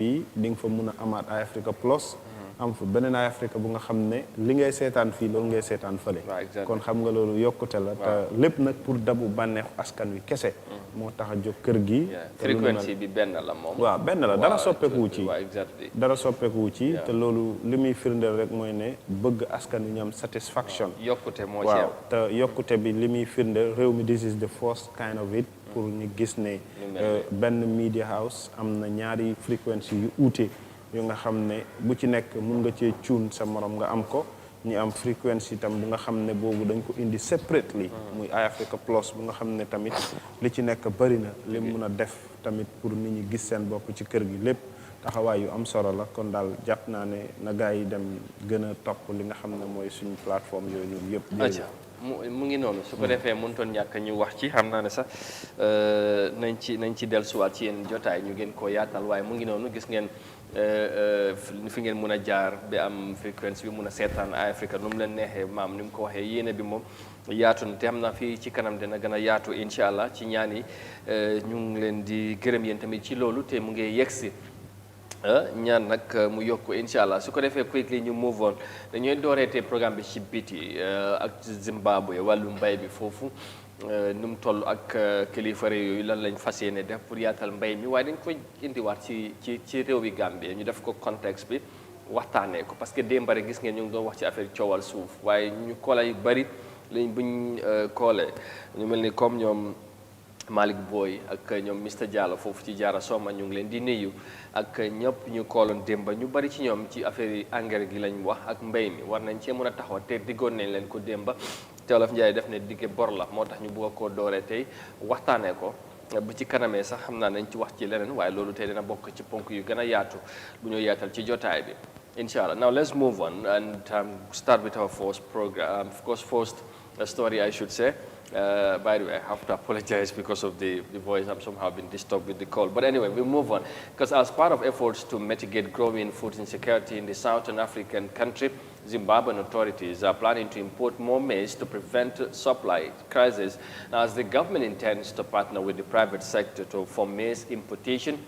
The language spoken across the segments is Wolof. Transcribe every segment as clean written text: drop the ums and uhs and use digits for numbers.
fii di nga fa mun a amaat Eyeafrica Plus am fa beneen Eyeafrica bu nga xam ne li ngay seetaan fii loolu ngay seetaan fële kon xam nga loolu yokkute la te lépp nag pour dabu bànneexu askan wi kese moo tax a jóg kër gi fréquence bi benn la moom waaw benn la dara soppeeku ci dara soppeeku ci te loolu li muy firndeel rek mooy ne bëgg askan wi ñoom satisfaction yokkute moo ci waaw te yokkute bi li muy firndeel réew mi this is the first kind of it pour ñu gis ne benn media house am na ñaari fréquence yu uute yu nga xam ne bu ci nekk mun nga cee cuun sa morom nga am ko ñu am fréquence itam bu nga xam ne boobu dañ ko indi separately muy Eyeafrica Plus bu nga xam ne tamit li ci nekk bëri na li mun a def tamit pour nit ñi gis seen bopp ci kër gi lépp taxawaay yu am solo la kon daal jàpp naa ne na gaa yi dem gën a topp li nga xam ne mooy suñu plateforme yooyu ñun yëpp mu ngi noonu su ko defee mënutoon ñàkk ñu wax ci xam naa ne sax nañ ci dellusiwaat ci yéen jotaay ñu gën koo yaatal waaye mu ngi noonu gis ngeen fi ngeen mun a jaar bi am fréquence bi mun a seetaan Eyeafrica nu mu leen neexee maam ni mu ko waxee yéene bi moom yaatu na te xam naa fii ci kanam dina gën a yaatu incha allah ci ñaan yi ñu ngi leen di gërëm yéen tamit ci loolu te mu ngi yegsi ñaan nag mu yokk incha allah su ko defee quickly ñu move on dañuy dooreetee programme bi ci biti ak Zimbabwe wàllu mbay bi foofu nu mu toll ak kilifa réew yooyu lan lañ fas yéene def pour yaatal mbay mi waaye dañ ko indiwaat ci réew bi Gambie ñu def ko contexte bi waxtaanee ko parce que démb rek gis ngeen ñu ngi doon wax ci affaire coowal suuf waaye ñu koola yu bari lañ buñ koolee ñu mel ni comme ñoom Malick Boy ak ñoom Mr Diallo foofu ci Jaara Soma ñu ngi leen di nuyu ak ñëpp ñu kooloon démba ñu bari ci ñoom ci affaire yi engrais gi lañ wax ak mbay mi war nañ cee mën a taxaw te diggoon nañ leen ko démba te Wolof Njaay def ne digge bor la moo tax ñu bëgg koo dooree tey waxtaanee ko bu ci kanamee sax xam naa nañ ci wax ci leneen waaye loolu tey dina bokk ci ponk yu gën a yaatu bu ñu yaatal ci jotaay bi inshallah. Now let's move on and start with our first program. Of course, first story I should say. By the way, I have to apologize because of the voice. I'm somehow been disturbed with the cold. But anyway, we move on. Because as part of efforts to mitigate growing food insecurity in the Southern African country, Zimbabwean authorities are planning to import more maize to prevent supply crisis. Now, as the government intends to partner with the private sector for maize importation,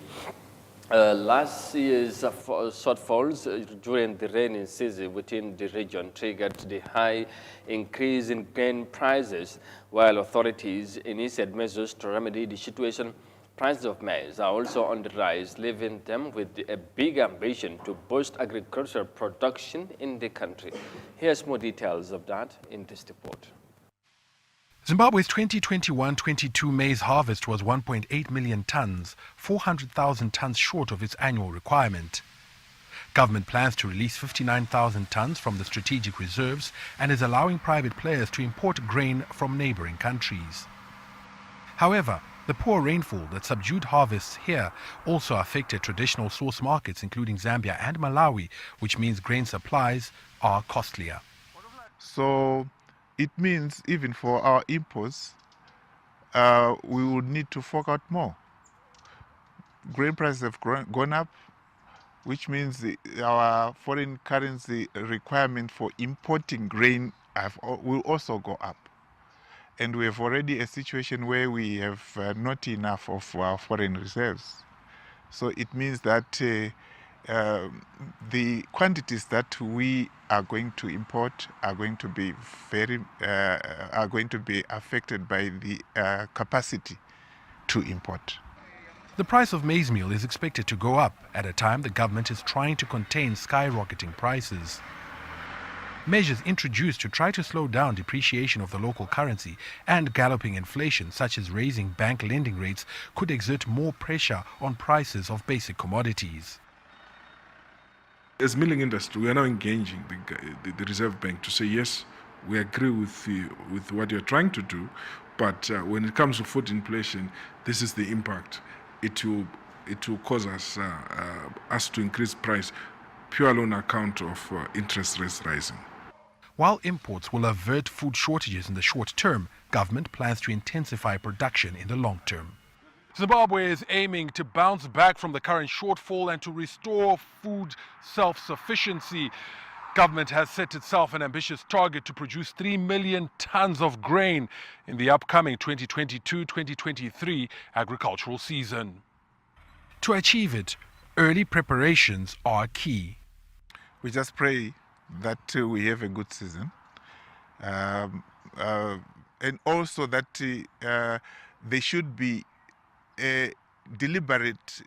last year's shortfalls during the rainy season within the region triggered the high increase in grain prices, while authorities initiated measures to remedy the situation. Prices of maize are also on the rise, leaving them with a big ambition to boost agricultural production in the country. Here's more details of that in this report. Zimbabwe's 2021-22 maize harvest was 1.8 million tons, 400,000 tons short of its annual requirement. Government plans to release 59,000 tons from the strategic reserves and is allowing private players to import grain from neighboring countries. However, the poor rainfall that subdued harvests here also affected traditional source markets including Zambia and Malawi, which means grain supplies are costlier. So it means even for our imports, we would need to fork out more. Grain prices have gone up, which means our foreign currency requirement for importing grain will also go up. And we have already a situation where we have not enough of our foreign reserves. So it means that the quantities that we are going to import are going to be affected by the capacity to import. The price of maize meal is expected to go up at a time the government is trying to contain skyrocketing prices. Measures introduced to try to slow down depreciation of the local currency and galloping inflation, such as raising bank lending rates, could exert more pressure on prices of basic commodities. As milling industry, we are now engaging the Reserve Bank to say, yes, we agree with what you're trying to do, but when it comes to food inflation, this is the impact. It will cause us to increase price purely on account of interest rates rising. While imports will avert food shortages in the short term, government plans to intensify production in the long term. Zimbabwe is aiming to bounce back from the current shortfall and to restore food self-sufficiency. Government has set itself an ambitious target to produce 3 million tons of grain in the upcoming 2022-2023 agricultural season. To achieve it, Early preparations are key. We just pray that we have a good season, and also that there should be a deliberate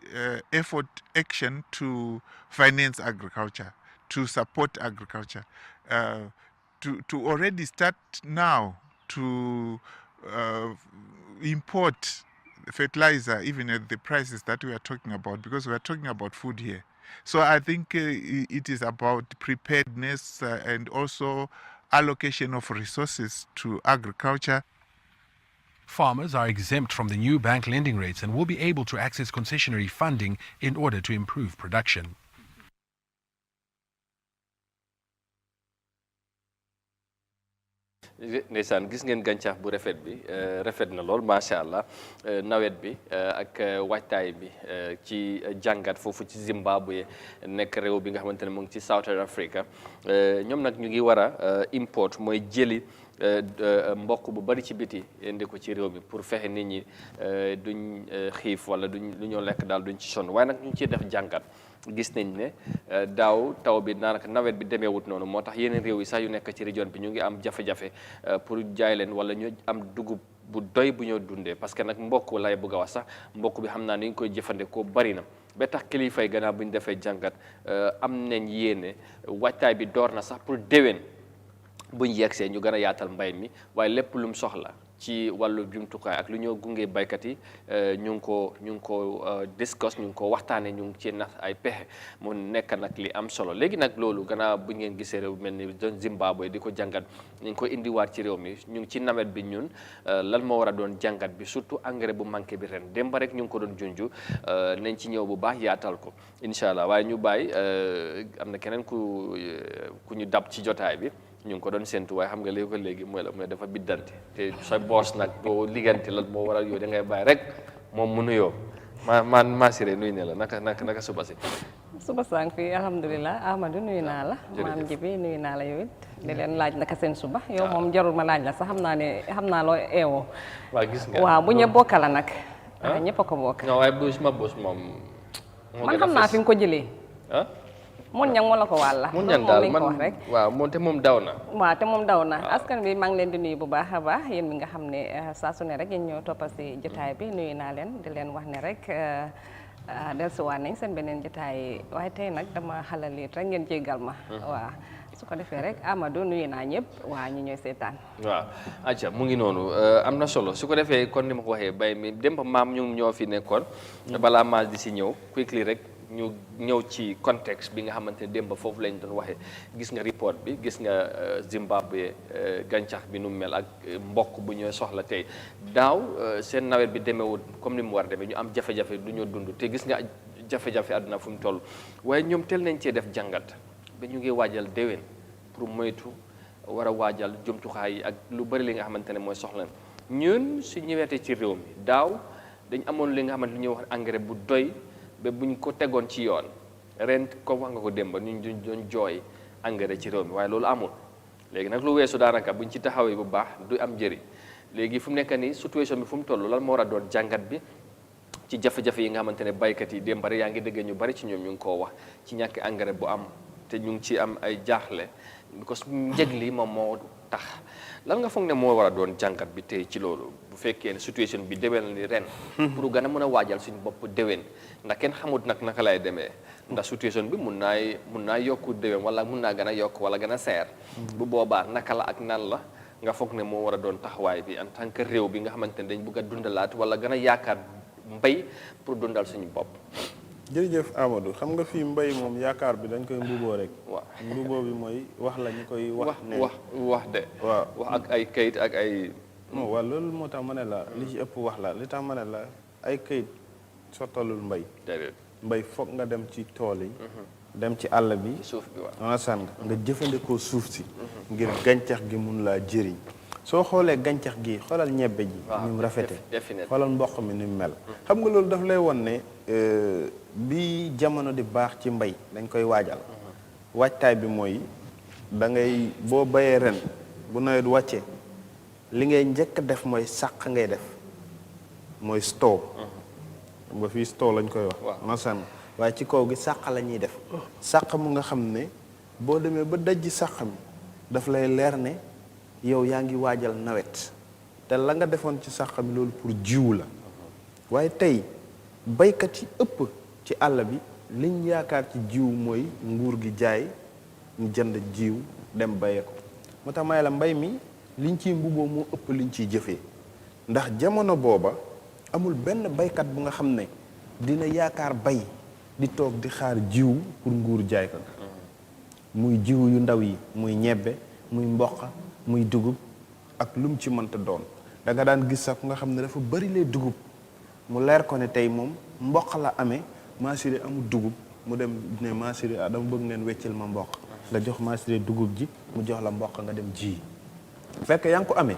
effort, action to finance agriculture, to support agriculture, to already start now to import fertilizer even at the prices that we are talking about, because we are talking about food here. So I think it is about preparedness and also allocation of resources to agriculture. Farmers are exempt from the new bank lending rates and will be able to access concessionary funding in order to improve production. ndeysaan gis ngeen gàncax bu rafet bi rafet na lool macha allah nawet bi ak waajtaay bi ci jàngat foofu ci Zimbabwe nekk réew bi nga xamante ne mu ngi ci Southern Africa ñoom nag ñu ngi war a import mooy jëli mbokk bu bari ci biti indi ko ci réew mi pour fexe nit ñi duñ xiif wala duñ lu ñoo lekk daal duñ ci sonn waaye nag ñu ngi ciy def jàngat gis nañ ne daaw taw bi daanaka nawet bi demeewut noonu moo tax yeneen réew yi sax yu nekk ci région bi ñu ngi am jafe-jafe pour jaay leen wala ñu am dugub bu doy bu ñoo dundee parce que nag mbokk lay bëgg a wax sax mbokk bi xam naa ni ñu koy jëfandikoo bari na ba tax kilifa yi gannaaw bu ñu defee jàngat am nañ yéene waajtaay bi door na sax pour déwén buñ yegsee ñu gën a yaatal mbay mi waaye lépp lu mu soxla ci wàllu jumtukaay ak lu ñoo gunge baykat yi ñu ngi ko discuss ñu ngi ko waxtaane ñu ngi ci nax ay pexe mu nekk nag li am solo léegi nag loolu gannaaw bu ngeen gisee réew mel ni Zimbabwe di ko jàngat ñu ngi ko indiwaat ci réew mi ñu ngi ci nawet bi ñun lan moo war a doon jàngat bi surtout engrais bu manqué bi ren démb rek ñu ngi ko doon junju nañ ci ñëw bu baax yaatal ko incha allah waaye ñu bàyyi am na keneen ku ñu dab ci jotaay bi ñu ngi ko doon séntu waaye xam nga léegi mooy dafa biddante te sa boos nag doo liggante lan moo waral yow da ngay bàyyi rek moom mu nuyoo maa siré nuyu ne la naka suba si suba sang fi alhamdulilah Amadou nuyu naa la maam Jibi nuyu naa la yow it di leen laaj naka seen suba yow moom jarul ma laaj la sax xam naa loo eewoo waaw gis nga waaw bu ñëpp bokka la nag ñëpp a ko bokk non waaye bu ma boos moom man xam naa fi nga ko jëlee mun ñang moo la ko wàlla mun ñang daal man waaw moom te moom daw na waaw te moom daw na askan bi maa ngi leen di nuyu bu baax a baax yéen mi nga xam ne saa su ne rek yéen ñoo toppal si jotaay bi nuyu naa leen di leen wax ne rek dellusiwaat nañ seen beneen jotaay waaye tey nag dama xalaat rek ngeen jéggal ma waaw su ko defee rek Amadou nuyu naa ñëpp waa ñi ñooy seetaan waaw acca mu ngi noonu am na solo su ko defee kon ni ma ko waxee bay mi démb maam ñu ñoo fi nekkoon balaa maas di si ñëw quickly rek ñu ñëw ci contexte bi nga xamante ne démb foofu lañ doon waxee gis nga report bi gis nga Zimbabwe gàncax bi nu mel ak mbokk bu ñooy soxla tey daaw seen nawet bi demeewul comme ni mu war a demee ñu am jafe-jafe du ñoo dund te gis nga jafe-jafe àdduna fu mu toll waaye ñoom teel nañ cee def jàngat ba ñu ngi waajal déwén pour moytu war a waajal jumtukaay yi ak lu bëri li nga xamante ne mooy soxla ñun su ñëweete ci réew mi daaw dañ amoon li nga xamante lu ñuy wax engrais bu doy ba buñ ko tegoon ci yoon ren ko wax nga ko démb ñu doon jooy engrais ci réew mi waaye loolu amul léegi nag lu weesu daanaka buñ ci taxawee bu baax du am njëriñ léegi fu mu nekk nii situation bi fu mu toll lan moo war a doon jàngat bi ci jafe-jafe yi nga xamante ne baykat yi démb rek yaa ngi dégg ñu bari ci ñoom ñu ngi koo wax ci ñàkk engrais bu am te ñu ngi ci am ay jaaxle because njëg li moom moo tax lan nga foog ne moo war a doon jàngat bi tey ci loolu bu fekkee ne situation bi déwén ni ren pour gën a mën a waajal suñu bopp déwén ndax kenn xamut nag naka lay demee ndax situation bi mun naa yokku déwén wala mun naa gën a yokk wala gën a seer bu boobaa naka la ak nan la nga foog ne moo war a doon taxawaay bi en tant que réew bi nga xamante ne dañ bëgg a dundalaat wala gën a yaakaar mbay pour dundal suñu bopp jërëjëf Amadou xam nga fii mbay moom yaakaar bi dañ koy mbuboo rek waaw mbuboo bi mooy wax la ñu koy wax ne wax de waaw wax ak ay kayit ak ay non waaw loolu moo tax ma ne la li ci ëpp wax la li tax ma ne la ay kayit sottalul mbay mbay foog nga dem ci tool yi dem ci àll bi suuf bi waaw anasaan nga jëfandikoo suuf si ngir gàncax gi mun laa jëriñ soo xoolee gàncax gi xoolal ñebbe ji ni mu rafete xoolal mboq mi ni mu mel xam nga loolu daf lay won ne bi jamono di baax ci mbay dañ koy waajal waajtaay bi mooy da ngay boo bayee ren bu nawet wàccee li ngay njëkk a def mooy sàq ngay def mooy store xam nga fii store lañ koy wax masan waaye ci kaw gi sàq la ñuy def sàq mu nga xam ne boo demee ba dajji sàq mi daf lay leer ne yow yaa ngi waajal nawet te la nga defoon ci sàq mi loolu pour jiwu la waaye tey baykat yi ëpp ci àll bi liñ yaakaar ci jiw mooy nguur gi jaay ñu jënd jiw dem bayee ko moo tax may la mbay mi liñ ciy mbuboo moo ëpp liñ ciy jëfee ndax jamono booba amul benn baykat bu nga xam ne dina yaakaar bay di toog di xaar jiw pour nguur jaay ko muy jiw yu ndaw yi muy ñebbe muy mboq muy dugub ak lu mu ci mënta doon da nga daan gis sax ku nga xam ne dafa bari lee dugub mu leer ko ne tey moom mboq la amee maasiré amul dugub mu dem ne maasiré dama bëgg ngeen weccil ma mboq nga jox maasiré dugub ji mu jox la mboq nga dem ji fekk yaa ngi ko amee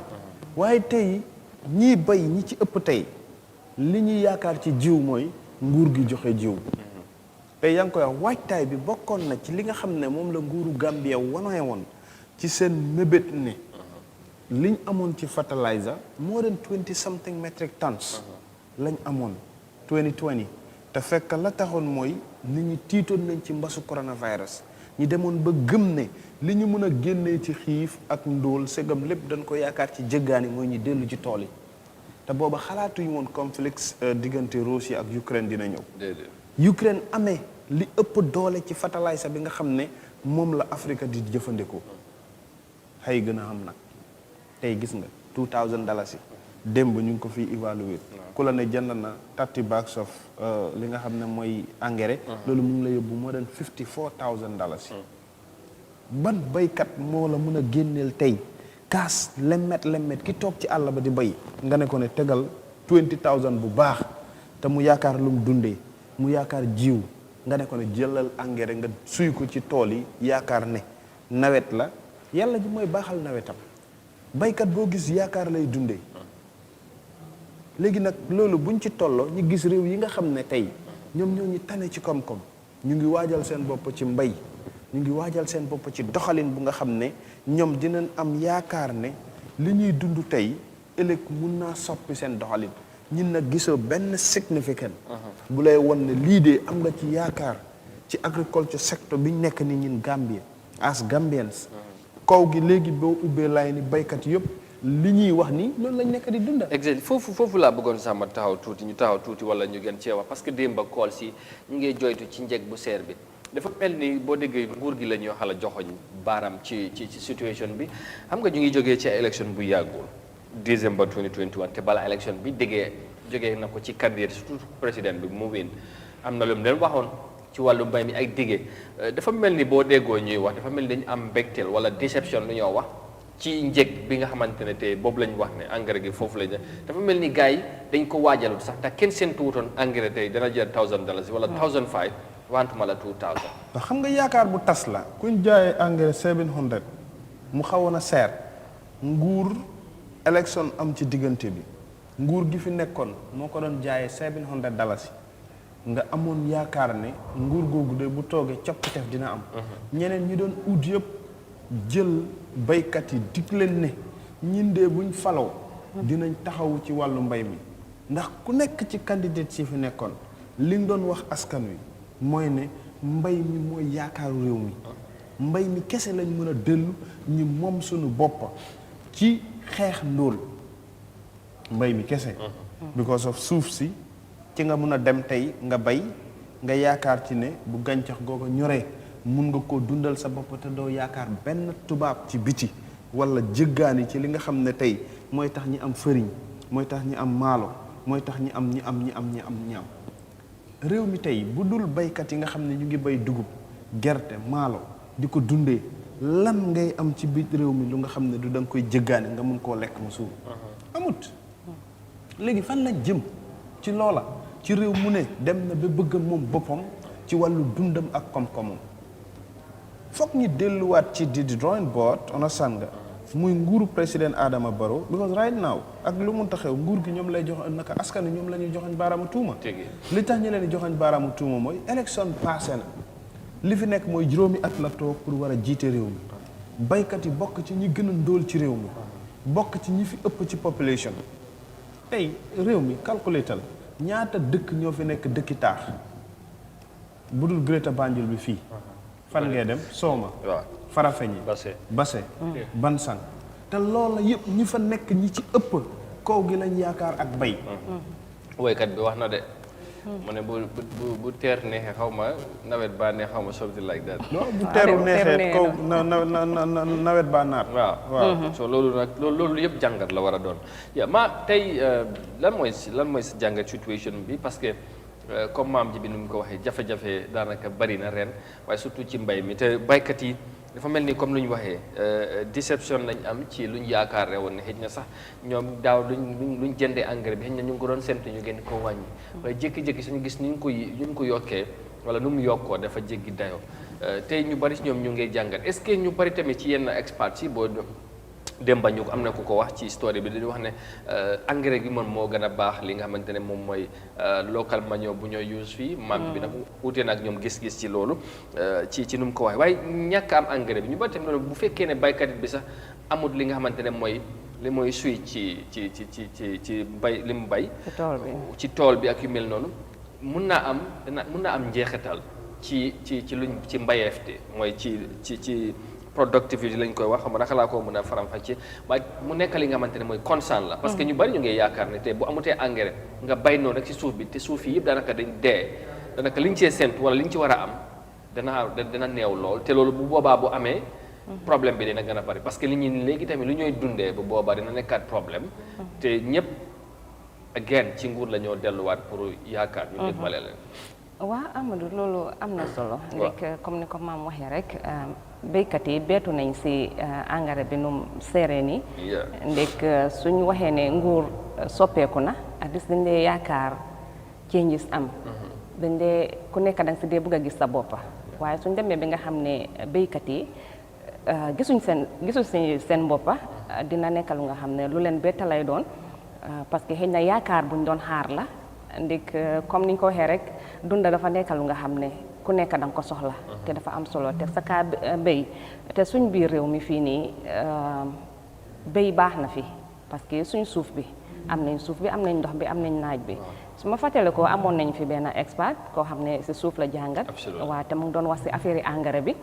waaye tey ñii bay ñi ci ëpp tey li ñuy yaakaar ci jiw mooy nguur gi joxe jiw tey yaa ngi koy wax waajtaay bi bokkoon na ci li nga xam ne moom la nguuru Gambia wanee woon ci seen mébét ne liñ amoon ci fertilizer more than 20 something metric tons lañ amoon 2020 te fekk la taxoon mooy nit ñi tiitoon nañ ci mbasu coronavirus ñi demoon ba gëm ne li ñu mën a génnee ci xiif ak ndóol segam lépp dañ ko yaakaar ci jëggaani mooy ñu dellu ci tool yi te booba xalaatuñu woon conflit diggante Russie ak Ukraine dina ñëw Ukraine amee li ëpp doole ci fertilizer bi nga xam ne moom la Afrique di jëfandikoo xëy gën a xam nag tey gis nga $2,000 démb ñu ngi ko fi évaluer ku la ne jënd na 30 bags of li nga xam ne mooy engrais loolu mu ngi la yóbbu moo doon $54,000 ban baykat moo la mën a génneel tey kaas lemmet ki toog ci àll ba di bay nga ne ko ne tegal 20,000 bu baax te mu yaakaar lu mu dundee mu yaakaar jiw nga ne ko ne jëlal engrais nga suy ko ci tool yi yaakaar ne nawet la yàlla ji mooy baaxal nawetam baykat boo gis yaakaar lay dundee léegi nag loolu buñ ci tolloo ñu gis réew yi nga xam ne tey ñoom ñoo ñu tane ci koom-koom ñu ngi waajal seen bopp ci mbay ñu ngi waajal seen bopp ci doxalin bu nga xam ne ñoom dinañ am yaakaar ne li ñuy dund tey ëllëg mun naa soppi seen doxalin ñun nag gisoo benn significant bu lay won ne lii de am nga ci yaakaar ci agriculture sector bi ñu nekk ni ñun Gambia as Gambians kaw gi léegi boo ubbee lay ni baykat yëpp li ñuy wax ni loolu lañ nekk di dunda exact foofu laa bëggoon sax ma taxaw tuuti wala ñu gën cee wax parce que démb kool si ñu ngi joytu ci njëg bu seer bi dafa mel ni boo déggee nguur gi la ñuy xala joxoñ baaraam ci situation bi xam nga ñu ngi jógee ci élection bu yàggul décembre 2021 te bala élection bi jógee na ko ci candidat surtout président bi mu win am na lu mu leen waxoon ci wàllu mbay mi ak diggee dafa mel ni boo déggoo ñuy wax dafa mel ni dañu am mbégteel wala déception lu ñoo wax ci njëg bi nga xamante ne te boobu lañ wax ne engrais gi foofu lañ dafa mel ni gars yi dañ ko waajalut sax te kenn seen tuutoon engrais tey dana jël $1,000 wala $1,500 wantuma la $2,000. ba xam nga yaakaar bu tas la kuñ jaayee engrais $700 mu xawoon a seer nguur élection am ci diggante bi nguur gi fi nekkoon moo ko doon jaayee $700 nga amoon yaakaar ne nguur googu de bu toogee coppitef dina am ñeneen ñi doon ut yëpp jël baykat yi dig leen ne ñin de buñ faloo dinañ taxawu ci wàllu mbay mi ndax ku nekk ci candidat si fi nekkoon li nga doon wax askan wi mooy ne mbay mi mooy yaakaaru réew mi mbay mi kese lañ mën a dellu ñi moom suñu bopp ci xeex ndóol mbay mi kese because of suuf si ci nga mën a dem tey nga bay nga yaakaar ci ne bu gàncax googu ñoree mun nga koo dundal sa bopp te doo yaakaar benn tubaab ci biti wala jëggaani ci li nga xam ne tey mooy tax ñi am fëriñ mooy tax ñi am maalo mooy tax ñi am réew mi tey bu dul baykat yi nga xam ne ñu ngi bay dugub gerte maalo di ko dundee lan ngay am ci biir réew mi lu nga xam ne du da nga koy jëggaani nga mun koo lekk mu suur amut léegi fan lañ jëm ci loola ci réew mu ne dem na ba bëgg moom boppam ci wàllu dundam ak koom-koomam foog ñu delluwaat ci di drawing board understand nga muy nguuru président Adama Barrow because right now ak lu mun taxew nguur gi ñoom lay jox naka askan wi ñoom la ñuy joxañ baaraamu tuuma li tax ñu leen di joxañ baaraamu tuuma mooy élection passé na li fi nekk mooy juróomi at la toog pour war a jiite réew mi baykat yi bokk ci ñi gën a ndóol ci réew mi bokk ci ñi fi ëpp ci population tey réew mi calculatal ñaata dëkk ñoo fi nekk dëkki taax budul Greater Banjul bi fii fan ngay dem Sooma Farafeñi Basse Bansang te loolu yëpp ñi fa nekk ñi ci ëpp kaw gi lañ yaakaar ak bay woykat bi wax na de mu ne bu teer neexee xaw ma nawet baa neex xaw ma something like that bu teeru neexee kaw nawet baa naat waaw so loolu nag loolu yëpp jàngat la war a doon tey lan mooy sa jàngat situation bi parce que comme maam ji bi nu mu ko waxee jafe-jafe daanaka bari na ren waaye surtout ci mbay mi te baykat yi dafa mel ni comme lu ñu waxee déception lañ am ci luñ yaakaar woon ne xëj na sax ñoom daaw luñ jëndee engrais bi xëj na ñu ngi ko doon séntu ñu gën koo wàññi waaye jékki-jékki suñu gis ni ñu ko yokkee wala nu mu yokkoo dafa jéggi dayoo tey ñu bari si ñoom ñu ngay jàngat est-ce que ñu bari tamit ci yenn experts yi boo Demba ñu am na ku ko wax ci story bi dañu wax ne engrais gi moom moo gën a baax li nga xamante ne moom mooy local manure bu ñooy use fii maam bi nag uute na ak ñoom gis-gis ci loolu ci nu mu ko waxee waaye ñàkk am engrais bi ñu bari tamit bu fekkee ne baykat bi sax amul li nga xamante ne mooy li mooy suy ci bay li mu bay ci tool bi ak yu mel noonu mun naa am njeexital ci mbayeefte mooy ci productivity lañ koy wax xam nga naka laa ko mën a faram-fàccee waaye mu nekk li nga xamante ne mooy constant la parce que ñu bari ñu ngi yaakaar ne te bu amutee engrais nga bay noonu rek ci suuf bi te suuf yi yëpp daanaka dañ dee daanaka liñ cee séntu wala liñ ci war a am dana neew lool te loolu bu boobaa bu amee problème bi dina gën a bari parce que li ñuy léegi tamit lu ñooy dundee bu boobaa dina nekkaat problème te ñëpp again ci nguur la ñoo delluwaat pour yaakaar ñu dimbale leen waa Amadou loolu am na solo ndek comme ni ko maam waxee rek béykat yi beetu nañ si engrais bi num seeree nii ndek suñu waxee ne nguur soppeeku na ak gis dañ dee yaakaar changes am dañ dee ku nekk danga si dee bëgg a gis sa boppa waaye suñ demee bi nga xam ne béykat yi gisuñ seen boppa dina nekk lu nga xam ne lu leen betta lay doon parce que xëy na yaakaar buñ doon xaar la ndik comme niñ ko waxee rek dunda dafa nekk lu nga xam ne ku nekk danga ko soxla te dafa am solo te sa kaa béy te suñ biir réew mi fii nii béy baax na fi parce que suñ suuf bi am nañ ndox bi am nañ naaj bi su ma fàttale ko amoon nañ fi benn expert koo xam ne si suuf la jàngat waaw te mu ngi doon wax si affaire yi engrais bi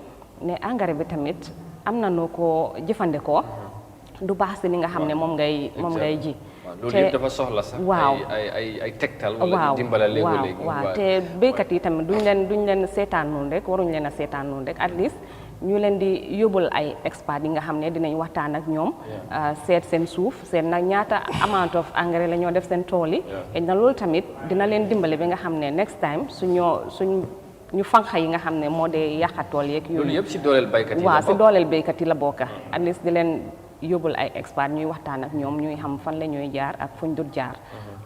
ne engrais bi tamit am na noo ko jëfandikoo du baax si li nga xam ne moom ngay ji loolu yëpp dafa soxla sax ay tegtal wala dimbala léegi waaw te béykat yi tamit duñ leen seetaan noonu rek waruñ leen a seetaan noonu rek at least ñu leen di yóbbul ay experts yi nga xam ne dinañ waxtaan ak ñoom seet seen suuf seet nag ñaata amount of engrais la ñoo def seen tool yi na loolu tamit dina leen dimbale bi nga xam ne next time ñu fanxa yi nga xam ne moo dee yàqa tool yeeg loolu yëpp si dooleel béykat yi waaw si dooleel béykat yi la bokka at least di leen yóbbul ay experts ñuy waxtaan ak ñoom ñuy xam fan la ñuy jaar ak fuñ dul jaar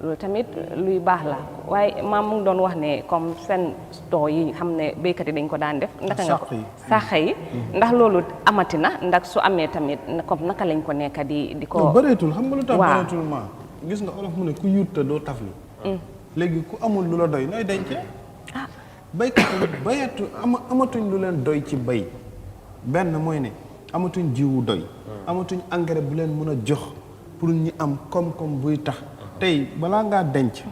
loolu tamit luy baax la waaye maam mu ngi doon wax ne comme seen store yi xam ne béykat yi dañ ko daan def ndaka nga ko sax yi ndax loolu amati na ndax su amee tamit comme naka lañ ko nekk di ko bëreetul xam nga lu tax bëreetul ma gis nga olof mu ne ku yuut te doo tafli léegi ku amul lu la doy nooy dencee béykat yi amatuñ lu leen doy ci béy benn mooy ne amatuñ jiwu doy amatuñ engrais bu leen mën a jox pour ñi am koom-koom buy tax tey balaa ngaa denc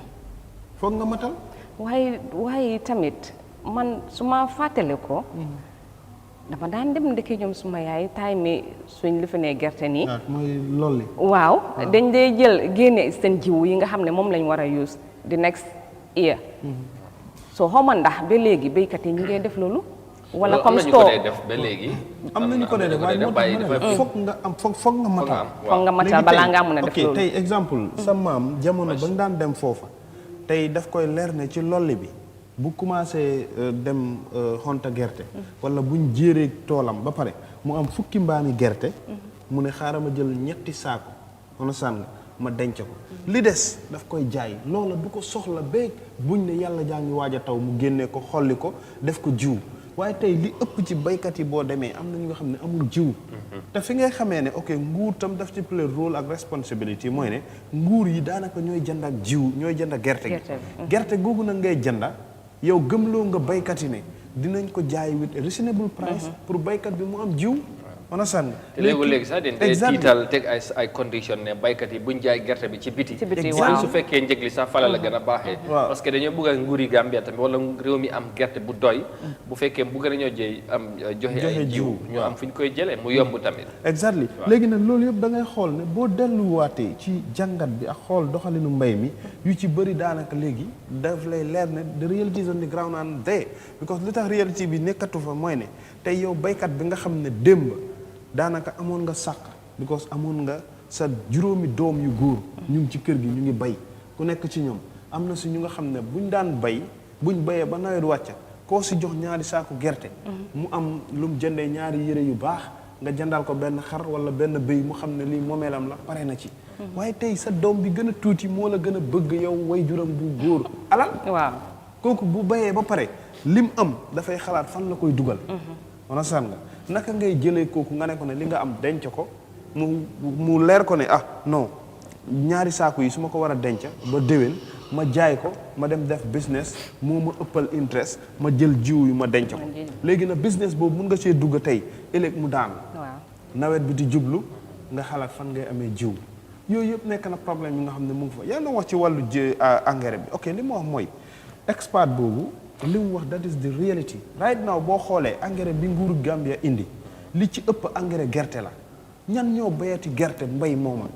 foog nga matal waaye tamit man su ma fàttale ko dama daan dem ndekki ñoom suma yaay taay mi suñ li fi ne gerte nii mooy loolu waaw dañ dee jël génne seen jiwu yi nga xam ne moom lañ war a use the next year soo xawma ndax ba léegi béykat yi ñu ngee def loolu wala comme store def ba léegi am nañu ko def waaye moo tax foog nga am foog nga matal foog nga matal balaa ngaa mën a def loolu tey exemple sa maam jamono ba nga daan dem foofa tey daf koy leer ne ci lolli bi bu commencé dem xonta gerte wala buñ jéeree toolam ba pare mu am fukki mbaami gerte mu ne xaaral ma jël ñetti saako on sànn ma denc ko li des daf koy jaay loola du ko soxla beeg buñ ne yàlla jaa ngi waaj a taw mu génnee ko xolli ko def ko jiw waaye tey li ëpp ci baykat yi boo demee am na ñu nga xam ne amul jiw te fi ngay xamee ne ok nguur tam daf ci play rôle ak responsibility mooy ne nguur yi daanaka ñooy jënd ak jiw ñooy jënd ak gerte gi gerte googu nag ngay jënda yow gëmloo nga baykat yi ne dinañ ko jaay with a reasonable price pour baykat bi mu am jiw understand nga te léegi sax dañ dee tiital teg ay condition ne baykat yi buñ jaay gerte bi ci biti waaw su fekkee njëg li sax fala la gën a baaxee parce que dañoo bëgg a nguuri Gambia tamit wala réew mi am gerte bu doy bu fekkee bëgg nañoo jëy am joxe ay jiw ñu am fu ñu koy jëlee mu yomb tamit exactly léegi nag loolu yëpp da ngay xool ne boo delluwaatee ci jàngat bi ak xool doxalinu mbay mi yu ci bëri daanaka léegi daf lay leer ne the reality is on the ground and there because li tax reality bi nekkatu fa mooy ne tey yow baykat bi nga xam ne démb daanaka amoon nga sàq because amoon nga sa juróomi doom yu góor ñu ngi ci kër gi ñu ngi bay ku nekk ci ñoom am na si ñu nga xam ne buñ daan bay buñ bayee ba nawet wàcca koo si jox ñaari saaku gerte mu am lu mu jëndee ñaari yére yu baax nga jëndal ko benn xar wala benn béy mu xam ne lii moomeelam la pare na ci waaye tey sa doom bi gën a tuuti moo la gën a bëgg yow way juram bu góor alal waaw kooku bu bayee ba pare lim am dafay xalaat fan la koy dugal wana san nga naka ngay jëlee kooku nga ne ko ne li nga am denc ko mu leer ko ne ah non ñaari saaku yi su ma ko war a denc ba déwén ma jaay ko ma dem def business moo ma ëppal interest ma jël jiw yu ma denc ko léegi nag business boobu mun nga see dugg tey ëllëg mu daan nawet bi di jublu nga xalaat fan ngay amee jiw yooyu yëpp nekk na problème yi nga xam ne mu ngi fa yaa ngi wax ci wàllu engrais bi ok li ma wax mooy expert boobu li mu wax that is the reality right now boo xoolee engrais bi nguuru Gambia indi li ci ëpp engrais gerte la ñan ñoo bayati gerte mbay mooma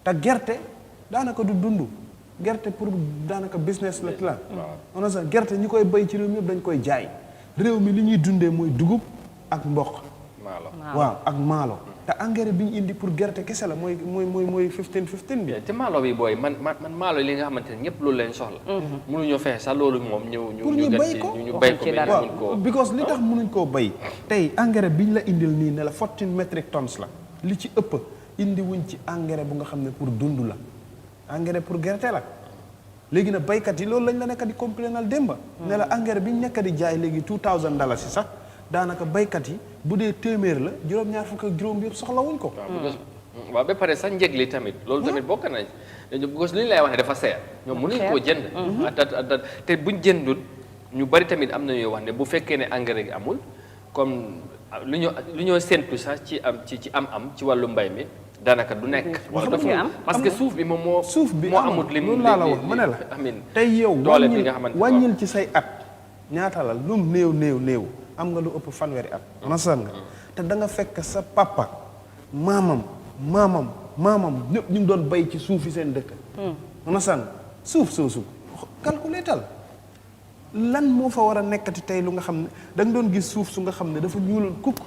te gerte daanaka du dund gerte pour daanaka business la on a gerte ñi koy bay ci réew mi yëpp dañ koy jaay réew mi li ñuy dundee mooy dugub ak mboq waaw ak maalo te engrais bi ñu indi pour gerte kese la mooy 15 bi te maalo bi booy man maalo li nga xamante ne ñëpp loolu leen soxla mënuñoo fexe sax loolu moom ñu bay ko waaw because li tax mënuñ koo bay tey engrais bi ñu la indil nii ne la 14 metric tons la li ci ëpp indi wuñ ci engrais bu nga xam ne pour dund la engrais pour gerte la léegi nag baykat yi loolu lañ la nekk di complainal démba ne la engrais bi ñu nekk di jaay léegi $2,000 si sax daanaka baykat yi bu dee téeméer la juróom-ñaar fukk ak juróom yëpp soxla wuñ ko waaw ba pare sax njëg li tamit loolu tamit bokk nañ parce que li ñu lay wax ne dafa seer ñoom mënuñ koo jënd te buñ jëndul ñu bari tamit am na ñuy wax ne bu fekkee ne engrais gi amul comme lu ñoo séntu sax ci am ci wàllu mbay mi daanaka du nekk parce que suuf bi moom moo amut lim loolu laa la wax ma ne la tey yow doole bi nga xamante wàññil ci say at ñaata la lum néew am nga lu ëpp fanweeri at nasan nga te da nga fekk sa papa maamam ñëpp ñu ngi doon bay ci suuf yi seen dëkk nasan suuf soosu calculé tal lan moo fa war a nekkati tey lu nga xam ne da nga doon gis suuf su nga xam ne dafa ñuuloon kukk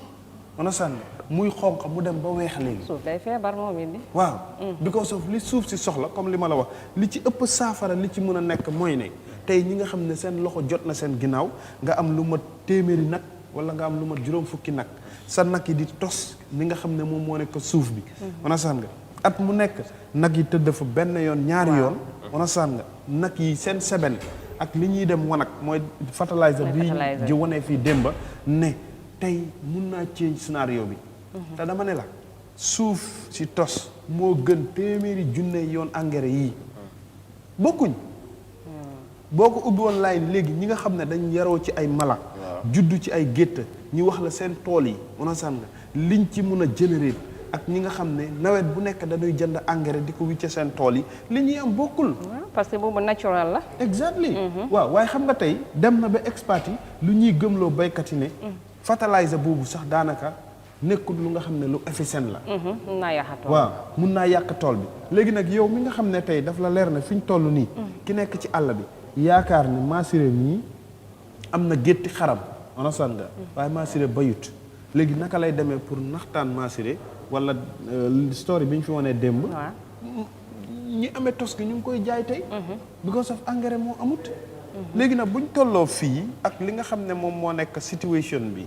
nasan muy xonq mu dem ba weex léegi suuf day feebar moom indi waaw because of li suuf si soxla comme li ma la wax li ci ëpp saafara li ci mën a nekk mooy ne tey ñi nga xam ne seen loxo jot na seen ginnaaw nga am lu mat téeméeri nag wala nga am lu mat juróom fukki nag sa nag yi di tos li nga xam ne moom moo nekk suuf bi wana saan nga at mu nekk nag yi tëdd fa benn yoon ñaari yoon wana saan nga nag yi seen seben ak li ñuy dem wanag mooy fertilizer bi ji wanee fii démba ne tey mun naa change scénario bi te dama ne la suuf si tos moo gën téeméeri junne yoon engrais yii bokkuñ boo ko ubbi woon line léegi ñi nga xam ne dañ yaroo ci ay mala juddu ci ay gétt ñu wax la seen tool yi onasan nga liñ ci mun a générer ak ñi nga xam ne nawet bu nekk dañuy jënd engrais di ko wicce seen tool yi li ñuy am bokkul parce que boobu naturel la exactly waaw waaye xam nga tey dem na ba expert yi lu ñuy gëmloo baykat yi ne fertilizer boobu sax daanaka nekkul lu nga xam ne lu efficient la mun naa yàq tool waaw mun naa yàq tool bi léegi nag yow mi nga xam ne tey daf la leer na fi ñu toll nii ki nekk ci àll bi yaakaar ni Massiré nii am na gétti xaram onasan nga waaye Massiré bayut léegi naka lay demee pour naxtaan Massiré wala story bi ñu fi wanee démb ñi amee tos gi ñu ngi koy jaay tey because of engrais moo amut léegi nag buñ tolloo fii ak li nga xam ne moom moo nekk situation bi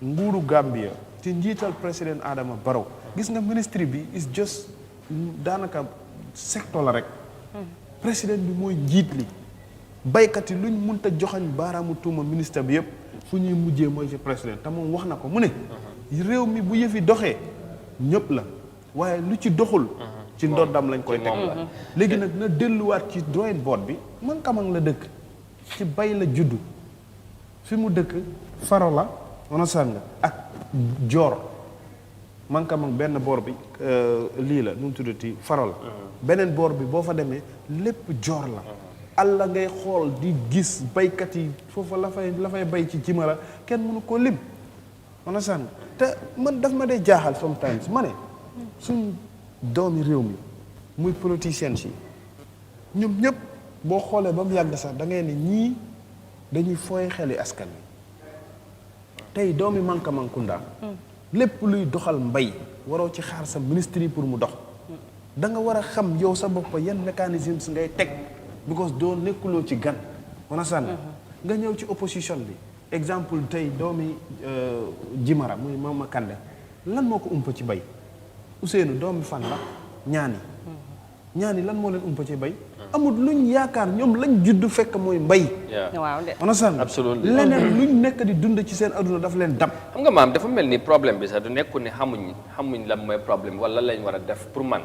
nguuru Gambia ci njiital président Adama Barrow gis nga ministry bi is just daanaka secteur la rek président bi mooy njiit li baykat yi luñ mënta joxañ baaraamu tuuma ministre bi yëpp fu ñuy mujjee mooy ci président te moom wax na ko mu ne réew mi bu yëfi doxee ñëpp la waaye lu ci doxul ci ndoddam lañ koy teg léegi nag na delluwaat ci drawing board bi man kamang la dëkk ci bay la juddu fi mu dëkk faro la onasan nga ak joor mankamang benn boor bi lii la nu mu tuddati faro la beneen boor bi boo fa demee lépp joor la alla ngay xool di gis baykat yi foofa la fay bay ci Jimara kenn mënu koo lim on a sànn te man daf ma dee jaaxal sometimes ma ne suñ doomi réew mi muy politiciens yi ñoom ñëpp boo xoolee ba mu yàgg sax da ngay ne ñii dañuy fooy xeli askan wi tey doomi Mankamankounda lépp luy doxal mbay waroo ci xaar sa ministre yi pour mu dox da nga war a xam yow sa bopp yan mécanismes ngay teg because doo nekkuloo ci gan wana sànn nga ñëw ci opposition bi exemple tey doomi Jimara muy Mama Kandeh lan moo ko umpa ci bay Ousseynou doomi fan la ñaani lan moo leen umpa ci bay amul luñ yaakaar ñoom lañ judd fekk mooy mbay waaw de wana sànn absolument leneen luñ nekk di dund ci seen aduna daf leen dab xam nga maam dafa mel ni problème bi sax du nekku ne xamuñ lan mooy problème wala lañ war a def pour man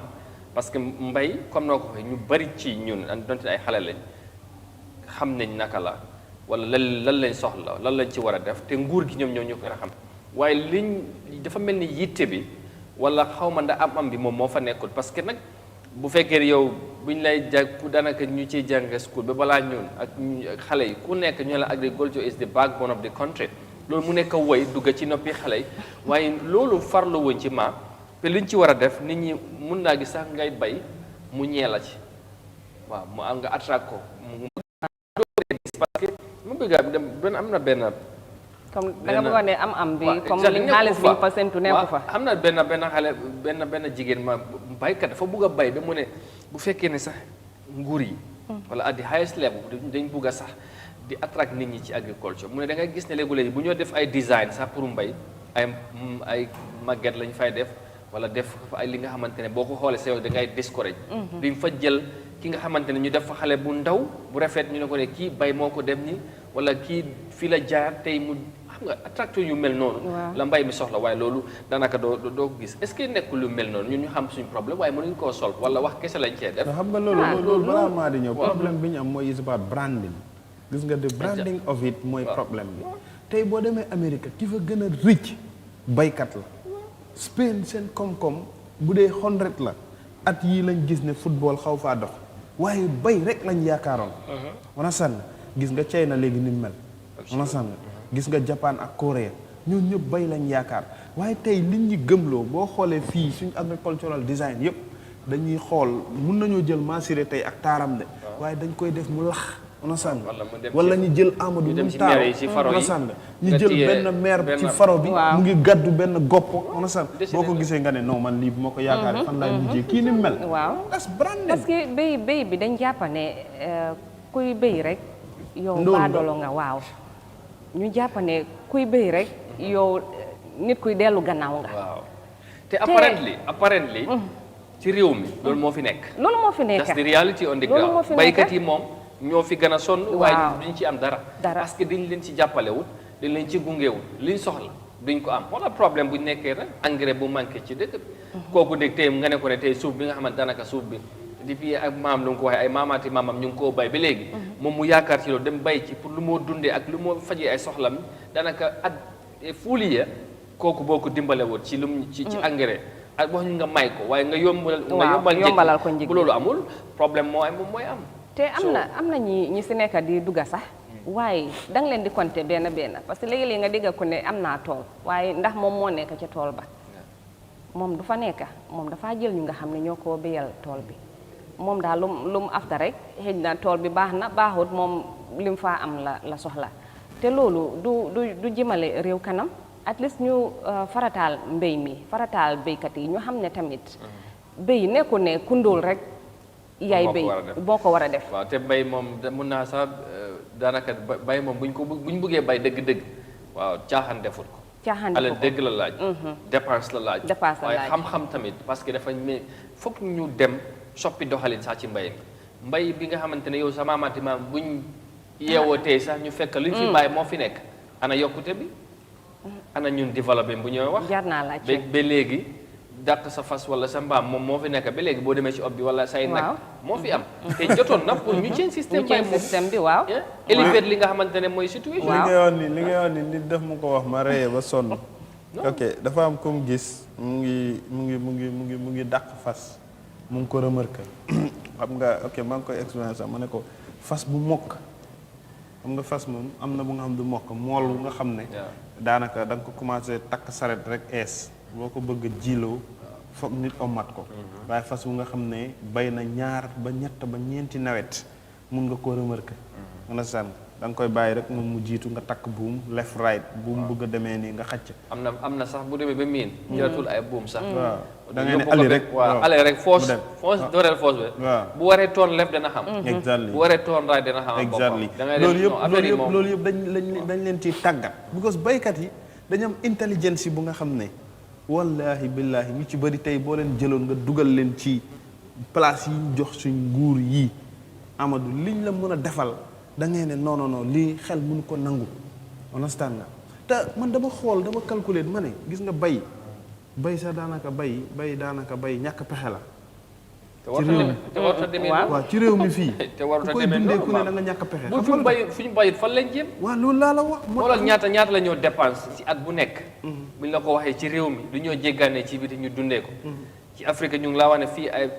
parce que mbay comme noo ko waxee ñu bari ci ñun donte ay xale lañ xam nañ naka la wala lan lañ soxla lan lañ ci war a def te nguur gi ñoom ñoo ñu ko xam waaye liñ dafa mel ni yitte bi wala xaw ma ndax am bi moom moo fa nekkul parce que nag bu fekkee yow buñ lay jàng daanaka ñu ciy jàng school ba balaa ñun ak xale yi ku nekk ñu la agriculture is the backbone of the country loolu mu nekk woy dugg ci noppi xale yi waaye loolu farlu wuñ ci maam te liñ ci war a def nit ñi mun naa gis sax ngay bay mu ñee la ci waaw mu am nga attract ko parce que mu bëgg dem am na benn comme da nga bëggoon ne am bi comme li xaalis bi fa sentu nekku fa am na benn xale benn jigéen ma baykat dafa bugg a bay ba mu ne bu fekkee ne sax nguur yi wala at the highest level dañ bugg a sax di attract nit ñi ci agriculture mu ne da ngay gis ne léegi bu ñoo def ay design sax pour mbay ay màgget lañ fay def wala def ay li nga xamante ne boo ko xoolee sa yow da ngay discourage duñ fa jël ki nga xamante ne ñu def fa xale bu ndaw bu rafet ñu ne ko ne kii bay moo ko dem ni wala kii fii la jaar tey mu xam nga attraction yu mel noonu la mbay mi soxla waaye loolu daanaka doo ko gis est-ce que nekkul lu mel noonu ñun ñu xam suñu problème waaye mënuñ koo solve wala wax kese lañ cee def xam nga loolu balaa maa di ñëw problème bi ñu am mooy is about branding gis nga the branding of it mooy problème bi tey boo demee Amérique ki fa gën a rëcc baykat la Spain seen koom-koom bu dee 100 la at yii lañ gis ne football xaw faa dox waaye bay rek lañ yaakaaroon wana sànn gis nga China léegi ni mu mel wana sànn gis nga Japan ak Corée ñoo ñëpp bay lañ yaakaar waaye tey liñ ñi gëmloo boo xoolee fii suñ agricultural design yëpp dañuy xool mun nañoo jël Massiré tey ak taaram de waaye dañ koy def mu lax wana sànn wala ñu jël Amadou mu taaw wana sànn ñu jël benn maire ci faro bi mu ngi gaddu benn gopp wana sànn boo ko gisee nga ne non man lii bu ma ko yaakaar fan laay mujjee kii ni mel that's branding parce que béy bi dañ jàpp ne kuy béy rek yow baadolo nga waaw ñu jàpp ne kuy béy rek yow nit kuy dellu gannaaw nga waaw te apparently ci réew mi loolu moo fi nekk that's the reality on the ground baykat yi moom ñoo fi gën a sonn waaye duñ ci am dara parce que dañ leen ci jàppalewut dañ leen ci gungewut liñ soxla duñ ko am wala problème buñ nekkee rek engrais bu manqué ci dëkk bi kooku dégg tey nga ne ko ne tey suuf bi nga xamante daanaka suuf bi depuis ak maam lu nga ko waxee ay maamaati maamam ñu ngi koo bay ba léegi moom mu yaakaar ci loolu dem bay ci pour lu moo dundee ak lu moo fajee ay soxlam daanaka at fuuliya kooku boo ko dimbalewut ci lu ci engrais ak wax ñu nga may ko waaye nga yombalal ko njëg bu loolu amul problème moom mooy am te am na ñi si nekk di dugga sax waaye da nga leen di compter benn parce que léegi-léegi nga dégg ko ne am naa tool waaye ndax moom moo nekk ca tool ba moom du fa nekk moom dafaa jël ñu nga xam ne ñoo koo béyal tool bi moom daal lu mu afta rek xëy na tool bi baax na baaxut moom li mu faa am la soxla te loolu du jëmale réew kanam at least ñu farataal mbéy mi farataal béykat yi ñu xam ne tamit béy nekku ne kundóol rek yaay béy boo ko war a def waaw te bay moom mun naa sax daanaka bay moom buñ buggee bay dëgg-dëgg waaw caaxaan defut ko ale dëgg la laaj dépense la laaj waaye xam-xam tamit parce que dafa foog ñu dem soppi doxalin sax ci mbay bi nga xamante ne yow sa maamaati maam buñ yeewoo tey sax ñu fekk luñ fi bàyyi moo fi nekk ana yokkute bi ana ñun développé bu ñooy wax jar naa laaj ba léegi dàq sa fas wala sa mbaam moom moo fi nekk ba léegi boo demee ci ob bi wala say nag moo fi am te jotoon na pour ñu change système bi waaw élever li nga xamante ne mooy situation li ngay wax ni nit daf ma ko wax ma reyee ba sonn ok dafa am comme gis mu ngi dàq fas mu ngi ko remarqué xam nga ok maa ngi koy expérience ma ne ko fas bu mokk xam nga fas moom am na bu nga xam du mokk mool bu nga xam ne daanaka da nga ko commencé takk saret rek ees boo ko bëgg a jiloo foog nit omat ko waaye fas bu nga xam ne bay na 2 ba 3 ba 4 nawet mun nga koo remarqué mën a sànn da nga koy bàyyi rek moom mu jiitu nga takk buum left right buum bëgg a demee nii nga xacc am na sax bu demee ba miin jëratul ay buum sax waaw da ngay ne ali rek waaw ali rek force dooreel force bi bu waree toon left dana xam exactly bu waree toon right dana xam exactly loolu yëpp dañ leen ciy tàggat because baykat yi dañu am intelligence bu nga xam ne wallahi billahi ñu ci bëri tey boo leen jëloon nga dugal leen ci place yi ñu jox suñ nguur yii Amadou liñ la mën a defal da ngay ne non lii xel mënu ko nangu understand nga te man dama xool dama calculer ma ne gis nga bay sax daanaka bay ñàkk pexe la te warta demee waaw ci réew mi fii te warta koy demee dundee ku ne da nga ñàkk pexe bu fu ñu bayit fan lañ jéem waaw loolu laa la wax xoolal ñaata la ñoo dépense ci at bu nekk buñ la ko waxee ci réew mi du ñoo jéggaane ci biti ñu dundee ko ci Afrique ñu ngi laa wax ne fii ay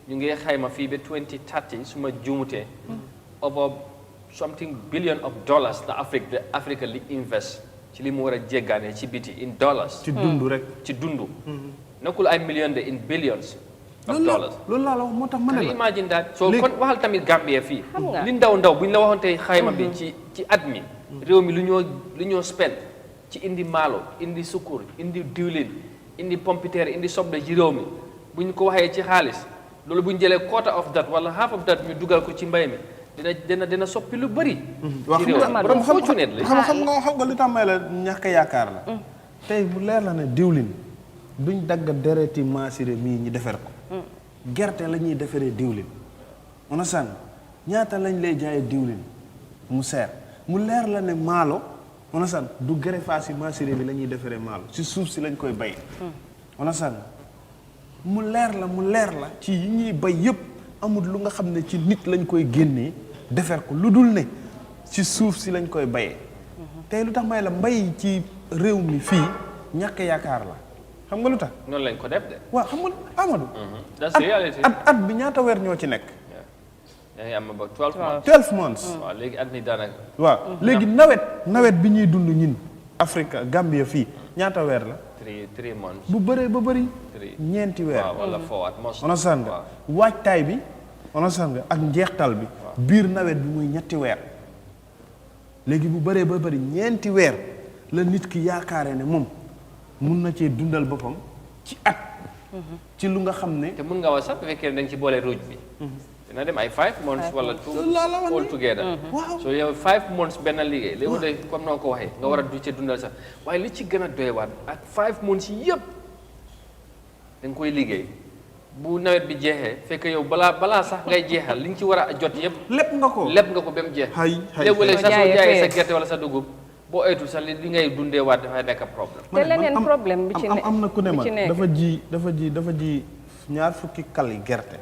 ñu ngi xayma fii ba 2030 su ma juumutee over something billion of dollars la Afrique li invest ci li mu war a jéggaane ci biti in dollars ci dund rek ci dund nekkul ay millions de in billions of dollars loolu laa la wax moo tax ma ne la imagine that so kon waxal tamit Gambia fii li ndaw bu ñu la waxoon tey xayma bi ci at mi réew mi lu ñoo spend ci indi maalo indi sukkur indi diwlin indi pompiteer indi soble ci réew mi bu ñu ko waxee ci xaalis loolu bu ñu jëlee quarter of that wala half of that ñu dugal ko ci mbay mi dina soppi lu bëri. ci réew mi borom fortunate la xam nga li tax may la ñàkk yaakaar la. tey bu leer la ne diwlin duñ dagg dereti maasire mii ñu defar ko. gerte la ñuy defaree diwlin. on a sànn ñaata lañ lay jaayee diwlin mu seer mu leer la ne maalo on a sànn du greffage si maasire bi la ñuy defaree maalo si suuf si lañ koy bay. on a sànn mu leer la ci yi ñuy bay yëpp amul lu nga xam ne ci nit lañ koy génnee defar ko lu dul ne ci suuf si lañ koy bayee. tey lu tax may la mbay ci réew mi fii ñàkk yaakaar la xam nga lu tax. noonu lañ ko def de. waaw xam nga Amadou. that's reality. at bi ñaata weer ñoo ci nekk. yaa ngi am about 12 months. 12 months. waaw léegi at mi daanaka. waaw léegi nawet bi ñuy dund ñun Afrique Gambia fii ñaata weer la. 3 months. bu bëree ba bëri. ñeenti weer. waaw wala 4 at most. onosaan nga waajtaay bi onosaan nga ak njeextal bi. biir nawet bi muy ñetti weer. léegi bu bëree ba bëri ñeenti weer la nit ki yaakaare ne moom mun na cee dundal boppam ci at. ci lu nga xam ne. te mun nga wax sax bu fekkee ne da nga ci boole ruuj bi. dina dem ay 5 months wala 2 all together. waaw so yow 5 months benn liggéey. léegi de comme noo ko waxee nga war a du ci dundal sax waaye li ci gën a doywaat ak 5 months yi yëpp da nga koy liggéey bu nawet bi jeexee fekk yow balaa sax ngay jeexal li nga ci war a jot yëpp. lépp nga ko ba mu jeex. léegi sax soo jaayee sa gerte wala sa dugub boo oytu sax li ngay dundee waat dafay nekk problème. te leneen problème bi ci ne am na ku ne ma dafa ji 2 fukki kali gerte.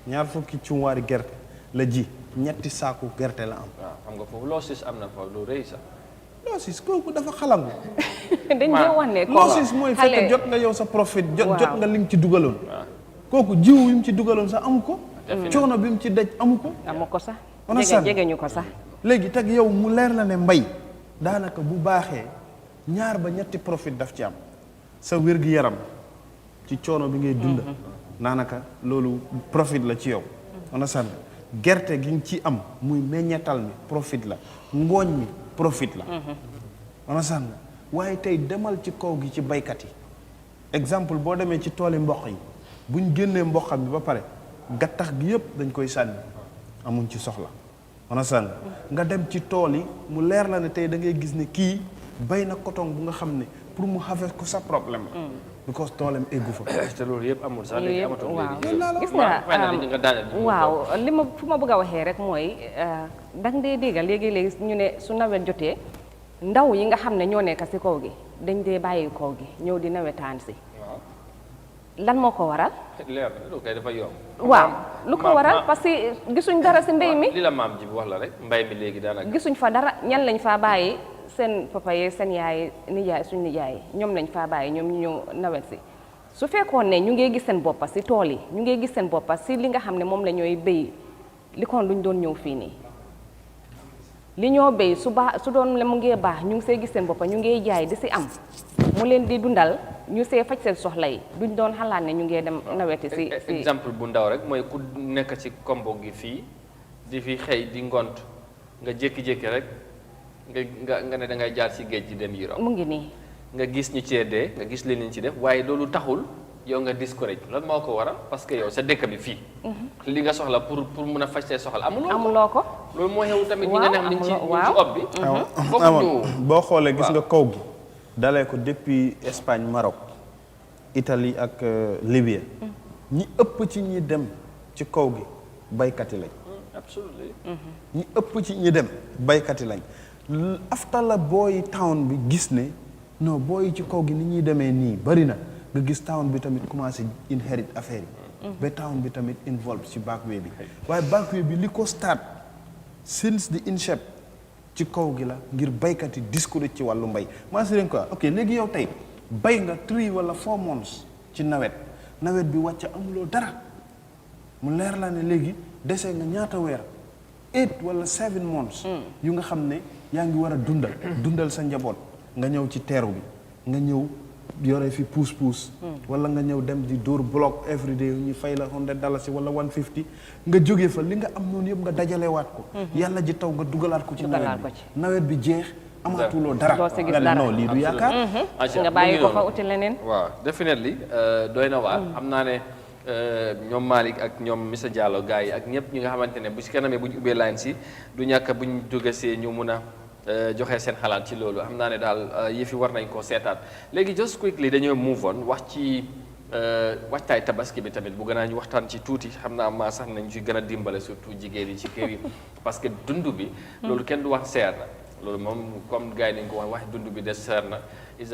2 fukki cumwaari gerte la ji 3 saaku gerte la am. waaw xam nga foofu loosis am na foofu lu rëy sax. loosis kooku dafa xalangu. dañ koy wax ne loosis mooy fekk jot nga yow sa profit. jot nga li nga ci dugaloon. kooku jiw yi mu ci dugaloon sax amu ko. coono bi mu ci daj amu ko. amu ko sax. jege ñu ko sax. léegi teg yow mu leer la ne mbay daanaka bu baaxee 2 ba 3 profit daf ci am sa wér-gi-yaram ci coono bi ngay dund. daanaka loolu profit la ci yow. on a sànni gerte gi nga ci am muy meññetal mi profit la ngooñ mi profit la. on a sànni waaye tey demal ci kaw gi ci baykat yi exemple boo demee ci tooli mboq yi buñ génnee mboqam bi ba pare gattax gi yëpp dañ koy sànni amuñ ci soxla. on a sànni nga dem ci tool yi mu leer la ne tey da ngay gis ne kii bay na coton bu nga xam ne pour mu xafee ko sa problème la. because toolam eggu fa. te loolu yëpp amul sax léegi amatul léegi. gis nga waaw fu ma bëgg a waxee rek mooy dang dee déggal léegi ñu ne su nawet jotee ndaw yi nga xam ne ñoo nekk si kaw gi dañ dee bàyyi kaw gi ñëw di nawetaan si. lan moo ko waral. leer na lu koy dafa yomb. waaw lu ko waral parce que gisuñ dara si mbéy mi. li la maam ji wax la rek mbay mi léegi daanaka. gisuñ fa dara ñan lañ faa bàyyi seen papa yee seen yaay nijaay suñu nijaay ñoom lañ faa bàyyi ñoom ñu ñëw nawet si su fekkoon ne ñu ngi gis seen boppa si tool yi ñu ngi gis seen boppa si li nga xam ne moom la ñooy béy li kon luñ doon ñëw fii nii li ñoo béy su doon le mu ngee baax ñu ngi see gis seen boppa ñu ngee jaay di si am mu leen di dundal ñu see faj seen soxla yi duñ doon xalaat ne ñu ngee dem naweti si exemple bu ndaw rek mooy ku nekk ci kombo gi fii di fi xëy di ngont nga jékki-jékki rek nga ne da ngay jaar ci géej gi dem Europe mu ngi nii nga gis ñu cee dee nga gis leen ci def waaye loolu taxul yow nga discourage lan moo ko waral parce que yow sa dëkk bi fii li nga soxla pour mun a faj see soxla amuloo ko loolu moo xew tamit ñi nga ne liñ ci ob bi boo xoolee gis nga kaw gi dalee ko depuis Espagne Maroc Italie ak Libye ñi ëpp ci ñi dem ci kaw gi baykat yi lañ absolument ñi ëpp ci ñi dem baykat yi lañ after la booy town bi gis ne non booy ci kaw gi ni ñuy demee nii bari na nga gis town bi tamit commencé inherit affaire yi ba town bi tamit involve ci backway bi waaye backway bi li ko start since the inception ci kaw gi la ngir baykat yi discourage ci wàllu mbay maa si ren quoi ok léegi yow tey bay nga 3 wala 4 months ci nawet bi wàcc amuloo dara mu leer la ne léegi dese nga ñaata weer 8 wala 7 months yu nga xam ne yaa ngi war a dundal sa njaboot nga ñëw ci teeru bi nga ñëw yore fi puus wala nga ñëw dem di dóor block every day ñu fay la $100 wala 150 nga jógee fa li nga am noonu yëpp nga dajalewaat ko yàlla ji taw nga dugalaat ko ci nawet bi jeex amaatuloo dara nga ne non lii du yaakaar nga bàyyi ko fa uti leneen waaw definitely doy na waar xam naa ne ñoom Malick ak ñoom Mr Diallo gars yi ak ñëpp ñi nga xamante ne bu ci kanamee bu ñu ubbee line si du ñàkk bu ñu jógesee ñu mun a joxe seen xalaat ci loolu xam naa ne daal yëfi war nañ koo seetaat léegi just quickly dañoo move on wax ci waxtaay tabaski bi tamit bu gën a ñu waxtaan ci tuuti xam naa maa sax nañ ci gën a dimbale surtout jigéen yi ci kër yi parce que dund bi loolu kenn du wax seer na loolu moom comme gars yi nañ ko wax dund bi de seer na is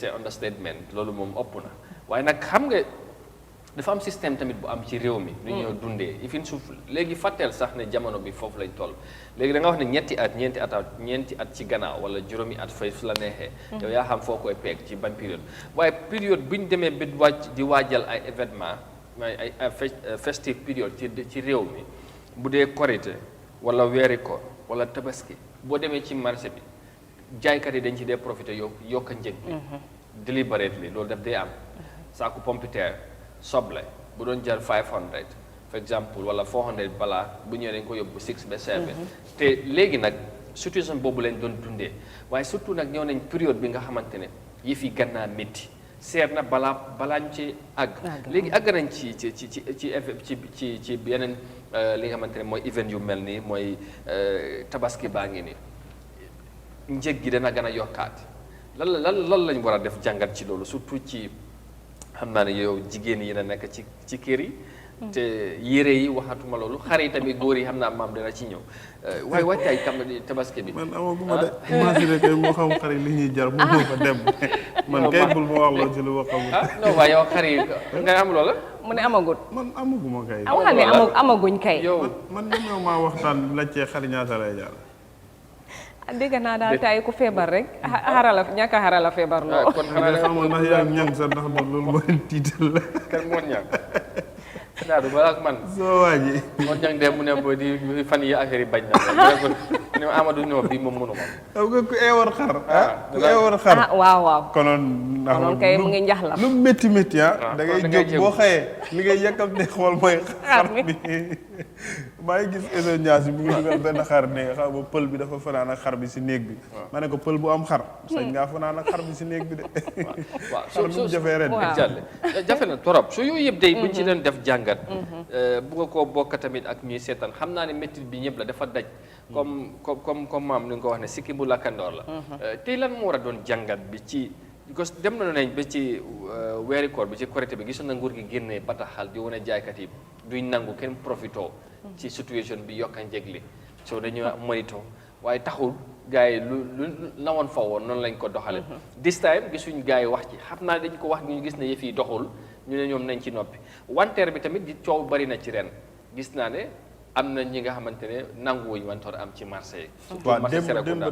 a understatement loolu moom ëpp na waaye nag xam nga dafa am système tamit bu am ci réew mi lu ñoo dundee ifin suuf léegi fàtteel sax ne jamono bi foofu lañ toll léegi da nga wax ne ñeenti at ci gannaaw wala juróomi at fay fu la neexee yow yaa xam foo koy peeg ci ban période waaye période bu ñu demee ba di waajal ay événement ay festive période ci réew mi bu dee korité wala weeri koor wala tabaski boo demee ci marché bi jaaykat yi dañ ci dee profité yokk njëg bi deliberately loolu daf dee am saaku pompiteer soble bu doon jar 500 for exemple wala 400 balaa bu ñëwee dañ ko yóbbu 6 ba 7 te léegi nag situation boobu lañ doon dundee waaye surtout nag ñëw nañ période bi nga xamante ne yëf yi gën naa métti seer na balaa ñu ci àgg léegi àgg nañ ci yeneen li nga xamante ne mooy event yu mel nii mooy tabaski baa ngi nii njëg gi dana gën a yokkaat lan lañ war a def jàngat ci loolu surtout ci xam naa ne yow jigéen yi na nekk ci kër yi te yére yi waxatuma loolu xar yi tamit góor yi xam naa maam dina ci ñëw waaye wàccaay tabaski bi man amaguma de imagine kay moo xam xar yi li ñuy jar mënoo fa dem man kay bul ma wax loo ci lu ma xamul non waaye yow xar yi nga am loola mu ne amagut man amaguma kay waxal ne amaguñ kay yow man ñoom maa waxtaan laajtee xar ñaata lay jar dégg naa daal tay ku feebar rek ñàkk a xarala feebar loo kon xanaa da xamoon ndax yaa ñang sax ndax man loolu moo leen tiital la kan moo ñang daa du balaa ak man soo waaji moo ñang de mu ne bo di fan yi affaire yi bañ na ne Amadou ñoo bi moom mënu ma xam nga ku eewoon xar ku eewoon xar waaw konoon kay mu ngi njaxla lu métti da ngay jóg boo xëyee li ngay yëkkam ne xool mooy xar mi maa ngi gis Ezo Niass bi mu ngi dugal benn xar ne xam nga pël bi dafa fanaan ak xar bi si néeg bi ma ne ko pël bu am xar sañ ngaa fanaan ak xar bi si néeg bi de waaw xar nu mu jafee ren jafe na torop su yooyu yëpp day buñ ci doon def jàngat bu nga koo bokk tamit ak ñuy seetaan xam naa ne métti bi ñëpp la dafa daj comme maam ni nga ko wax ne sikki bu lakkandoor la tey lan moo war a doon jàngat bi ci because dem na nañ ba ci weeri koor bi ci korité bi gisoon na nguur gi génnee bataaxal di wane jaaykat yi duñ nangu kenn profito ci situation bi yokka njëg li soo dañu monitor waaye taxul gars yi lu nawoon fa woon noonu lañ ko doxale this time gisuñ gars yi wax ci xam naa dañ ko wax ñu gis ne yëf yi doxul ñu ne ñoom nañ ci noppi wanteer bi tamit di coow bari na ci ren gis naa ne am na ñi nga xamante ne nanguwuñ wantoor am ci marché yi. waaw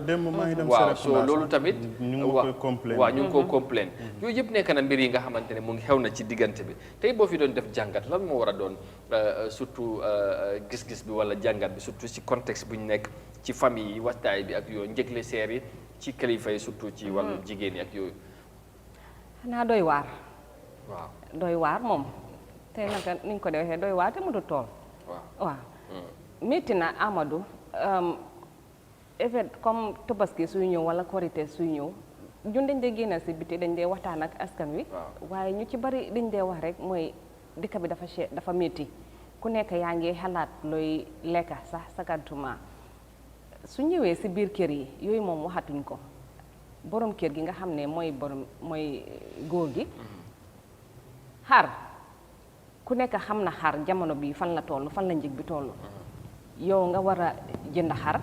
démb maa ngi dem waaw so loolu tamit ñu ngi koy complain waaw ñu ngi ko complain yooyu yëpp nekk na mbir yi nga xamante ne mu ngi xew na ci diggante bi tey boo fi doon def jàngat lan moo war a doon surtout gis-gis bi wala jàngat bi surtout ci contexte bu ñu nekk ci famille yi waxtaay bi ak yooyu njëgle seer yi ci kilifa yi surtout ci wàllu jigéen yi ak yooyu. xanaa doy waar. waaw doy waar moom te naka ni ñu ko defee doy waar te mu du tool. waaw métti na Amadou effet comme Tabaski suy ñëw wala Korité suy ñëw ñun dañ dee génn si biti dañ dee waxtaan ak askan wi. waaye ñu ci bari dañ dee wax rek mooy dëkk bi dafa cher dafa métti ku nekk yaa ngi xalaat looy lekka sax sakantuma su ñëwee si biir kër yi yooyu moom waxatuñ ko borom kër gi nga xam ne mooy góor gi xar ku nekk xam na xar jamono bi fan la toll fan la njëg bi toll yow nga war a jënd xar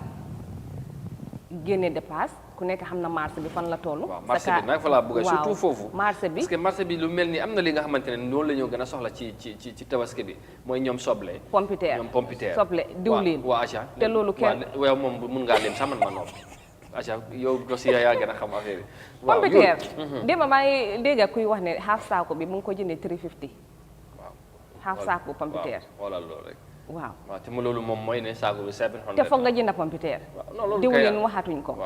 génne dépasse ku nekk xam na marché bi fan la toll. waaw marché bi nag fa laa bëgg surtout foofu. marché bi parce que marché bi lu mel ni am na li nga xamante ne noonu la ñoo gën a soxla ci tabaski bi mooy ñoom soble. pompiteer ñoom pompiteer soble diwlin. waaw Acha te loolu kenn waaw moom mun ngaa leen sax man ma noppi Acha yow aussi yaa gën a xam affaire yi. waaw pompiteer démb maa ngi dégg kuy wax ne half saako bi mu ngi ko jëndee 350. waaw half saako pompiteer. waaw xoolal loolu rek. waaw te loolu moom mooy ne saako bi 700. te foog nga jënd pompiteer. diwlin waxatuñ ko.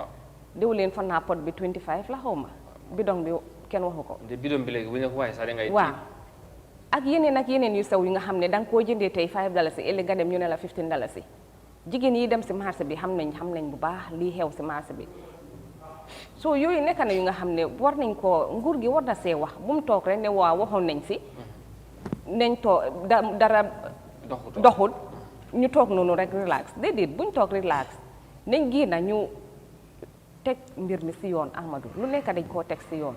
diwlin fan naa pot bi 25 la xaw ma bidon bi kenn waxu ko. de bidon bi léegi bu ñu ko waxee sax da ngay. waaw ak yeneen yu sew yi nga xam ne da nga koo jëndee tey $5 ëllëg nga dem ñu ne la $15 jigéen yi dem si marché bi xam nañ bu baax lii xew si marché bi. soo yooyu nekk na yu nga xam ne war nañ ko nguur gi war na see wax bu mu toog rek ne waaw waxoon nañ si nañ toog dara doxul ñu toog noonu rek relax déedéet buñ toog relax nañ génn ñu teg mbir mi si yoon Amadou lu nekk dañ koo teg si yoon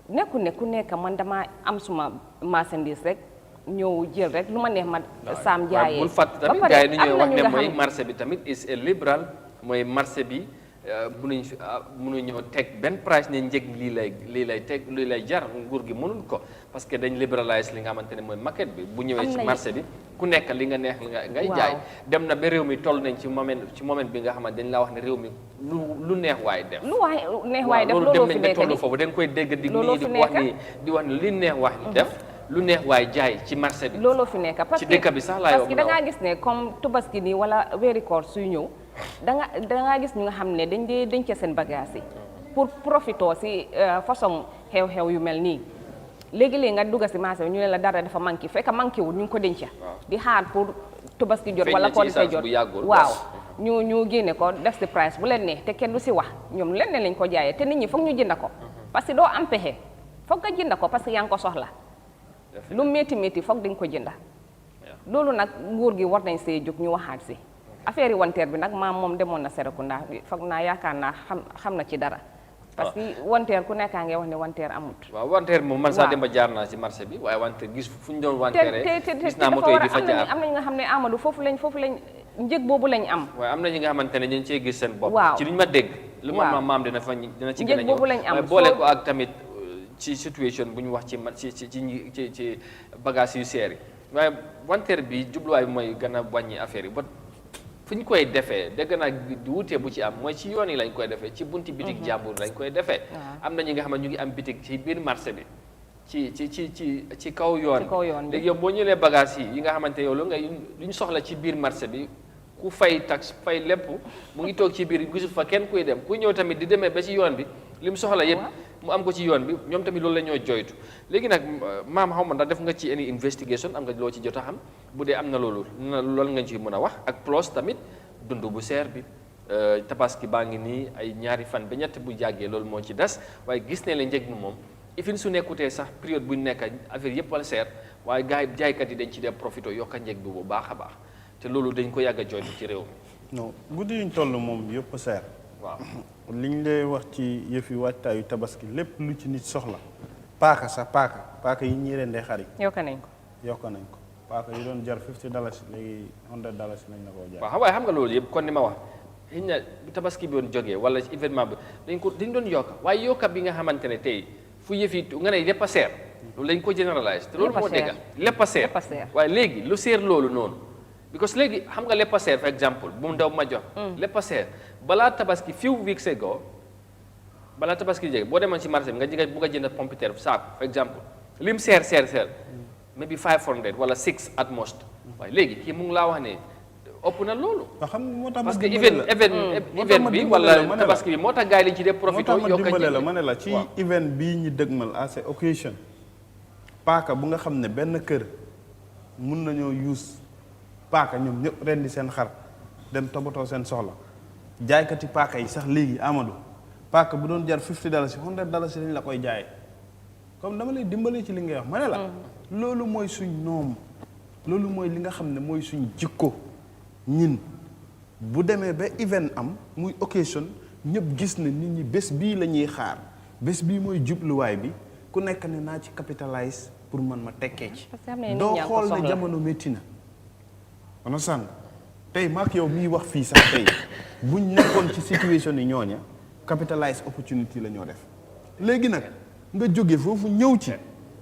nekku ne ku nekk man dama am suma marchandise rek ñëw jël rek lu ma neex ma saam jaayee. bul fàtt tamit gars yi ni ñuy wax ne mooy marché bi tamit is a liberal mooy marché bi mënuñ ñoo teg benn price ne njëg lii lay jar nguur gi mënul ko parce que dañ libéralise li nga xamante ne mooy market bi bu ñëwee ci marché bi ku nekk li nga neex ngay jaay dem na ba réew mi toll nañ ci moment bi nga xamante dañ laa wax ne réew mi lu neex waay def loolu dem nañ ba toll foofu dañ koy dégg di wax ni li neex waay def lu neex waay jaay ci marché bi looloo fi nekk parce que ci dëkk bi sax laa parce que da ngaa gis ne comme Tabaski nii wala weeri koor suy ñëw da ngaa gis ñu nga xam ne dañ dee denc seen bagage yi pour profitoo si façon xew-xew yu mel nii léegi-léegi nga dugg si marché bi ñu ne la dara dafa manqué fekk manqué wul ñu ngi ko denc di xaar pour Tabaski jot wala Korité jot waaw ñu génne ko def si price bu leen ne te kenn du si wax ñoom leen ne lañ ko jaayee te nit ñi foog ñu jënd ko parce que doo am pexe foog nga jënd ko parce que yaa ngi ko soxla lu métti foog di nga ko jënda loolu nag nguur gi war nañ see jóg ñu waxaat si affaire yi wanteer bi nag maam moom demoon na Serekunda foog naa yaakaar naa xam na ci dara parce que wanteer ku nekkaa ngay wax ne wanteer amut waaw wanteer moom man sax dem ba jaar naa si marché bi waaye wanteer gis fu ñu doon wanteeree gis naa moto yi di fa jaar am na ñi nga xam ne Amadou foofu lañ njëg boobu lañ am waaye am na ñi nga xamante ne ñu ngi cee gis seen bopp waaw ci lu ñu ma dégg lu ma maam dina ci gën a njëg boobu lañ am ñëw boole ko ak tamit ci situation bu ñu wax ci bagage yu seer yi waaye wanteer bi jubluwaay bi mooy gën a wàññi affaire yi ba fu ñu koy defee dégg naa di wutee bu ci am mooy ci yoon yi lañ koy defee ci bunti bitig jàmbur lañ koy defee am na ñi nga xam ne ñu ngi am bitig ci biir marché bi ci kaw yoon bi léegi yow boo ñëwee bagage yi nga xamante yow lu ñu soxla ci biir marché bi ku fay tax fay lépp mu ngi toog ci biir gisul fa kenn kuy dem ku ñëw tamit di demee ba ci yoon bi li mu soxla yëpp mu am ko ci yoon bi ñoom tamit loolu la ñoo joytu léegi nag maam xaw ma ndax def nga ci any investigation am nga loo ci jot a xam bu dee am na loolu nga ci mën a wax ak plus tamit dund bu seer bi tabaski baa ngi nii ay ñaari fan ba ñett bu jàggee loolu moo ci des waaye gis ne la njëg mi moom ifin su nekkutee sax période bu ñu nekk affaire yëpp wala seer waaye gars yi jaaykat yi dañ ci def profito yokk njëg bi bu baax a baax te loolu dañ ko yàgg a joytu ci réew mi non guddi yuñ toll moom yëpp seer waaw liñ lay wax ci yëfi waajtaayu tabaski lépp lu ci nit soxla paaka yi ñii rendee xar yi yokk nañ ko paaka yi doon jar $50 léegi $100 lañ la koo jar waaw waaye xam nga loolu yëpp kon ni ma wax xëy na tabaski bi doon jógee wala ci événement bi dañ doon yokka waaye yokka bi nga xamante ne tey fu yëfi nga ne lépp a seer loolu dañ ko généralise te loolu moo déggal lépp a seer waaye léegi lu seer loolu noonu because léegi xam nga lépp a seer for example bu mu ndaw ma jox lépp a seer balaa tabaski few weeks ago balaa tabaski jege boo demoon ci marché bi nga jege bugg a jënd pompiteer saako for example lim seer maybe 500 wala 6 at most waaye léegi kii mu ngi laa wax ne ëpp na loolu xam nga moo tax parce que event bi wala tabaski bi moo tax gars yi ci dee profité yokk la ma ne la ci event bii ñu dëgmal à cette occasion paaka bu nga xam ne benn kër mun nañoo use paaka ñoom ñëpp ren di seen xar dem toppatoo seen soxla jaaykati paaka yi sax léegi Amadou paaka bu doon jar $50 $100 lañ la koy jaayee comme dama lay dimbale ci li ngay wax ma ne la loolu mooy suñ noom loolu mooy li nga xam ne mooy suñ jikko ñin bu demee ba event am muy occasion ñëpp gis ne nit ñi bés bii la ñuy xaar bés bii mooy jubluwaay bi ku nekk ne naa ci capitalise pour man ma tekkee ci doo xool ne jamono métti na ono sànn tey maak yow miy wax fii sax tey buñ nekkoon ci situation yi ñooña capitalise opportunity la ñoo def léegi nag nga jóge foofu ñëw ci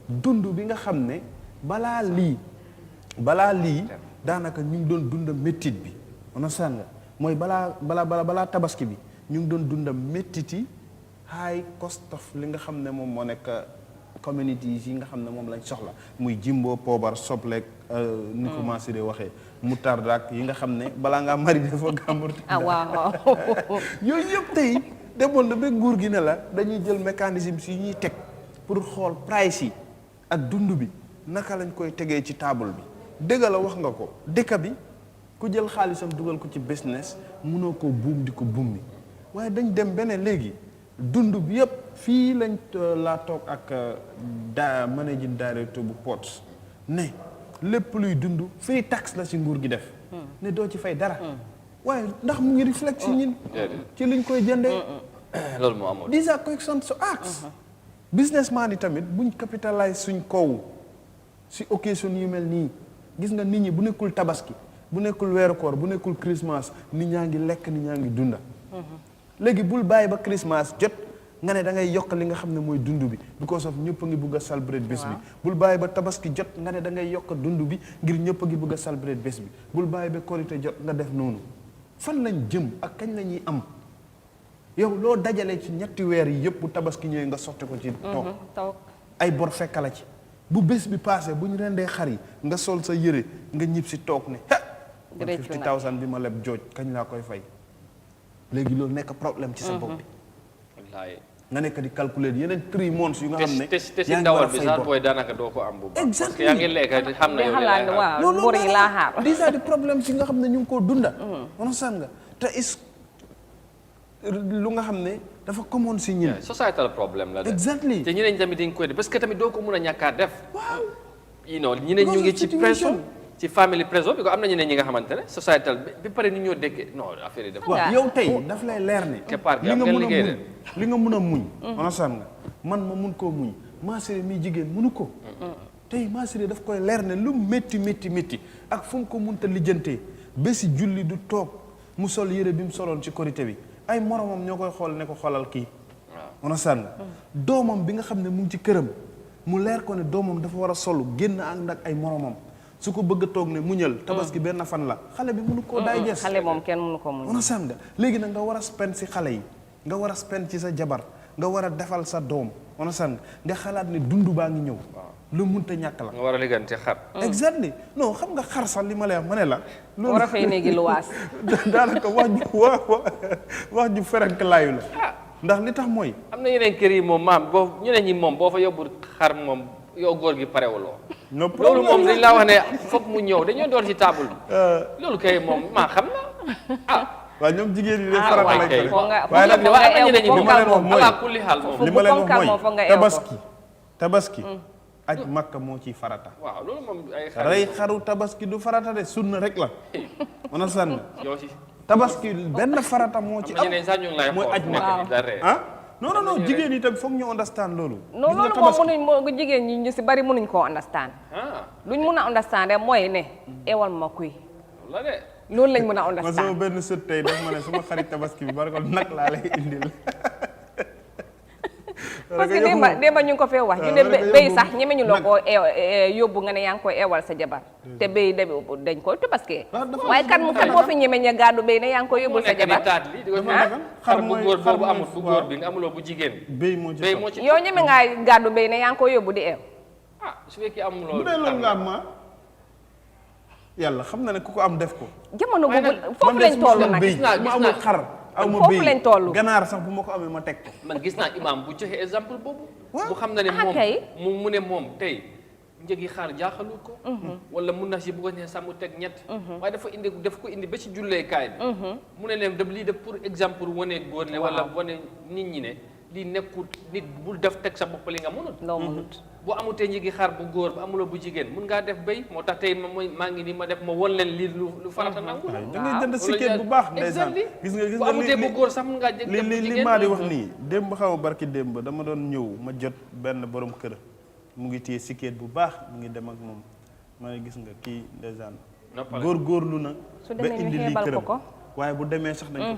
dund bi nga xam ne balaa lii daanaka ñu ngi doon dunda méttit bi ono sànn mooy balaa tabaski bi ñu ngi doon dunda méttiti high cost of li nga xam ne moom moo nekk communities yi nga xam ne moom lañ soxla muy jimbo poobar soblek ni ko Massiré waxee moutarde yi nga xam ne balaa ngaa mari dafa gàmbur waaw yooyu yëpp tey demoon na ba nguur gi ne la dañuy jël mécanisme yi ñuy teg pour xool price yi ak dund bi naka lañ koy tegee ci table bi dëgg la wax nga ko dëkk bi ku jël xaalisam dugal ko ci business mënoo ko buum di ko buum mi waaye dañ dem beneen léegi dund bi yëpp fii lañ laa toog ak managing director bu ports ne lépp luy dund free tax la ci nguur gi def ne doo ci fay dara waaye ndax mu ngi reflect si ñin ci liñ koy jëndee loolu moo amul these are questions to ask businessman yi tamit buñ capitalise suñ kaw si occasion yu mel nii gis nga nit ñi bu nekkul tabaski bu nekkul weeru koor bu nekkul Christmas nit ñaa ngi lekk nit ñaa ngi dunda léegi bul bàyyi ba Christmas jot nga ne da ngay yokk li nga xam ne mooy dund bi because of ñëpp a ngi bëgg a celebrate bés bi bul bàyyi ba tabaski jot nga ne da ngay yokk dund bi ngir ñëpp a ngi bëgg a celebrate bés bi bul bàyyi ba korite jot nga def noonu fan lañ jëm ak kañ la ñuy am yow loo dajalee ci ñetti weer yi yëpp bu tabaski ñëwee nga sotti ko ci toog ay bor fekk la ci bu bés bi passé bu ñu rendee xar yi nga sol sa yëre nga ñib si toog ne $50,000 bi ma leb jooj kañ laa koy fay léegi loolu nekk problème ci sa bopp bi nga nekk di calculer yeneen 3 months yu nga xam ne te si ndawal bi sax booy daanaka doo ko am bu baax parce que yaa ngi lekk xam na yow waaw bor yi laa xaar déjà di problème si nga xam ne ñu ngi koo dunda understand nga te is lu nga xam ne dafa common si ñin societal problème la de exactly te ñeneen tamit dañ koy def parce que tamit doo ko mun a ñàkkaa def waaw ñeneen ñu ngi ci pression ci family pressure bi ko am na ñeneen ñi nga xamante ne societal bi pare ni ñoo déggee non affaire yi def waaw yow tey daf lay leer ne keppaar gi am ngeen liggéey de li nga mun a muñ understand nga man ma mun koo muñ Massiré mi jigéen munu ko tey Massiré daf koy leer ne lu métti ak fu mu ko munta lijjantee ba si julli du toog mu sol yére bi mu soloon ci korité bi ay moromam ñoo koy xool ne ko xoolal kii understand nga doomam bi nga xam ne mu ngi ci këram mu leer ko ne doomam dafa war a solu génn ànd ak ay moromam su ko bëgg a toog ne muñal tabaski benn fan la xale bi mënu koo daay jes xale moom kenn mënu ko muñ understand nga léegi nag nga war a spend si xale yi nga war a spend ci sa jabar nga war a defal sa doom understand nga xalaat ne dund baa ngi ñëw lu munta ñàkk la nga war a liggante xar exactly non xam nga xar sax li ma lay wax ma ne la loolu war a fay néegi luwaas daanaka wax ju ferank laayu la ndax li tax mooy am na yeneen kër yi moom maam boo ñeneen ñi moom boo fa yóbbu xar moom yow góor gi parewuloo loolu moom dañ laa wax ne foog mu ñëw dañoo door ci table bi loolu kay moom maa xam na waaw ñoom jigéen ñi de farata lañ koy waaye nag waaye am na ñeneen ñi moom ala kulli xaal moom li ma leen wax mooy tabaski aj makka moo ciy farata waaw loolu moom ay rey xaru tabaski du farata de sunna rek la on a sànn yow si tabaski benn farata moo ci am mooy aj makka non jigéen yi tam foog ñu understand loolu non loolu moom mënuñ jigéen ñi ñu si bari mënuñ koo understand luñ mun a understand rek mooy ne ewal ma kuy loolu lañ mën a understand ma sama benn sët tey daf ma ne suma xarit tabaski bi bari ko nag laa lay indil parce que démba ñu ngi ko fee wax ñu ne béy sax ñemeñu la ko yóbbu nga ne yaa ngi koy eewal sa jabar te béy dañ koy tubaskee waaye kan boo fi ñemeñ a gàddu béy ne yaa ngi koy yóbbul sa jabar xar bu góor boobu amul bu góor bi nga amuloo bu jigéen béy moo ci yow ñeme ngaa gàddu béy ne yaa ngi koy yóbbu di eew su fekkee amuloo bu dee loolu nga am ma yàlla xam na ne ku ko am def ko jamono boobu foofu lañ toll nag ma amul xar aw ma foofu lañ toll ganaar sax bu ma ko amee ma teg ko man gis naa imam bu joxe exemple boobu bu xam na ne moom mu ne moom tey njëgi xaar jaaxalu ko wala mun na si bu ko ne sax mu teg ñett waaye daf ko indi ba ci julleekaay bi mu ne leen daf lii def pour exemple wane góor ne wala wane nit ñi ne lii nekkut nit bul def teg sa bopp li nga mënut boo amutee njëgi xaar bu góor ba amuloo bu jigéen mun ngaa def béy moo tax tey maa ngi nii ma def ma won leen lii lu farata nangu da ngay jënd siket bu baax ndeysaan gis nga bu amutee bu góor sax mun ngaa jënd bu jigéen li maa di wax nii démb xaw ma barki démb dama doon ñëw ma jot benn borom kër mu ngi téye siket bu baax mu ngi dem ak moom ma ne gis nga kii ndeysaan góorgóorlu na ba indi lii këram waaye bu demee sax dañ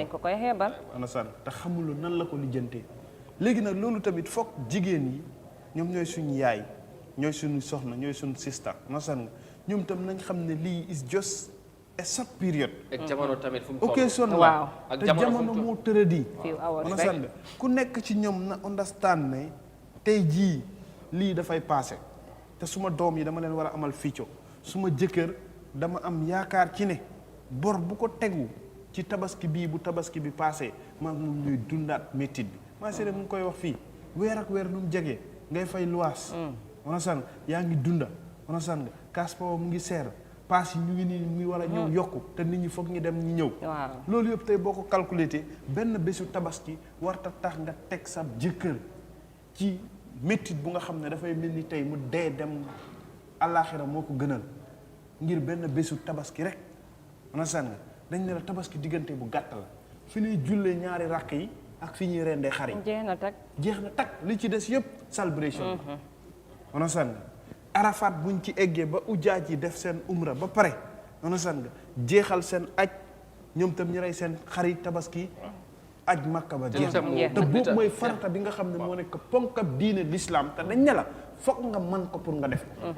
ko koy xeebal anasan te xamuloo nan la ko lijjantee léegi nag loolu tamit foog jigéen yi ñoom ñooy suñu yaay ñooy suñu soxna ñooy suñu sista anasan nga ñoom tam nañ xam ne lii is just a short period ak jamono tamit fu mu ok son la te jamono moo tëradi anasan nga ku nekk ci ñoom na understand ne tey jii lii dafay passé te suma doom yi dama leen war a amal ficco suma jëkkër dama am yaakaar ci ne bor bu ko tegu ci tabaski bii bu tabaski bi passé maa moom ñuy dundaat métit bi maa seede mu ngi koy wax fii weer ak weer nu mu jegee ngay fay luwaas onasan yaa ngi dunda onasan nga kaas pawa mu ngi seer paas yi ñu ngi nii mu ngi war a ñëw yokku te nit ñi foog ñu dem ñu ñëw loolu yëpp tey boo ko calculé benn bésu tabaski warta tax nga teg sa jëkkër ci métit bu nga xam ne dafay mel ni tey mu dee dem àllaaxira moo ko gënal ngir benn bésu tabaski rek onasan nga dañ ne la tabaski diggante bu gàtt la fi ñuy jullee ñaari ràkk yi ak fi ñuy rendee xar yi jeex na tag li ci des yëpp celebration onasan nga Arafat buñ ci eggee ba ujaaj yi def seen umra ba pare onasan nga jeexal seen aj ñoom tam ñu rey seen xar yi tabaski aj Makka ba jeex na te boobu mooy farata bi nga xam ne moo nekk ponkab diine l'islam te dañ ne la foog nga mën ko pour nga def ko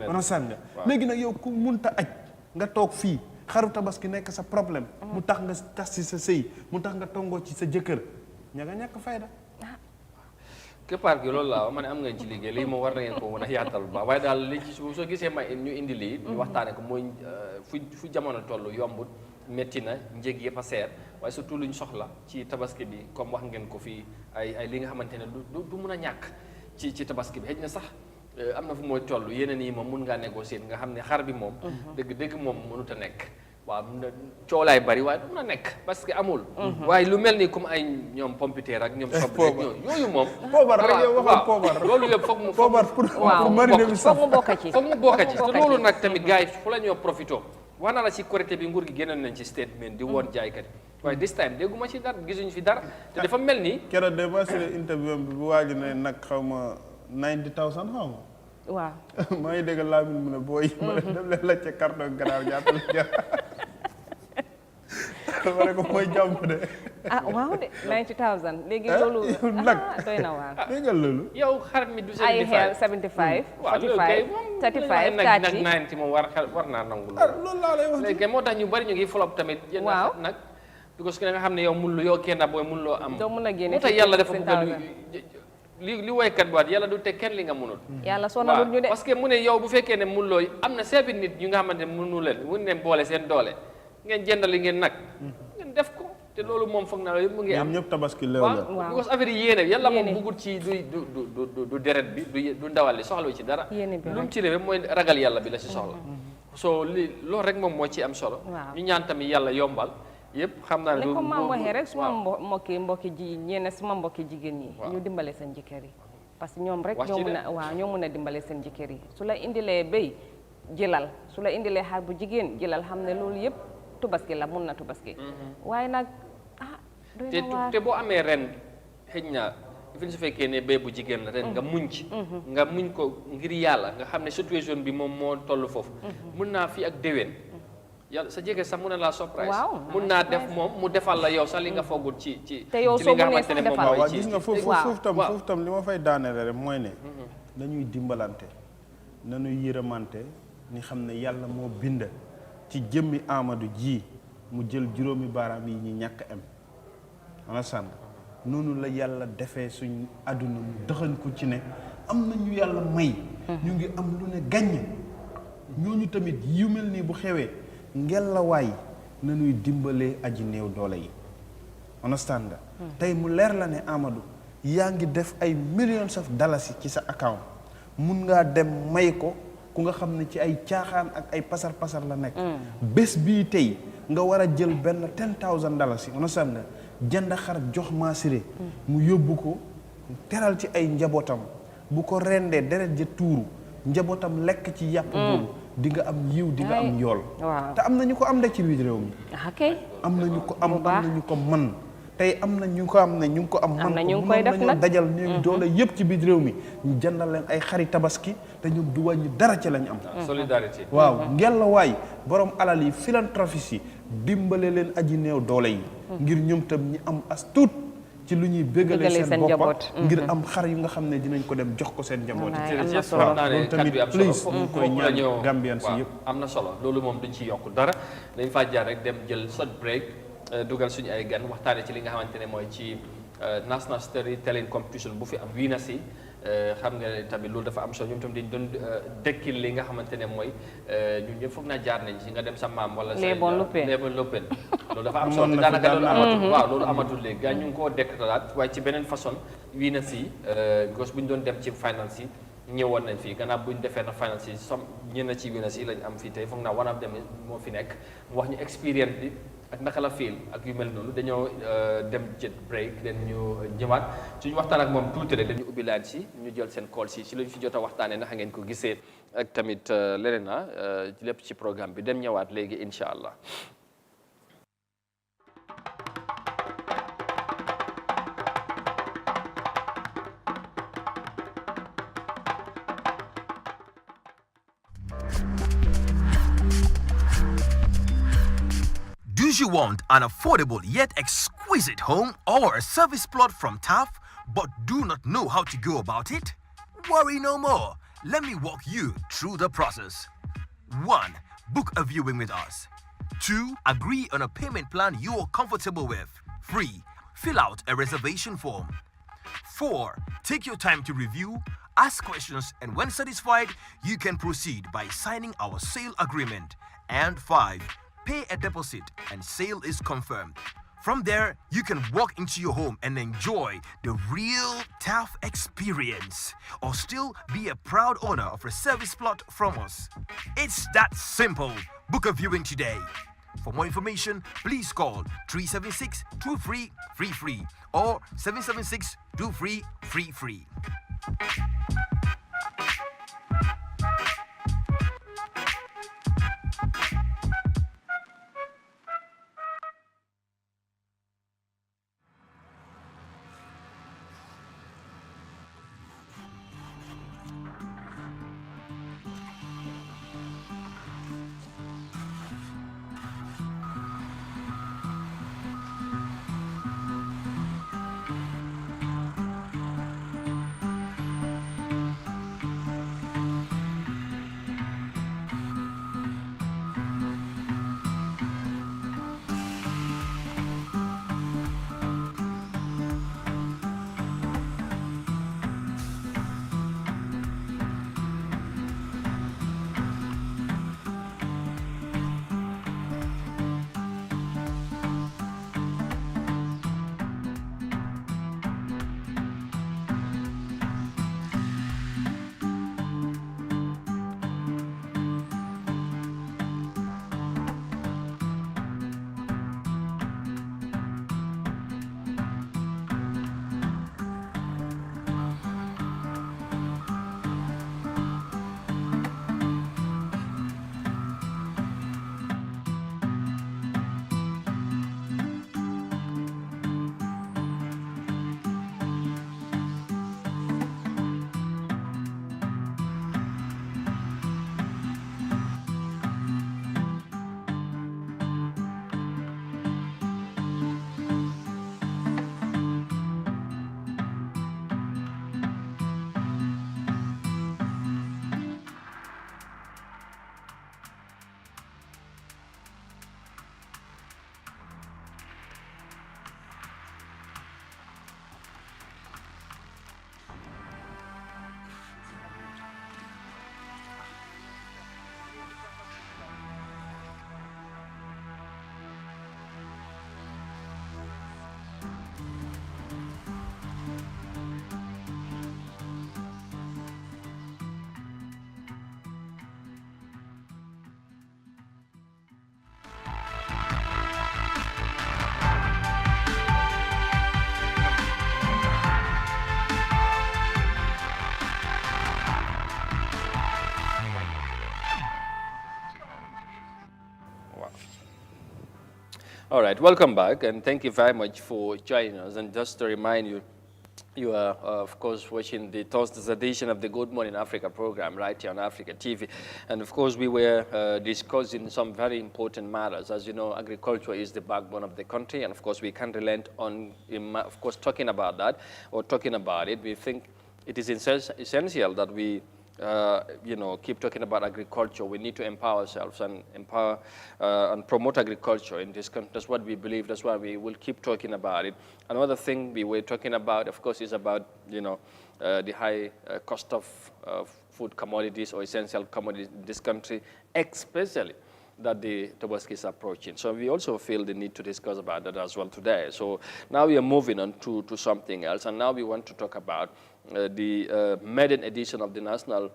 onasan nga léegi nag yow ku munta aj nga toog fii xaru tabaski nekk sa problème mu tax nga tas ci sa sëy mu tax nga tongoo ci sa jëkkër ñàkk fayda keppaar gi loolu laa ma ne am ngeen ci liggéey lii moom war na ngeen ko mën a yaatal bu baax waaye daal li ci soo gisee ma ñu indi lii ñu waxtaane ko mooy fu jamono toll yombut métti na njëg yëpp a seer waaye surtout luñ soxla ci tabaski bi comme wax ngeen ko fii ay li nga xamante ne du mun a ñàkk ci tabaski bi xëy na sax am na fu mooy toll yeneen yi moom mun ngaa négocier nga xam ne xar bi moom dëgg moom mënut a nekk waaw coolaay bari waaye mun a nekk parce que amul waaye lu mel ni comme ay ñoom pompiteer ak ñoom soble ak yooyu moom poobar rek yow waxal poobar loolu yëpp foog mu poobar pour mariner bi sax foog mu bokk ci te loolu nag tamit gars yi fu la ñoo profité wax na la ci Korité bi nguur gi génnoon nañ ci statement di woon jaaykat yi waaye this time dégguma ci dara gisuñu fi dara te dafa mel ni keroog de ma seen interview bi bu waaju ne nag xaw ma 90,000 xaw ma waaw maa ngi dégg laa mu ne booy ma ne dem leen la ca carton ganaar ñaata la jar ma ne ko mooy jàmm de waaw de 90,000 léegi loolu nag doy na waar dégg nga loolu yow xarit mi du 75 ay xel 75 45 35 nag 90 moom war naa nangu loolu laa lay wax léegi moo tax ñu bari ñu ngi flop tamit yéen nag parce que nga xam ne yow mënuloo yow kenn booy mënuloo am doo mën a génne moo tax yàlla dafa bëgg li woykat bi waat yàlla du teg kenn li nga mënul yàlla sonalul ñu de parce que mu ne yow bu fekkee ne mënuloo am na 7 nit ñu nga xamante ne mënu leen mun leen boole seen doole ngeen jëndali ngeen nag ngeen def ko te loolu moom foog naa yëpp mu ngi am ñëpp tabaski leew la because affaire yi yéene yàlla moom bëggut ci du deret bi du ndawal li soxla ci dara lu mu ci rek mooy ragal yàlla bi la si soxla soo loolu rek moom moo ci am solo ñu ñaan tamit yàlla yombal yëpp xam naa ne comme maam waxee rek suma mbokki ji ñeene suma mbokki jigéen ñi ñu dimbale seen jëkkër yi parce que ñoom rek ñoo mën a dimbale seen jëkkër yi su la indilee béy jëlal su la indilee xar bu jigéen jëlal xam ne loolu yëpp tubaski la mun na tubaski waaye nag doy na waar te boo amee ren xëy na fi su fekkee ne béy bu jigéen la ren nga muñ ci nga muñ ko ngir yàlla nga xam ne situation bi moom moo toll foofu mun naa fi ak déwén yàlla sa jege sax mun na laa surprise. waaw mun naa def moom mu defal la yow sax li nga foogul ci te yow soo mënee sax defal waaw gis nga foofu tam li ma fay daanele rek mooy ne dañuy dimbalante nañuy yërëmante ni xam ne yàlla moo bind ci jëmmi Amadou ji mu jël juróomi baaraam yi ñu ñàkk am understand noonu la yàlla defee suñ àdduna mu dëxañ ko ci ne am na ñu yàlla may ñu ngi am lu ne gàññ ñooñu tamit yu mel nii bu xewee ngelawaay nañuy dimbalee aji néew doole yi understand nga tey mu leer la ne Amadou yaa ngi def ay millions of dollars ci sa account mun ngaa dem may ko ku nga xam ne ci ay caaxaan ak ay pasar la nekk bés bii tey nga war a jël benn $10,000 understand nga jënd xar jox maasire mu yóbbu ko teral ci ay njabootam bu ko rendee deret ja tuuru njabootam lekk ci yàpp boobu di nga am yiw di nga am yool te am na ñu ko am de ci biir réew mi am na ñu ko am na ñu ko mën tey am na ñu ko am ne ñu ngi ko am man ko mënoon nañoo dajal ñu doole yëpp ci biir réew mi ñu jëndal leen ay xari tabaski te ñoom du wàññi dara ci lañ am solidarité waaw ngella waay borom alal yi philanthropie yi dimbale leen aji néew doole yi ngir ñoom tam ñi am as tuut ci lu ñuy bégale seen bopp ngir am xar yu nga xam ne dinañ ko dem jox ko seen njaboot waaw loolu tamit please ñu koy ñaan Gambian si yëpp am na solo loolu moom duñ ci yokk dara dañ fa jaar rek dem jël short break dugal suñu ay gan waxtaane ci li nga xamante ne mooy ci national storytelling competition bu fi am wiina si xam nga tamit loolu dafa am solo ñoom tamit dañ doon dekkil li nga xamante ne mooy ñun ñëpp foog naa jaar nañ ci nga dem sa maam wala sa leebon loppen loolu dafa am solo daanaka loolu amatul waaw loolu amatul léegi gaa ñu ngi koo dekkalaat waaye ci beneen façon wiina si gos bu ñu doon dem ci finance yi ñëwoon nañ fii gannaaw bu ñu defee na finance yi ñenn ci wiina si lañ am fii tey foog naa one of them moo fi nekk mu wax ñu expérience bi ak naka la fiil ak yu mel noonu dañoo dem jet break den ñu ñëwaat suñu waxtaan ak moom tuuti rek dañu ubbi laan si ñu jël seen call si lu ñu fi jot a waxtaanee naka ngeen ko gisee ak tamit leneen lépp ci programme bi dem ñëwaat léegi incha allah. Do you want an affordable yet exquisite home or a service plot from TAF but do not know how to go about it? Worry no more. Let me walk you through the process. 1. Book a viewing with us. 2. Agree on a payment plan you are comfortable with. 3. Fill out a reservation form. 4. Take your time to review, ask questions, and when satisfied, you can proceed by signing our sale agreement. And 5. Pay a deposit and sale is confirmed. From there, you can walk into your home and enjoy the real TAF experience, or still be a proud owner of a service plot from us. It's that simple. Book a viewing today. For more information, please call 376-2333 or 776-2333. All right, welcome back, and thank you very much for joining us. And just to remind you, you are, of course, watching the Thursday's edition of the Good Morning Africa program right here on Africa TV. And, of course, we were discussing some very important matters. As you know, agriculture is the backbone of the country, and, of course, we can't relent on, of course, talking about that or talking about it. We think it is essential that we keep talking about agriculture. We need to empower ourselves and empower and promote agriculture in this country. That's what we believe. That's why we will keep talking about it. Another thing we were talking about, of course, is about the high cost of food commodities or essential commodities in this country, especially that the Tobaski is approaching. So we also feel the need to discuss about that as well today. So now we are moving on to something else, and now we want to talk about the maiden edition of the National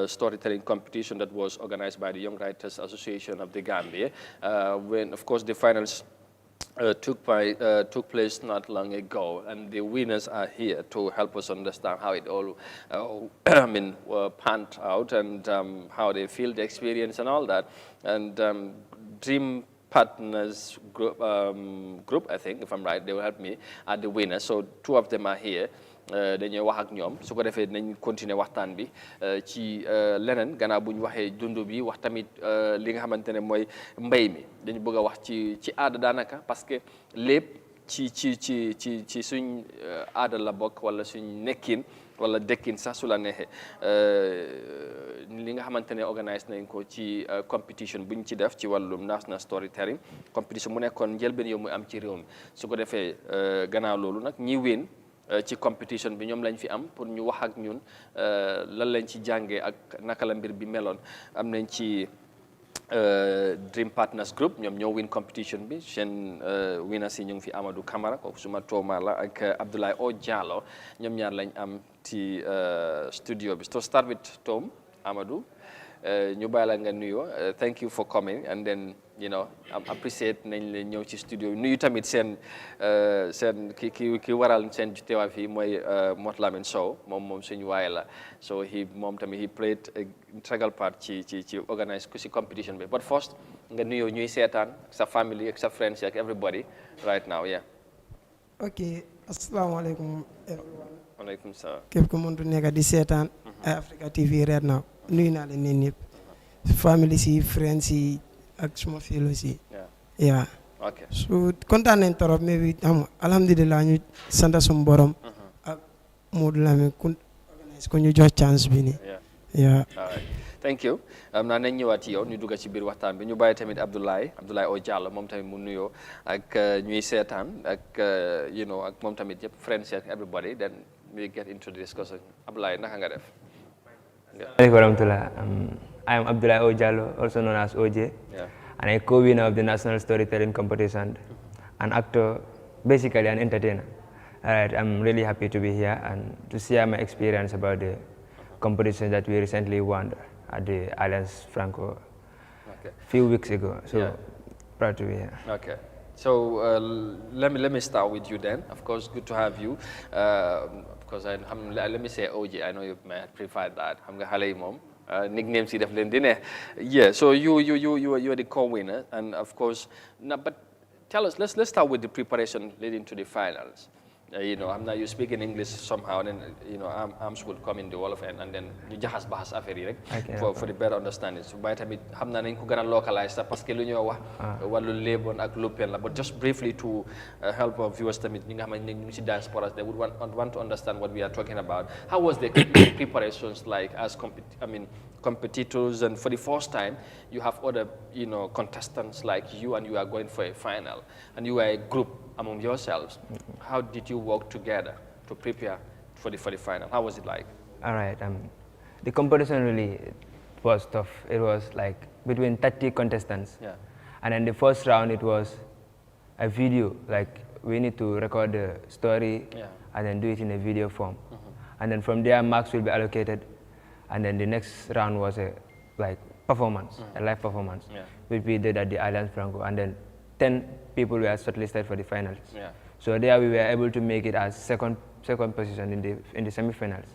Storytelling Competition that was organized by the Young Writers Association of the Gambia, when, of course, the finals took place not long ago, and the winners are here to help us understand how it all panned out and how they feel the experience and all that. And Dream Partners group, I think, if I'm right, they will help me, are the winners. So two of them are here. dañuy wax ak ñoom su ko defee dinañ continuer waxtaan bi ci leneen gannaaw bu ñu waxee dund bi wax tamit li nga xamante ne mooy mbay mi dañu bëgg a wax ci aada daanaka parce que lépp ci suñ aada la bokk wala suñ nekkin wala dëkkin sax su la neexee li nga xamante ne organise nañ ko ci competition bu ñu ci def ci wàllum national storytelling competition mu nekkoon njëlbeen yow muy am ci réew mi su ko defee gannaaw loolu nag ñi win ci competition bi ñoom lañ fi am pour ñu wax ak ñun lan lañ ci jàngee ak naka la mbir bi meloon am nañ ci Dream Partners Group ñoom ñoo win competition bi seen winners yi ñu ngi fi Amadou Camara kooku suma tooma la ak Abdoulaye O Diallo ñoom ñaar lañ am ci studio bi to start with Tom Amadou ñu bàyyi la nga nuyoo thank you for coming and then appreciate nañ leen ñëw ci studio bi nuyu tamit seen ki waral seen teewaay fii mooy Mot Lamin Sow moom suñu waay la so moom tamit he played a integral part ci organise ku si competition bi but first nga nuyoo ñuy seetaan sa family ak sa friends ak everybody right now yeah. ok asalaamaaleykum everyone. waaleykum salaam. képp ku mëntu nekk di seetaan Eyeafrica TV right now nuyu naa leen ne ñëpp family si friends si ak suma filo si yeah okay so kontaan nañ torop mais bi xam alhamdulilah ñu sant suñu borom ak Modou Lamine ku organise ko ñu jox chance bi ni yeah all right thank you naa nañ ñëwaat ci yow ñu dugg ci biir waxtaan bi ñu bàyyi tamit Abdoulaye O Diallo moom tamit mu nuyoo ak ñuy seetaan ak ak moom tamit yëpp friends ak everybody then we get into the discussion Abdoulaye naka nga def. Assalamualaikum warahmatullah. I am Abdoulaye O Diallo, also known as OJ, and a co-winner of the National Storytelling Competition, an actor, basically an entertainer. Alright, I'm really happy to be here and to share my experience about the competition that we recently won at the Alliance Franco a few weeks ago. So proud to be here. Okay. So let me start with you then. Of course, good to have you. Because let me say OJ. I know you may prefer that. I'm gonna halay mom. Nickname si def len dine. Yeah. So you are the co-winner, and of course, but tell us. Let's start with the preparation leading to the finals. I'm not you speak in English somehow, and then arms will come in the wall of and then you jahas bahas affaire rek for the better understanding. So by the time xamna nañ ko gëna localize parce que lu ñoo wax walu lebon ak lupen la, but just briefly to help our viewers tamit ñi nga xamné ñu ci diaspora they would want to understand what we are talking about. How was the preparations like as competitors, and for the first time you have other contestants like you, and you are going for a final, and you are a group among yourselves. How did you work together to prepare for the final? How was it like? All right. The competition really was tough. It was like between 30 contestants. Yeah. And then the first round, it was a video. Like we need to record the story and then do it in a video form. And then from there, marks will be allocated. And then the next round was a performance, a live performance, which we did at the Alliance Franco. And then 10 people were shortlisted for the finals. So there we were able to make it as second position in the semi-finals.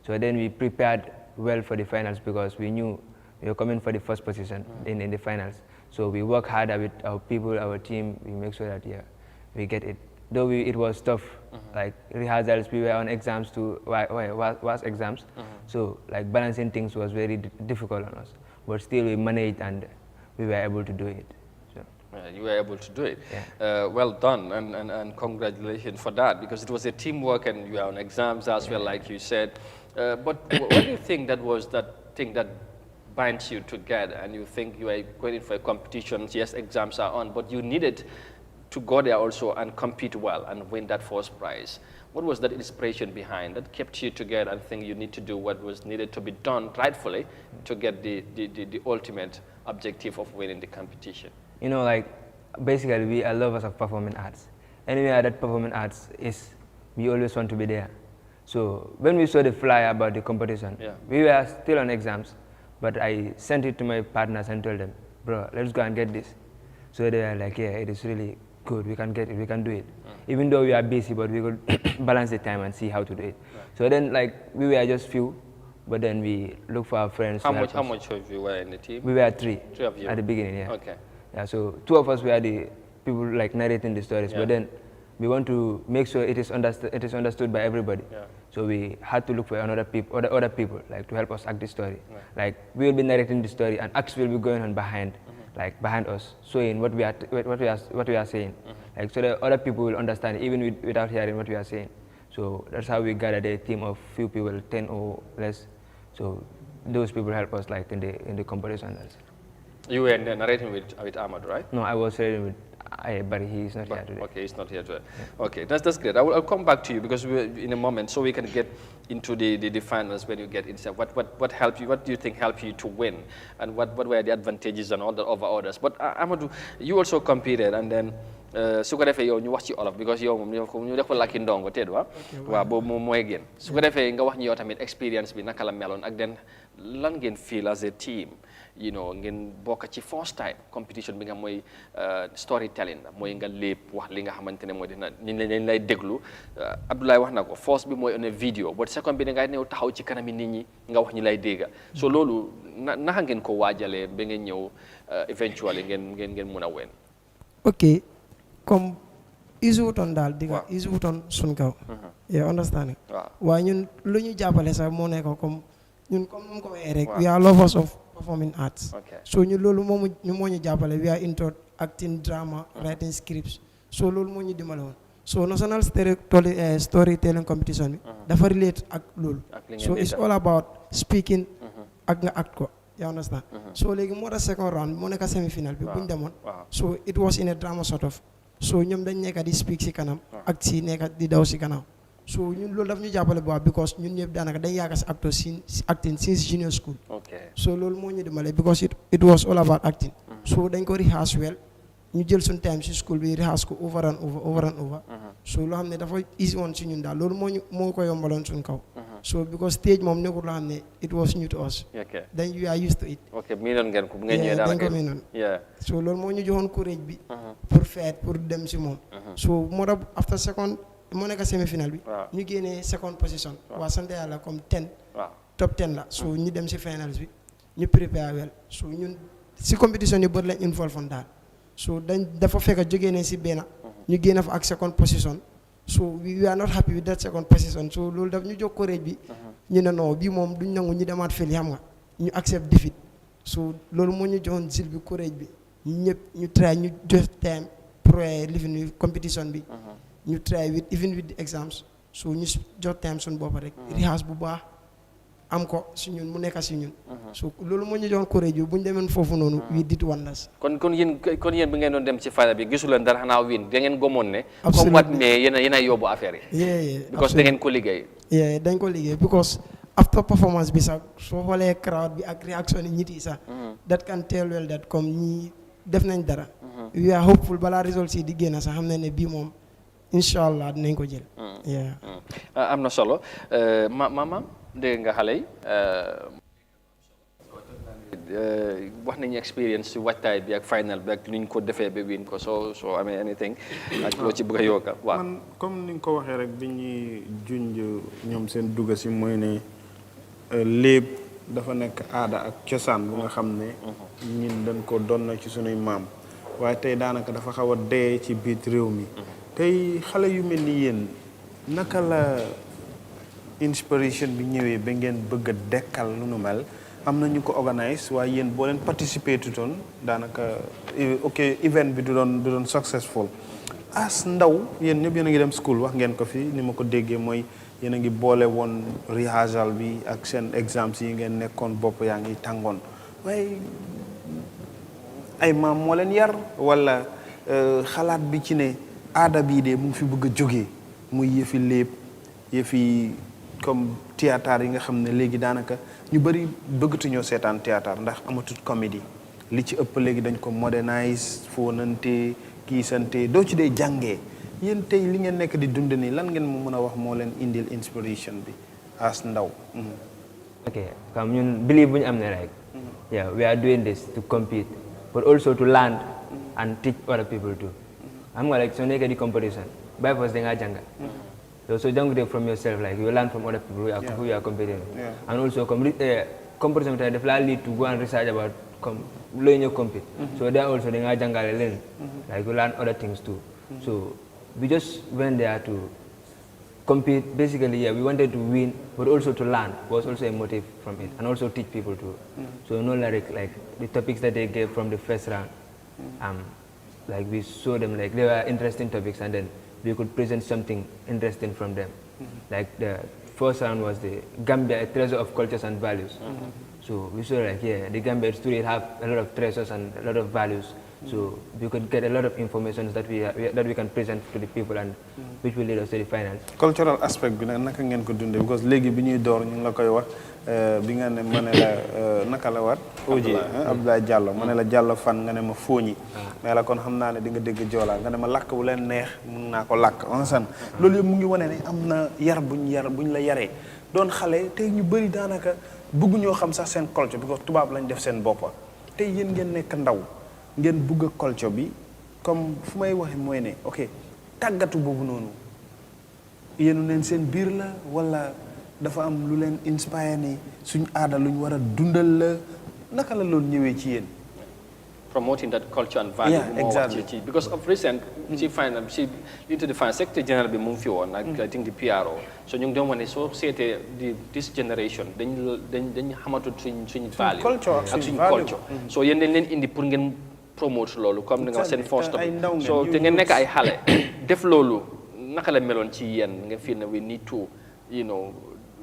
So then we prepared well for the finals because we knew we were coming for the first position in the finals. So we work harder with our people, our team. We make sure that we get it. Though it was tough, like rehearsals, we were on exams too, was exams. So like balancing things was very difficult on us. But still we managed and we were able to do it. So. You were able to do it. Well done, and congratulations for that, because it was a teamwork and you were on exams as well, like you said. But what do you think that was that thing that binds you together, and you think you are going in for a competition? Yes, exams are on, but you needed to go there also and compete well and win that first prize. What was that inspiration behind that kept you together and think you need to do what was needed to be done rightfully to get the ultimate objective of winning the competition? You know, like basically we are lovers of performing arts. Anywhere that performing arts is, we always want to be there. So when we saw the flyer about the competition, we were still on exams, but I sent it to my partners and told them, bro, let's go and get this. So they were like, yeah, it is really good, we can get it, we can do it. Even though we are busy, but we could balance the time and see how to do it. So then, like, we were just few, but then we look for our friends. How much of you were in the team? We were three. 3 of you? At the beginning, yeah. Okay. Yeah, so 2 of us were the people like narrating the stories, but then we want to make sure it is understood by everybody. So we had to look for other people like to help us act the story. Like we will be narrating the story and acts will be going on behind us, showing what we are saying. Like so that other people will understand even without hearing what we are saying. So that's how we gathered a team of few people, 10 or less. So those people help us like in the competition. You were narrating with Ahmad, right? No, I was narrating with but he is not here today. Okay, he's not here today. Okay, that's great. I'll come back to you because we're in a moment, so we can get into the finals when you get inside. What helped you? What do you think helped you to win? And what were the advantages and all that over others? But Amadou, you also competed, and then su ko defee yow ñu wax ci olof because yow moom ñu def ko làkki ndongo teed waaw boobu moom mooy gën su ko defee nga wax ñu yow tamit experience bi naka la meloon ak den lan ngeen feel as a team, you know, ngeen bokk ci first time competition bi nga mooy storytelling la mooy nga lépp wax li nga xamante ne mooy dina ñu lay déglu. Abdoulaye wax na ko first bi mooy on a video, but second bi da ngay ñëw taxaw ci kanami nit ñi nga wax ñi lay dégga. So loolu naka ngeen ko waajalee ba ngeen ñëw eventually ngeen mun a wen. Okay, comme isuutoon daal di nga isuutoon suñ kaw. You understand? waaye ñun lu ñu jàppale sax moo nekk comme ñun comme nu mu ko waxee rek we are lovers of performing arts. So ñu loolu moo ñu jàppale, we are into acting, drama, writing scripts. So loolu moo ñu dimbale woon. So national storytelling competition bi dafa relate ak loolu. So it's all about speaking ak nga act ko. You understand? So léegi moo tax second round moo nekk semi final bi buñ demoon. So it was in a drama sort of. So ñoom dañ nekk di speak si kanam ak si nekk di daw si kanam. So ñun loolu daf ñu jàppale bu baax because ñun ñëpp daanaka dañ yàgg si actor acting since junior school. So loolu moo ñu dimbale because it was all about acting. So dañ ko rehearse well ñu jël suñ time si school bi rehearse ko over and over. So loo xam ne dafa easy woon si ñun daal loolu moo ko yombaloon suñ kaw. So because stage moom nekkul loo xam ne it was new to us. Then we are used to it. Okay, miinoon ngeen ko bu ngeen ñëwee daanaka. dañ ko miinoon. So loolu moo ñu joxoon courage bi. pour faire pour dem si moom. So moo tax after second moo nekk semi final bi. ñu génnee second position. waa sant yàlla comme 10. top 10 la so ñu dem si finals bi ñu prepare well so ñun si compétition yu bëri lañ involve woon daal so dafa fekk jógee ne si benn ñu génn fa ak second position. So we are not happy with that second position. So loolu daf ñu jox courage bi ñu ne non bii moom duñ nangu ñu demaat fële xam nga ñu accept defeat. So loolu moo ñu joxoon zil bi courage bi ñu ñëpp ñu try ñu jox time pour living competition bi ñu try with even with the exams so ñu jox time suñu bopp rek rehearse bu baax am ko si ñun mu nekk si ñun. So loolu moo ñu joxoon courage bi bu ñu demee foofu noonu we did wonders. kon yéen bi ngeen doon dem ci final bi gisu leen dara xanaa win da ngeen gomoon ne. comme wat mais yéen a yóbbu affaire yi. because da ngeen ko liggéey. dañ ko liggéey because after performance bi sax soo xoolee crowd bi ak réaction yi nit yi sax. that can tell well that comme ñii def nañ dara. we are hopeful balaa results yi di génn sax xam nañ ne bii moom incha allah dinañ ko jël. am na solo mama dégg nga xale yi wax nañu expérience si waajtaay bi ak final bi ak ni ñu ko defee ba win ko soo amee anything ak loo ci bëgg a yokka waaw man comme ni nga ko waxee rek bi ñuy junj ñoom seen dugga si mooy ne léeb dafa nekk aada ak cosaan bu nga xam ne ñun dañ ko doon na ci sunuy maam waaye tey daanaka dafa xaw a dee ci biir réew mi tey xale yu mel ni yéen naka la inspiration bi ñëwee ba ngeen bëgg a dekkal lu nu mel am na ñu ko organise waaye yéen boo leen participer tutoon daanaka ok event bi du doon successful as ndaw yéen ñëpp yéen a ngi dem school wax ngeen ko fi ni ma ko déggee mooy yéen a ngi boole woon rehearsal bi ak seen exams yi ngeen nekkoon bopp yaa ngi tàngoon waaye ay maam moo leen yar wala xalaat bi ci ne aada bii de mu ngi fi bëgg a jógee muy yëfi léeb yëfi comme théâtre yi nga xam ne léegi daanaka ñu bëri bëggatuñoo seetaan théâtre ndax amatut comédie li ci ëpp léegi dañ ko modernise foonante kii sante doo ci dee jàngee yéen tey li ngeen nekk di dund nii lan ngeen mu mën a wax moo leen indil inspiration bi as ndaw. ok comme ñun believe bu ñu am ne like yeah we are doing this to compete but also to learn and teach other people too xam nga like soo nekkee di competition by force da ngaa jàngal so jàngute from yourself like you learn from other people who you are competing with. And also comme competition tamit daf laa lead to go and research about comme looy ñëw compete so there also da ngaa jàngale leen like you learn other things too so we just went there to compete. Basically, yeah, we wanted to win, but also to learn was also a motive from it, and also teach people too. So no like the topics that they gave from the first round, like we saw them like they were interesting topics, and then we could present something interesting from them. Like the first round was the Gambia, a treasure of cultures and values. So we saw like yeah, the Gambia story have a lot of treasures and a lot of values. So we could get a lot of information that we can present to the people and which will lead us to the finals. Cultural aspect bi nag naka ngeen ko dundee because léegi bi ñuy door ñu ngi la koy wax bi nga ne ma ne la naka la war Oji Abdoulaye Diallo ma ne la Diallo fan nga ne ma fooñi mais la kon xam naa ne di nga dégg joolaa nga ne ma làkk bu leen neex mun naa ko làkk ensan loolu yëpp mu ngi wane ne am na yar buñ la yaree doon xale tey ñu bëri daanaka bëgg ñoo xam sax seen culture because tubaab lañ def seen boppa tey yéen ngeen nekk ndaw ngeen bugg a culture bi comme fu may waxe mooy ne ok tàggatu boobu noonu yéenu neen seen biir la wala dafa am lu leen inspire ni suñ aada luñ war a dundal la naka la loolu ñëwee ci yéen promoting that culture and value. Yeah, exactly. Because of recent, she into the finance sector general be moved on, like I think the PRO. So you don't want to so say this generation, then how much to value. Culture, culture. So you then in the pungen promote lolu comme nga sen first stop. So te ngeen nek ay xalé def lolu naka la melon ci yeen nga fi we need to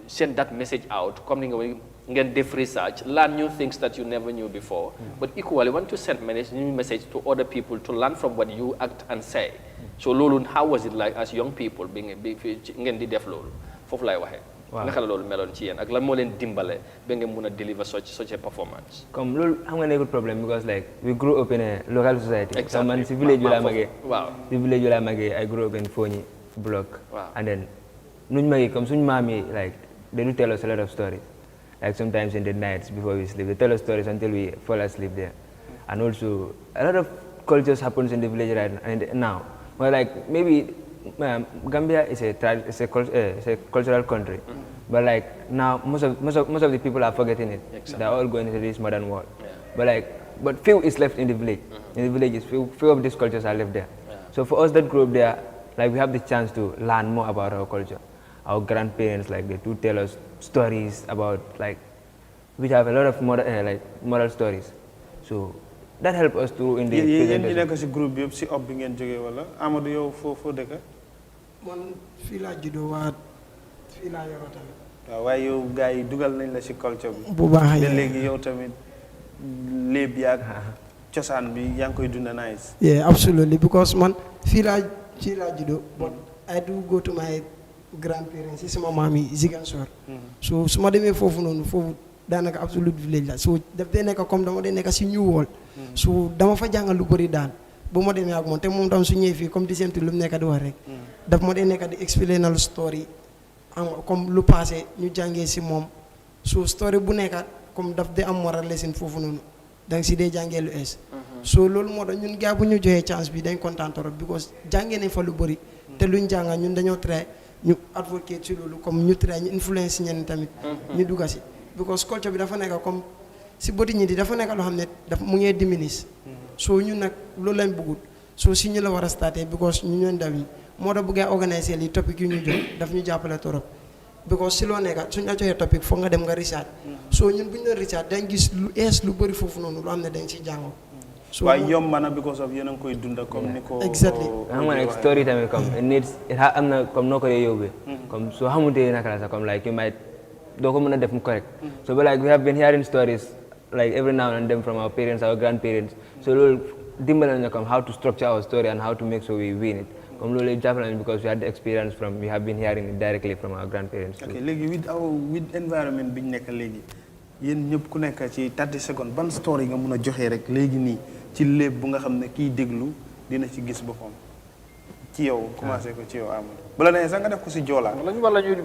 send that message out comme nga ngeen def research, learn new things that you never knew before, but equally want to send new message to other people to learn from what you act and say. So lolu how was it like as young people being ngeen di def lolu fofu lay waxe naka la lolu melon ci yeen ak lan mo len dimbalé ba ngeen mëna deliver such a performance. Comme lolu xam nga nekul problem because like we grew up in a local society. Exactly. So man ci village la magé. Wow. Ci village la magé I grew up in Fonyi block. Wow. And then nuñ magé comme suñ mami like they do tell us a lot of stories. Like sometimes in the nights before we sleep, they tell us stories until we fall asleep there. And also, a lot of cultures happens in the village right now. Well, like maybe Gambia is a cultural country, but like now most of the people are forgetting it. Exactly. They're all going into this modern world. Yeah. But few is left in the village. In the villages, few of these cultures are left there. Yeah. So for us that grew up there, like we have the chance to learn more about our culture. Our grandparents, like they do tell us stories about like, which have a lot of moral stories. So that helped us to in the presentation. Yéen nekk ci groupe bi yëpp ci ob bi ngeen jógee wala Amadou yow foo dëkk? Man fii laa juddoo waat fii laa yoroo tamit. Waaw waaye yow gars yi dugal nañ la ci culture bi. Bu baax yi léegi yow tamit léeb yaag cosaan bi yaa ngi koy dund nice. Yeah, absolutely because man fii laa juddoo but I do go to my grandparents sama maam yi Ziguinchor. So su ma demee foofu noonu foofu daanaka absolute village la so daf dee nekk comme dama dee nekk si New World. So dama fa jàngal lu bëri daan bu ma demee ak moom te moom tam su ñëwee fii comme di seen lu mu nekk di wax rek. daf ma dee nekk di explainal story comme lu passé ñu jàngee si moom so story bu nekk comme daf dee am moral lesson foofu noonu danga si dee jàngee lu ees. So loolu moo tax ñun gars bu ñu joxee chance bi dañ kontaan trop because jàngee nañ fa lu bëri te luñ jàngal ñun dañoo try ñu advocate ci loolu comme ñu try ñu influence ñeneen tamit ñu dugga si because culture bi dafa nekk comme si bëti ñi di dafa nekk loo xam ne dafa mu ngee diminish so ñun nag loolu lañ bëggut so si ñu la war a starté because ñu ñoon ndaw yi moo tax bëggee organiser li topic yu ñu jox daf ñu jàppale torop because si loo nekka suñ la joxee topic foog nga dem nga research so ñun bu ñu doon research dañ gis lu ees lu bëri foofu noonu lu am ne dañ si jàngoo so waaye yomb na because of yéen a ngi koy dunda comme ni ko exactly xam nga nag story tamit comme am na comme noo ko dee yóbbee comme soo xamante naka la sax comme like you might doo ko mën a def mu correct so but like we have been hearing stories like every now and then from our parents, our grandparents. So we'll come how to structure our story and how to make sure we win it. Because we had the experience we have been hearing it directly from our grandparents. Okay, with environment being nekk léegi yéen ñëpp ku nekk ci 30 secondes ban story nga mun a joxe rek léegi nii ci léeb bu nga xam ne kiy déglu dina ci gis boppam ci yow commencé ko ci yow Amadou bu la nee sax nga def ko si Joola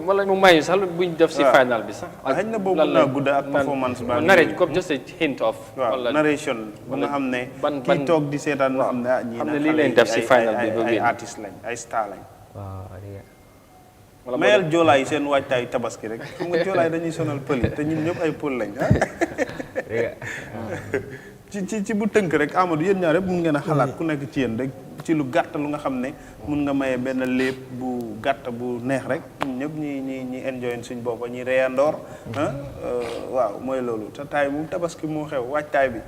wala ñu mayu sax buñ def si final bi sax xëy na boobu naa gudda ak performance ba narrate comme just a hint of narration bu nga xam ne kii toog di seetaan nga xam ne ñii xam ne lii leen def si final bi ay artiste lañ ay star lañ mayal Joola yi seen waajtaayu tabaski rek xam nga Joola yi dañuy sonal pël te ñun ñëpp ay pël lañ ci bu tënk rek Amadou yéen ñaar yëpp mun ngeen a xalaat ku nekk ci yéen rek ci lu gàtt lu nga xam ne mun nga maye benn léeb bu gàtt bu neex rek ñun ñëpp ñi enjoy suñ boppa ñi reyandoor waaw mooy loolu te taay mu tabaski moo xew waajtaay bi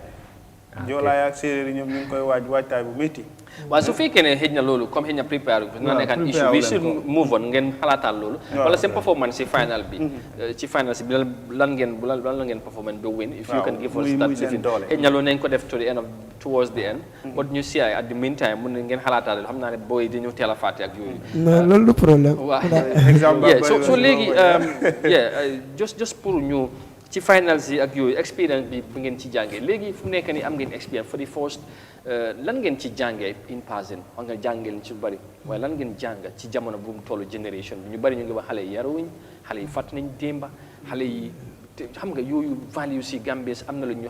joolaay ak séeréer yi ñoom ñu ngi koy waajtaay bu métti waaw su fekkee ne xëj na loolu comme xëj na préparé ko na nekkaan issue bi should move on ngeen xalaatal loolu wala seen performance si final bi ci final si bi lan la ngeen performance bi win if you can give us that living xëj na loolu nañ ko def to the end of towards the end but ñu si at the meantime mun ngeen xalaatal xam naa ne booy di ñu teel a fàtte ak yooyu non loolu du problème waaw so léegi just pour ñu ci finals yi ak yooyu expérience bi bu ngeen ci jàngee léegi fu nekk ni am ngeen expérience for the first lan ngeen ci jàngee in passing wax nga jàngee leen ci lu bëri waaye lan ngeen jàng ci jamono bu mu tollu génération bi ñu bëri ñu ngi wax xale yi yaruwuñ xale yi fàtt nañ démba xale yi xam nga yooyu value si Gambie am na lu ñu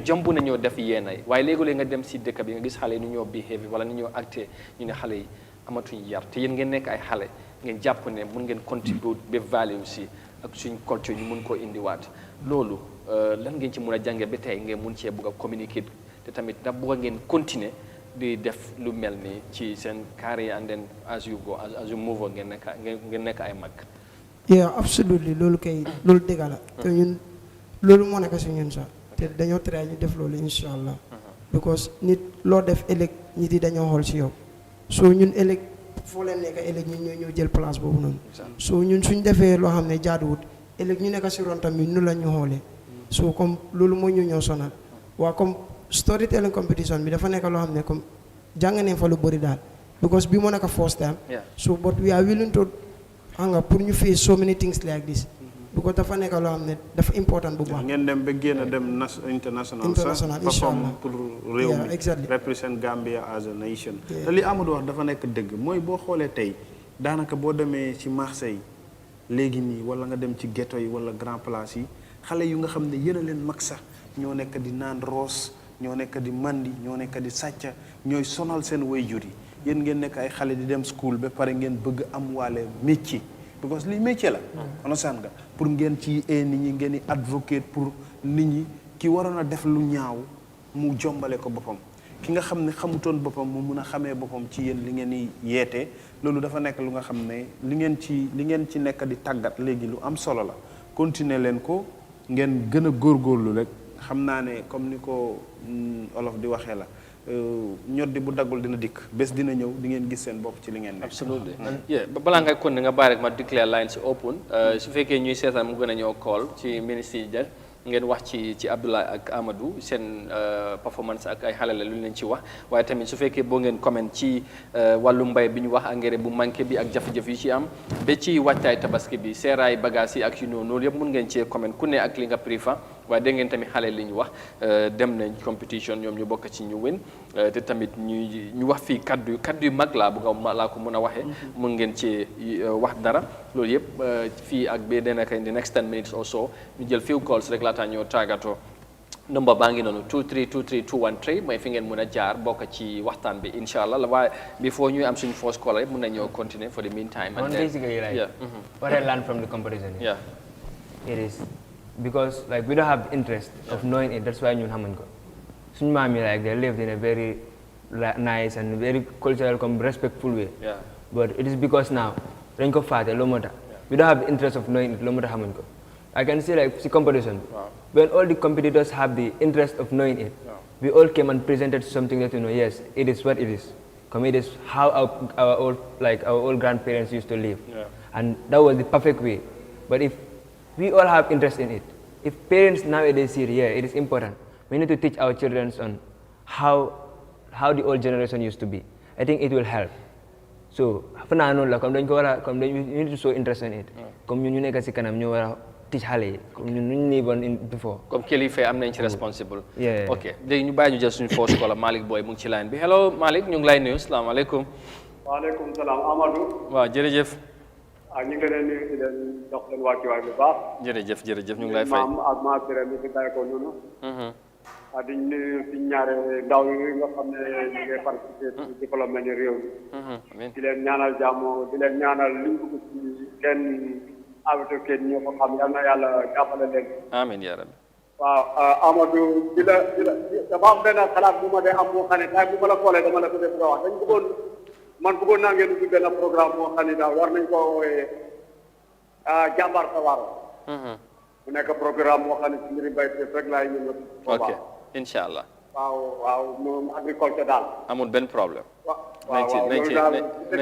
jomb nañoo def yéen ay waaye léegi-léeg nga dem si dëkk bi nga gis xale yi nu ñoo behave wala nu ñoo acté ñu ne xale yi amatuñ yar te yéen ngeen nekk ay xale ngeen jàpp ne mun ngeen contribute ba value si ak suñ culture ñu mun koo indiwaat loolu lan ngeen ci mun a jànge ba tey ngeen mun cee bëgg a communiquer te tamit da bëgg ngeen continuer di def lu mel ni ci seen carrière and then as you go as you move on ngeen nekk ay mag. yeah absolutely loolu kay loolu dëgg la te ñun loolu moo nekk si ñun sax te dañoo try ñu def loolu insha allah because nit loo def ëllëg nit yi dañoo xool si yow soo ñun ëllëg foo leen nekk ëllëg ñun ñoo ñëw jël place boobu noonu soo ñun suñ defee loo xam ne jaaduwut ëllëg ñu nekk si ron tamit nu la ñu xoolee so comme loolu moo ñu ñëw sonal waa comme storytelling competition bi dafa nekk loo xam ne comme jàng nañ fa lu bëri daal because bi moo nekk first time so but we are willing to xam nga pour ñu face so many things like this because dafa nekk loo xam ne dafa important bu baax ngeen dem ba génn dem international sax perform pour réew mi represent Gambia as a nation te li Amadou wax dafa nekk dëgg mooy boo xoolee tey daanaka boo demee ci marché yi léegi nii wala nga dem ci ghetto yi wala grand place yi xale yu nga xam ne yéen a leen mag sax ñoo nekk di naan roos ñoo nekk di mandi ñoo nekk di sàcca ñooy sonal seen waajur yi yéen ngeen nekk ay xale di dem school ba pare ngeen bëgg am waale métier because lii métier la understand nga pour ngeen ci nit ñi ngeen di advocate pour nit ñi ki waroon a def lu ñaaw mu jombale ko boppam ki nga xam ne xamutoon boppam mu mun a xamee boppam ci yéen li ngeen di yeete loolu dafa nekk lu nga xam ne li ngeen ci nekk di tàggat léegi lu am solo la continuer leen ko ngeen gën a góorgóorlu rek xam naa ne comme ni ko olof di waxee la ñoddi bu daggul dina dikk bés dina ñëw di ngeen gis seen bopp ci li ngeen nekk. absolutely balaa ngay kon nga bàyyi rek ma declare line si open su fekkee ñuy seetaan mu gën a ñëw call ci ministre yi ngeen wax ci Abdoulaye ak Amadou seen performance ak ay xale la lu leen ci wax waaye tamit su fekkee boo ngeen comment ci wàllu mbay bi ñu wax engrais bu manqué bi ak jafe-jafe yi ci am ba ci wàccaay tabaski bi seeraay bagage yi ak yu noonu loolu yëpp mun ngeen cee comment ku ne ak li nga préfère waaye dégg ngeen tamit xale li ñu wax dem nañ competition ñoom ñu bokk ci ñu win te tamit ñu wax fii kaddu yu mag laa bu nga laa ko mën a waxee mun ngeen ci wax dara loolu yëpp fii ak ba danaka in the next 10 minutes or so ñu jël few calls rek laataa ñoo tàggatoo number baa ngi noonu 2323213 mooy fi ngeen mën a jaar bokk ci waxtaan bi incha allah waaye before ñuy am suñu first call rek mën nañoo continuer for the meantime. Basically, what I learned from the competition. Yeah. It is because like we don't have the interest of knowing it. That's why ñun xamuñ ko. Suñ maam yi like they lived in a very nice and very cultural, respectful way. Yeah. But it is because now dañ ko faate loo moo tax. We don't have the interest of knowing it. Loo moo tax xamuñ ko. I can see like see competition. When all the competitors have the interest of knowing it, we all came and presented something that yes, it is what it is. It is how our old grandparents used to live, and that was the perfect way. But if we all have interest in it, if parents nowadays see it is important, we need to teach our children on how the old generation used to be. I think it will help. So, we need to show interest in it. Teach xale ñu before. Comme kilifa am nañ ci responsible. Yeah. Ok léegi ñu bàyyi ñu jël suñu first caller Malick Boy mu ngi ci line bi hello Malick ñu ngi lay nuyu salaamaaleykum. waaleykum salaam Amadou. waaw jërëjëf. ñu ngi leen di leen jox leen wàccuwaay bu baax. jërëjëf ñu ngi lay fay. maam ak maa Birame mi fi bàyyi ko noonu. di nuyu di ñaare ndaw yi nga xam ne ñu ngi participer ci développement ni réew mi. di leen ñaanal jàmm di leen ñaanal li ñu ci seen advocate ñoo ko xam yal na yàlla jàppale leen. amiin yaa rabbi. waaw Amadou dafa am benn xalaat bu ma dee am moo xam ne tay bu ma la xoolee dama la ko def nga wax man bëggoon naa ngeen ubbi benn programme moo xam ne daal war nañ ko woowee jàmbaar sa waar. mu nekk programme moo xam ne ci mbiri mbay rek laay yëngatu. ok incha allah. waaw moom agriculture daal. amul benn problème. nañ ci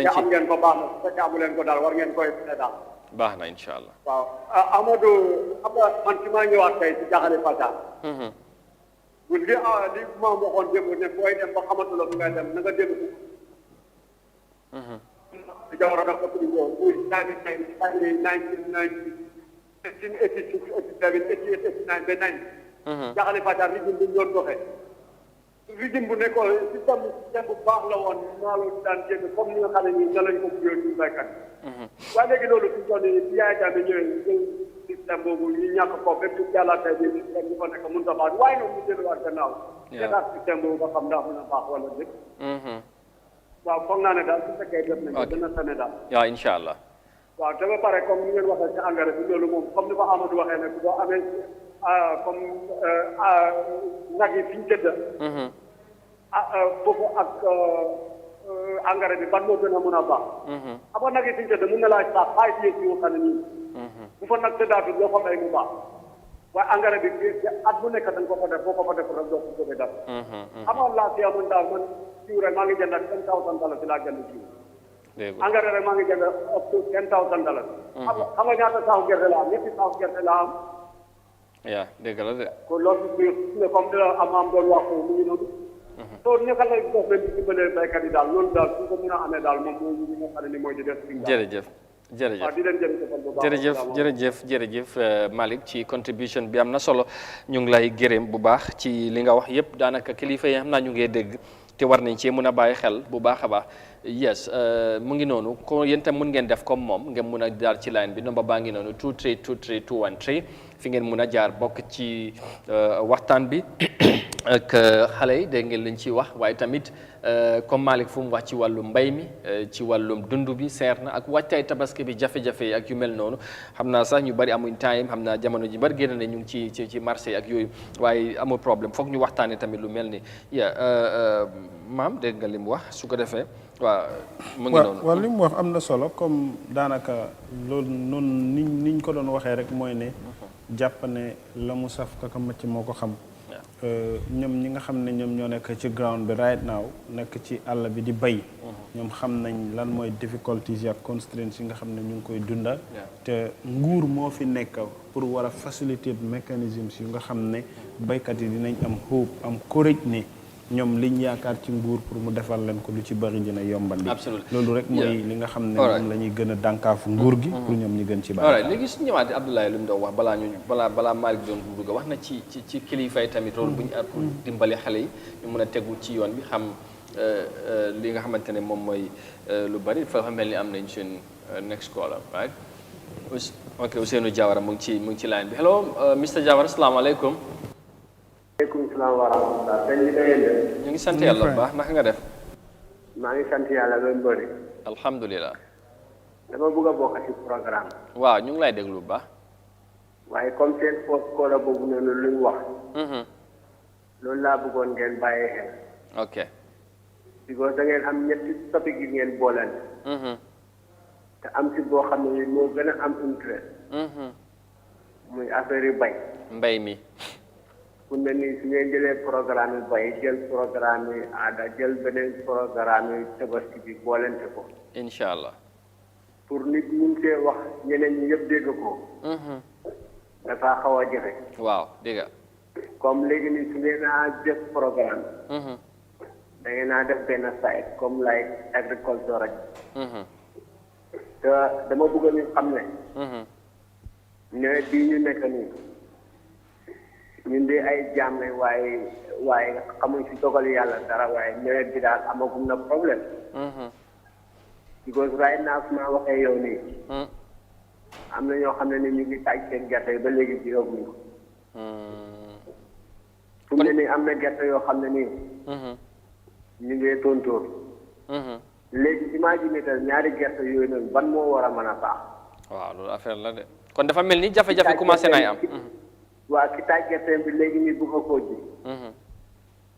am ngeen ko baax na su fekkee amu leen ko daal war ngeen koy fene daal. baax na incha allah. waaw Amadou xam nga man fi maa ñëwaat tey ci Jaxale Fata. li ma waxoon démb ne booy dem ba xamatuloo fi ngay dem na nga dellu. di jamono dafa ko tudd yow muy 1886, 87, 88, 89 ba 90. Jaxale Fata régime bi ñu doon doxee. régime bu nekkoon système bu baax la woon maa la daan génn comme ni nga xam ne nii ne lañ ko buyoo ci baykat yi. waaye léegi loolu fi ñu toll nii si Yahya Jammeh ñëwee jël système boobu ñu ñàkk ko bépp yàlla tey bi système bi fa nekk mënut a baax waaye noonu ñu delluwaat gannaaw. seetaat système boobu ba xam ndax mën a baax wala déet. waaw foog naa ne daal su fekkee def nañ ko dina sane daal. waaw incha allah. waaw te ba pare comme ni ngeen waxee ci engrais bi loolu moom comme ni ko Amadou waxee ne boo amee comme nag yi fi ñu tëdd. foofu ak engrais bi ban moo gën a mën a baax. xam nga nag yi fi ñu tëdd mën na laa baax xaalis yëpp yoo xam ne nii. bu fa nag tëddaatul loo ko bay mu baax. waaye engrais bi at bu nekk dañ ko fa def boo ko fa def rek doo ko jógee dara. xam nga laa si amoon daal man jiw rek maa ngi jënd ak $10,000 si laa jënd jiw. engrais rek maa ngi jënd up to $10,000. xam nga ñaata saaku gerte la am ñetti saaku gerte la am. yaa dégg la de. kon loolu bi comme ni la am doon wax mu ngi noonu. soo ñëkkal la dox leen di dimbalee baykat yi daal loolu daal su ko mën a amee daal moom mooy li nga xam ne ni mooy di def. jërëjëf waaw di leen jërëjëf Malick ci contribution bi am na solo ñu ngi lay gërëm bu baax ci li nga wax yëpp daanaka kilifa yi xam naa ñu ngi dégg te war nañ cee mën a bàyyi xel bu baax a baax yes mu ngi noonu ko yéen tam mun ngeen def comme moom ngeen mun a jaar ci line bi nomba baa ngi noonu 23232 213 fi ngeen mun a jaar bokk ci waxtaan bi ak xale yi dégg ngeen lañ ciy wax waaye tamit comme Malick fu mu wax ci wàllum mbay mi ci wàllum dund bi seer na ak wàccaay tabaski bi jafe-jafe yi ak yu mel noonu xam naa sax ñu bari amuñ time xam naa jamono ji bari génn ne ñu ngi ci marché ak yooyu waaye amul problème foog ñu waxtaanee tamit lu mel ni maam dégg nga li mu wax su ko defee waaw mu ngi noonu waaw li mu wax am na solo comme daanaka loolu noonu niñ ko doon waxee rek mooy ne jàpp ne la mu saf kaka macc moo ko xam ñoom ñi nga xam ne ñoom ñoo nekk ci ground bi right now nekk ci àll bi di bay ñoom xam nañ lan mooy difficulties ak constraints yi nga xam ne ñu ngi koy dundal te nguur moo fi nekk pour war a facilitate mécanismes yu nga xam ne baykat yi dinañ am hope am courage ne ñoom liñ yaakaar ci nguur pour mu defal leen ko lu ci bari dina yombal loolu rek mooy li nga xam ne moom la ñuy gën a dànkaafu nguur gi pour ñoom ñu gën ci bari léegi su ñëwaatee Abdoulaye lu mu doon wax balaa Malick doon dugg wax na ci kilifa yi tamit rôle bu ñu am pour dimbali xale yi ñu mën a tegu ci yoon bi xam li nga xamante ne moom mooy lu bari fa mel ni am nañ seen next caller right ok Ousseynou Diawara mu ngi ci line bi hello Mr Diawara asalaamaaleykum maaleykum salaam wa rahmatulah. sëñ bi da ngeen def. ñu ngi sant yàlla bu baax naka nga def. maa ngi sant yàlla loolu bëri. alhamdulilah. dama bëgg a bokk ci programme. waaw ñu ngi lay déglu bu baax. waaye comme seen post koola boobu noonu luñ wax loolu laa bëggoon ngeen bàyyi xel ok because da ngeen am ñetti topic yi ngeen boolante te am si boo xam ne moo gën a am interest muy affaire yu bay mbay mi fu ne nii su ngeen jëlee programme yi bay jël programme yi aada jël beneen programme yi tabaski bi boolante ko incha allah pour nit mun see wax ñeneen ñi yëpp dégg ko dafa xaw a jafe waaw dégg nga comme léegi nii su ngeen a def programme da ngeen a def benn site comme like agriculture rek te dama bëgg ñu xam ne nawet bii ñu nekk nii ñun de ay jaam lañ waaye xamuñ si dogal yàlla dara waaye nawet bi daal amagum na problème because right now su ma waxee yow nii am na ñoo xam ne ni ñu ngi taaj seen gerte ba léegi ji yóbbuñ ko fu mu ne nii am na gerte yoo xam ne nii ñu ngi tontóor léegi imagine que ñaari gerte yooyu noonu ban moo war a mën a baax waaw loolu affaire la de kon dafa mel ni jafe-jafe commencé nay am waa ki taaj gerte bi léegi nii bëgg a koo ji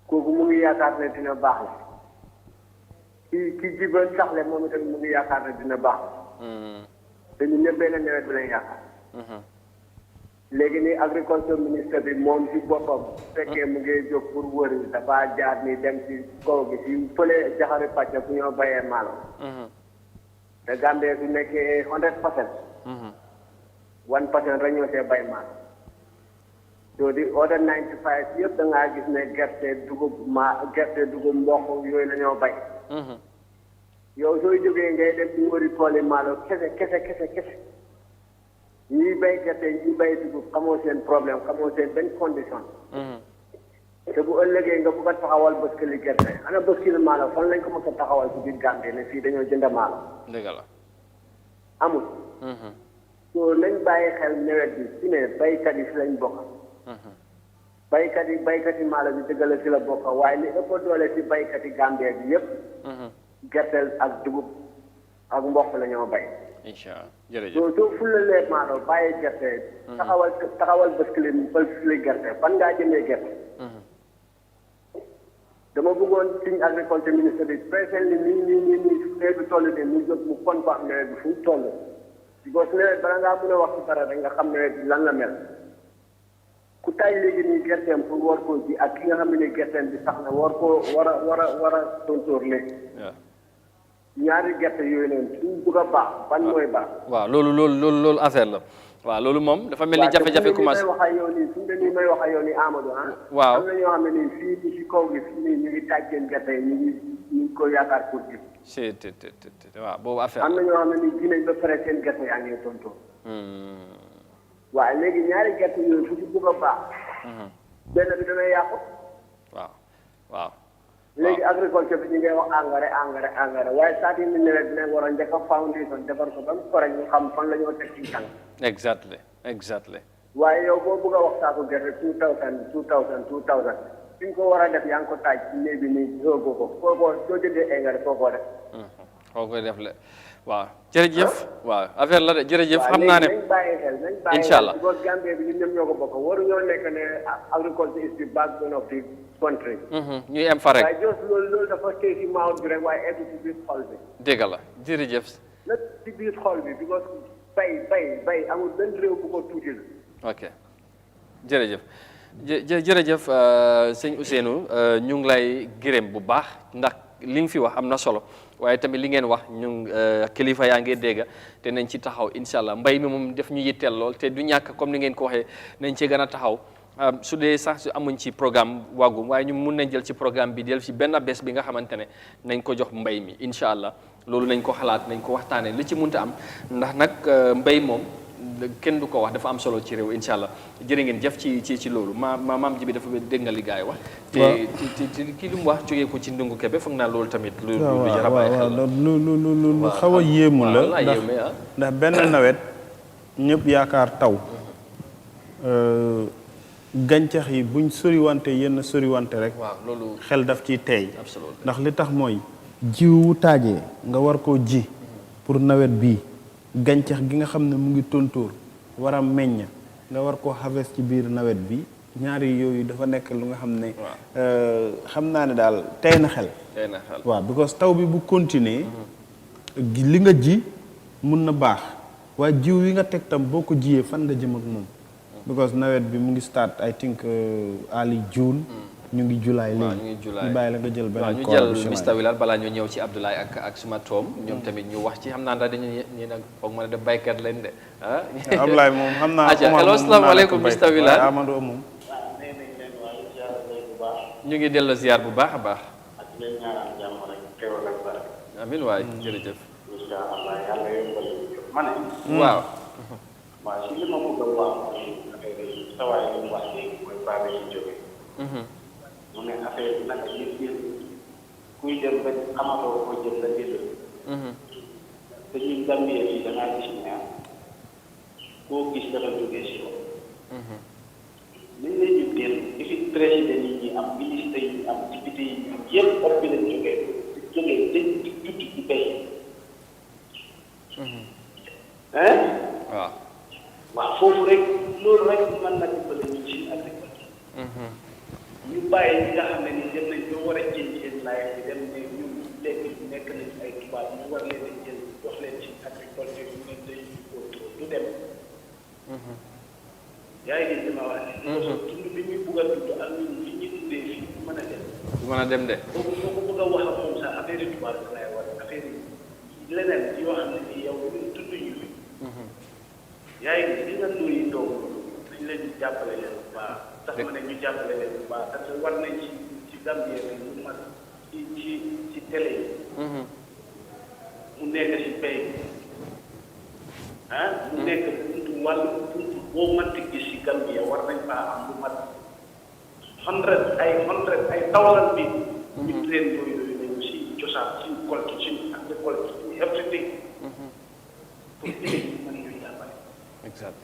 kooku mu ngi yaakaar ne dina baax la ki ji ba saxle moom itam mu ngi yaakaar ne dina baax te ñun ñëpp benn nawet bi lañ yaakaar léegi nii agriculture ministre bi moom ci boppam bu fekkee mu ngi jóg pour wëri dafa jaar ni dem ci kaw gi ci fële jaxari pàcc bu ñoo bayee maalo te Gambie su nekkee 100% 1% rek ñoo see bay maalo so di other 95 yëpp da ngaa gis ne gerte dugub mboq yooyu la ñoo bay yow sooy jógee ngay dem di wëri tooli maalo kese ñuy bay gerte ñuy bay dugub xamoo seen problème xamoo seen benn condition te bu ëllëgee nga bëgg a taxawal bëskili gerte ana bëskili maalo fan lañ ko mën a taxawal ci biir Gambie ne fii dañoo jënd maalo dëgg la amul so nañ bàyyi xel nawet bi si ne baykat yi si lañ bokk baykat yi maalo bi dëgg la si la bokk waaye li ëpp doole si baykat yi Gambie bi yëpp gerte ak dugub ak mboq la ñoo bay incha allah jërëjëf soo fulalee maalo bàyyi gerte taxawal bëskili gerte fan ngaa jëmee gerte dama bëggoon suñu agriculture ministre bi presel ni nii nawet bi toll nii mu jóg mu kon ko am nawet bi fu mu toll because nawet bala ngaa mën a wax ci dara rek nga xam nawet bi lan la mel ku taaj léegi nii gerteem pour war koo ji ak ki nga xam ne gerteem bi sax na war a tontóor léegi ñaari gerte yooyu noonu suñ bëgg a baax ban mooy baax waaw loolu affaire la waaw loolu moom dafa mel ni jafe-jafe commencé may wax ak yow nii suñu de nii may wax ak yow nii Amadou waaw am na ñoo xam ne nii fii nii si kaw gi fii nii ñu ngi taaj seen gerte yi ñu ngi ko yaakaar pour ji waaw boobu affaire am na ñoo xam ne nii ji nañ ba pare seen gerte yaa ngi tontóor waaw léegi ñaari gerte yooyu fu ci bëgg a baax benn bi dana yàqu waaw léegi agriculture bi ñu ngay wax engrais waaye saa yi nawet bi war a njëkk a foundation defar ko ba mu pare ñu xam fan la ñoo teg ci tànk exactly waaye yow boo bëgg a wax saako gerte 2000 fi nga ko war a def yaa ngi ko taaj ci néeg bi nii yóbbu ko soo jëndee engrais foo ko def foo koy def le waaw jërëjëf waaw affaire la de jërëjëf xam naa ne nañ bàyyi xel incha allah because Gambie bi ñun ñëpp ñoo ko bokk waruñoo nekk ne agriculture is the backbone of the country ñuy am fa rek waaye just loolu dafa tey si maawut bi rek waaye egg ci biir xol bi dégg la jërëjëf lépp ci biir xol bi because bay amul benn réew bu ko tuuti la ok jërëjëf sëñ Ousseynou ñu ngi lay gërëm bu baax ndax li nga fi wax am na solo waaye tamit li ngeen wax ñu kilifa yaa ngi dégg te nañ ci taxaw incha allah mbay mi moom def ñu yitteel lool te du ñàkk comme ni ngeen ko waxee nañ ci gën a taxaw su dee sax amuñ ci programme wàggum waaye ñu mun nañ jël ci programme bi del ci benn bés bi nga xamante ne nañ ko jox mbay mi incha allah loolu nañ ko xalaat nañ ko waxtaanee li ci munta am ndax nag mbay moom kenn du ko wax dafa am solo ci réew incha allah jërë ngeen jëf ci loolu maam ji bi dafa dégg nga li gaay wax te kii lu mu wax jógee ko ci ndungu kebe foog naa loolu tamit lu jar a bàyyi xel la lu xaw a yéemu la ndax benn nawet ñëpp yaakaar taw gàncax yi buñ soriwante yenn soriwante rek loolu xel daf ciy teey ndax li tax mooy jiwu taajee nga war koo ji pour nawet bii gàncax gi nga xam ne mu ngi tontóor war a meññ nga war koo harvest ci biir nawet bi ñaari yooyu dafa nekk lu nga xam ne xam naa ne daal tey na xel waaw because taw bi bu continuer li nga ji mun na baax waaye jiw wi nga teg tam boo ko jiyee fan nga jëm ak moom because nawet bi mu ngi start I think early June ñu ngi July léegi ñu bàyyi la nga jël benn ñu jël Mr Wilane balaa ñoo ñëw ci Abdoulaye ak suma toom ñoom tamit ñu wax ci xam naa ndax dañu ñi nag foog ma ne def baykat leen de Abdoulaye moom xam naa hello asalaamaaleykum Mr Wilane Amadou moom ñu ngi delloo ziar bu baax a baax amin waay jërëjëf waaw waaw si li ma bëgg a wax sawaay li mu wax léegi mooy baa bi ci jóge mu ne affaire bi naka yëpp kuy dem ba xamatoo ko jëm la jël te ñun Gambie yi dangaa gis ne koo gis dafa jógee si yow liñ lay ñu dél fi président yi ñi am ministre yi am député yi ñu am yëpp op bi lañ jógee dañ judd ci bay waaw waaw foofu rek loolu rek mën na dimbale ñu ci agriculture ñu bàyyi ñi nga xam ne ni dem nañ ñoo war a jël seen life bi dem ne ñun léegi nekk nañ ay tubaab ñu war leen a jël jox leen ci agriculture ñu ne day du dem yaa ngi gis li ma wax ne dund bi ñuy bugg a dund ak ñun li ñuy dundee fii du mën a dem du mën a dem de boo ko bëgg a wax ak moom sax affaire yi tubaab bi lay war affaire yi leneen yoo xam ne nii yow ñun dund ñu fi yaa ngi gis li nga nuyu doom dañ leen di jàppale leen bu baax tax ma ne ñu jàppale leen bu baax parce que war nañ ci Gambie bi mu mat ci télé yi mu nekk si pay mu nekk buntu wàllu buntu boo mënti gis si Gambie war nañ faa am lu mat ay tawalan bi ñu train yooyu nañu si cosaan si culture si agriculture si everything pour mën ñu jàppale exact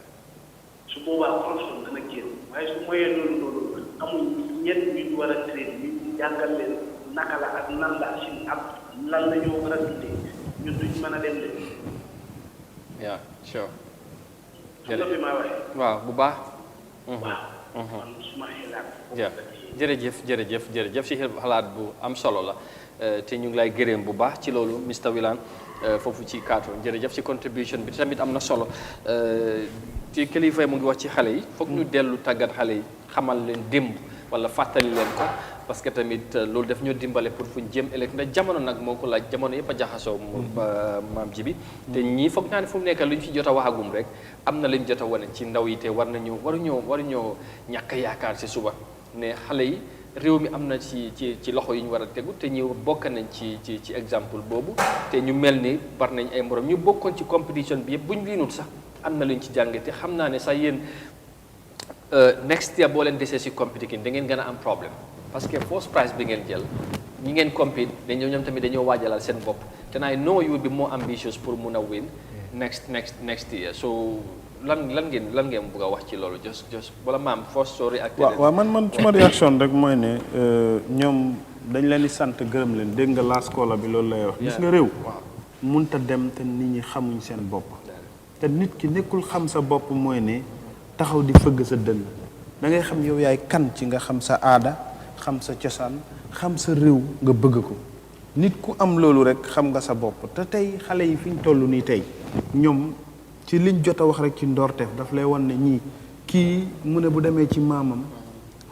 su boobaa production dana génn waaye su moyee loolu amul ñenn ñu war a train ñu jàngal leen naka la ak nan la si am lan la ñoo war a dundee ñun duñ mën a dem de yeah sure fi ma waxee waaw bu baax waaw man suma xelaat jërëjëf si xalaat bu am solo la te ñu ngi lay gërëm bu baax ci loolu Mr Wilane foofu ci Kartong jërëjëf ci contribution bi tamit am na solo ci kilifa mu ngi wax ci xale yi foog ñu dellu tàggat xale yi xamal leen démb wala fàttali leen ko parce que tamit loolu daf ñoo dimbale pour fu ñu jëm ëllëg ndax jamono nag moo ko laaj jamono yëpp a jaxasoo maam ji bi te ñii foog naa ne fu mu nekk lu ñu fi jot a waxagum rek am na lañ jot a wane ci ndaw yi te waruñoo ñàkk yaakaar si suba ne xale yi réew mi am na ci loxo yi ñu war a tegu te ñu bokk nañ ci exemple boobu te ñu mel ni bar nañ ay morom ñu bokkoon ci compétition bi yëpp buñ liinut sax am na luñ ci jànge te xam naa ne sax yéen next year boo leen desee si compétition da ngeen gën a am problème parce que first prize bi ngeen jël ñi ngeen compete ñoom tamit dañoo waajalal seen bopp te I know you will be more ambitious pour mun a win next year so lan ngeen bëgg a wax ci loolu just wala maam first story ak waaw man suma réaction rek mooy ne ñoom dañ leen di sant gërëm leen dégg nga last caller bi loolu lay wax gis nga réew munta dem te nit ñi xamuñ seen bopp te nit ki nekkul xam sa bopp mooy ne taxaw di fëgg sa dënn da ngay xam yow yaay kan ci nga xam sa aada xam sa cosaan xam sa réew nga bëgg ko nit ku am loolu rek xam nga sa bopp te tey xale yi fi ñu toll nii tey ñoom ci liñ jot a wax rek ci ndorteef daf lay wan ne ñii kii mu ne bu demee ci maamam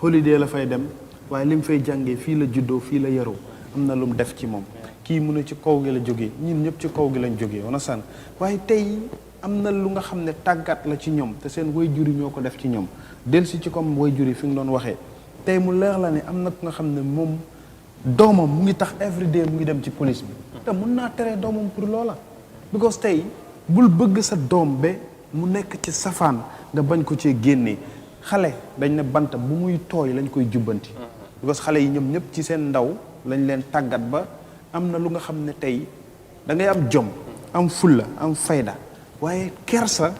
holiday la fay dem waaye li mu fay jàngee fii la juddoo fii la yaroo am na lu mu def ci moom kii mu ne ci kaw gi la jógee ñun ñëpp ci kaw gi lañ jógee wana san waaye tey am na lu nga xam ne tàggat la ci ñoom te seen way juri ñoo ko def ci ñoom delsi ci comme way juri fi nga doon waxee tey mu leer la ne am na ku nga xam ne moom doomam mu ngi tax everyday mu ngi dem ci police bi te mun naa tere doomam pour loola because tey bul bëgg sa doom be mu nekk ci safaan nga bañ ko cee génnee xale dañ ne bant bu muy tooy lañ koy jubbanti because xale yi ñoom ñëpp ci seen ndaw lañ leen tàggat ba am na lu nga xam ne tey da ngay am jom am fulla am fayda waaye kersa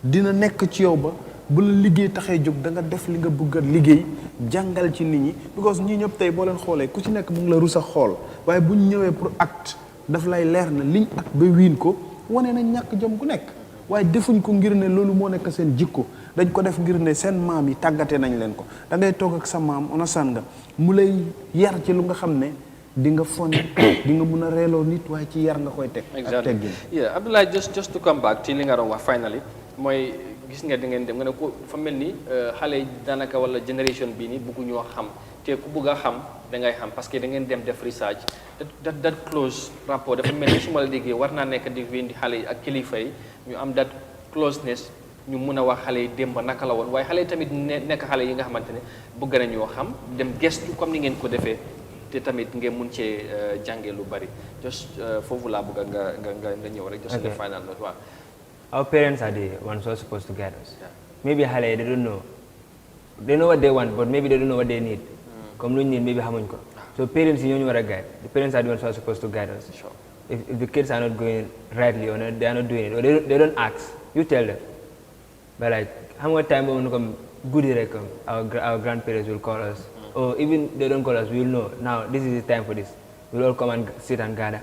dina nekk ci yow ba bu la liggéey taxee jóg da nga def li nga bëgg a liggéey jàngal ci nit ñi because ñii ñëpp tey boo leen xoolee ku ci nekk mu ngi la rus a xool waaye buñ ñëwee pour acte daf lay leer na liñ acte ba wiin ko wane na ñàkk jom ku nekk waaye defuñ ko ngir ne loolu moo nekk seen jikko dañ ko def ngir ne seen maam yi tàggate nañ leen ko da ngay toog ak sa maam onasan nga mu lay yar ci lu nga xam ne di nga fone di nga mun a reeloo nit waaye ci yar nga koy teg ak teggin yeah Abdoulaye just to come back ci li nga doon wax finally mooy gis nga da ngeen dem nga ne ko fa mel ni xale yi daanaka wala génération bii nii bëggu ñoo xam te ku bëgg a xam da ngay xam parce que da ngeen dem def research that close rapport dafa mel ni su ma la déggee war naa nekk di wéndi xale yi ak kilifa yi ñu am that closeness ñu mun a wax xale yi démb naka la woon waaye xale yi tamit nekk xale yi nga xamante ne bëgg nañoo xam dem gestu comme ni ngeen ko defee te tamit ngeen mun cee jàngee lu bari just foofu laa bëgg nga ñëw rek just the final note waaw. Our parents are the ones who are supposed to guide us. Maybe they don't know. They know what they want, but maybe they don't know what they need. Come lu need, maybe hamuñ ko. So parents you know what a guide. The parents are the ones who are supposed to guide us. Sure. If the kids are not going rightly or not, they are not doing it, or they don't ask, you tell them. But like, how much time when come good our grandparents will call us, or even they don't call us, we will know now this is the time for this. We'll all come and sit and gather,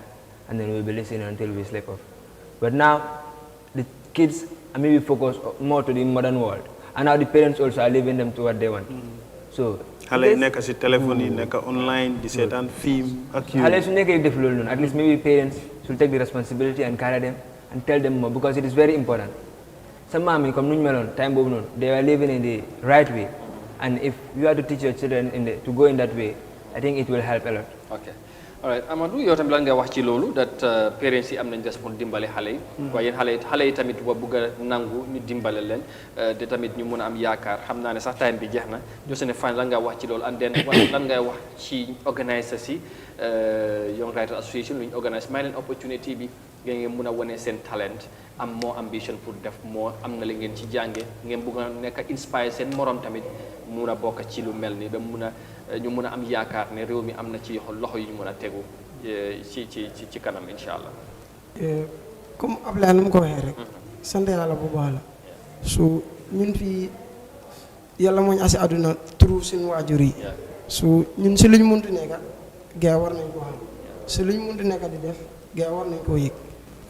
and then we'll be listening until we sleep off. But now the kids are maybe focused more to the modern world, and now the parents also are leaving them to what they want. So xale yi nekk si téléphone yi nekk online di seetaan film ak xale su nekkee def loolu noonu at least maybe parents should take the responsibility and carry them and tell them more because it is very important. Sa maam yi comme nu ñu meloon time boobu noonu they were living in the right way, and if you are to teach your children to go in that way, I think it will help a lot. Okay. All right, Amadou yow tamit lan nga wax ci loolu that parents yi am nañ des pour dimbale xale yi waaye yéen xale yi tamit wa bëgg a nangu ñu dimbale leen te tamit ñu mun a am yaakaar xam naa ne sax time bi jeex na ñu se ne fan lan nga wax ci loolu and then lan ngay wax ci organisers yi Young Writers Association lu ñu organise may leen opportunity bi ngeen mun a wane seen talent am more ambition pour def moo am na li ngeen ci jànge ngeen bëgg a nekk inspire seen morom tamit mun a bokk ci lu mel ni ba mun a ñu mun a am yaakaar ne réew mi am na ci loxo yu ñu mun a tegu ci kanam incha allah. comme Ablaye nu mu ko waxee rek. sant yàlla bu baax la. su ñun fii yàlla moo ñu asi àdduna turu suñu waajur yi. su ñun si lu ñu mënti nekk gaa war nañ koo xam. si lu ñu mënti nekk di def gaa war nañ koo yëg.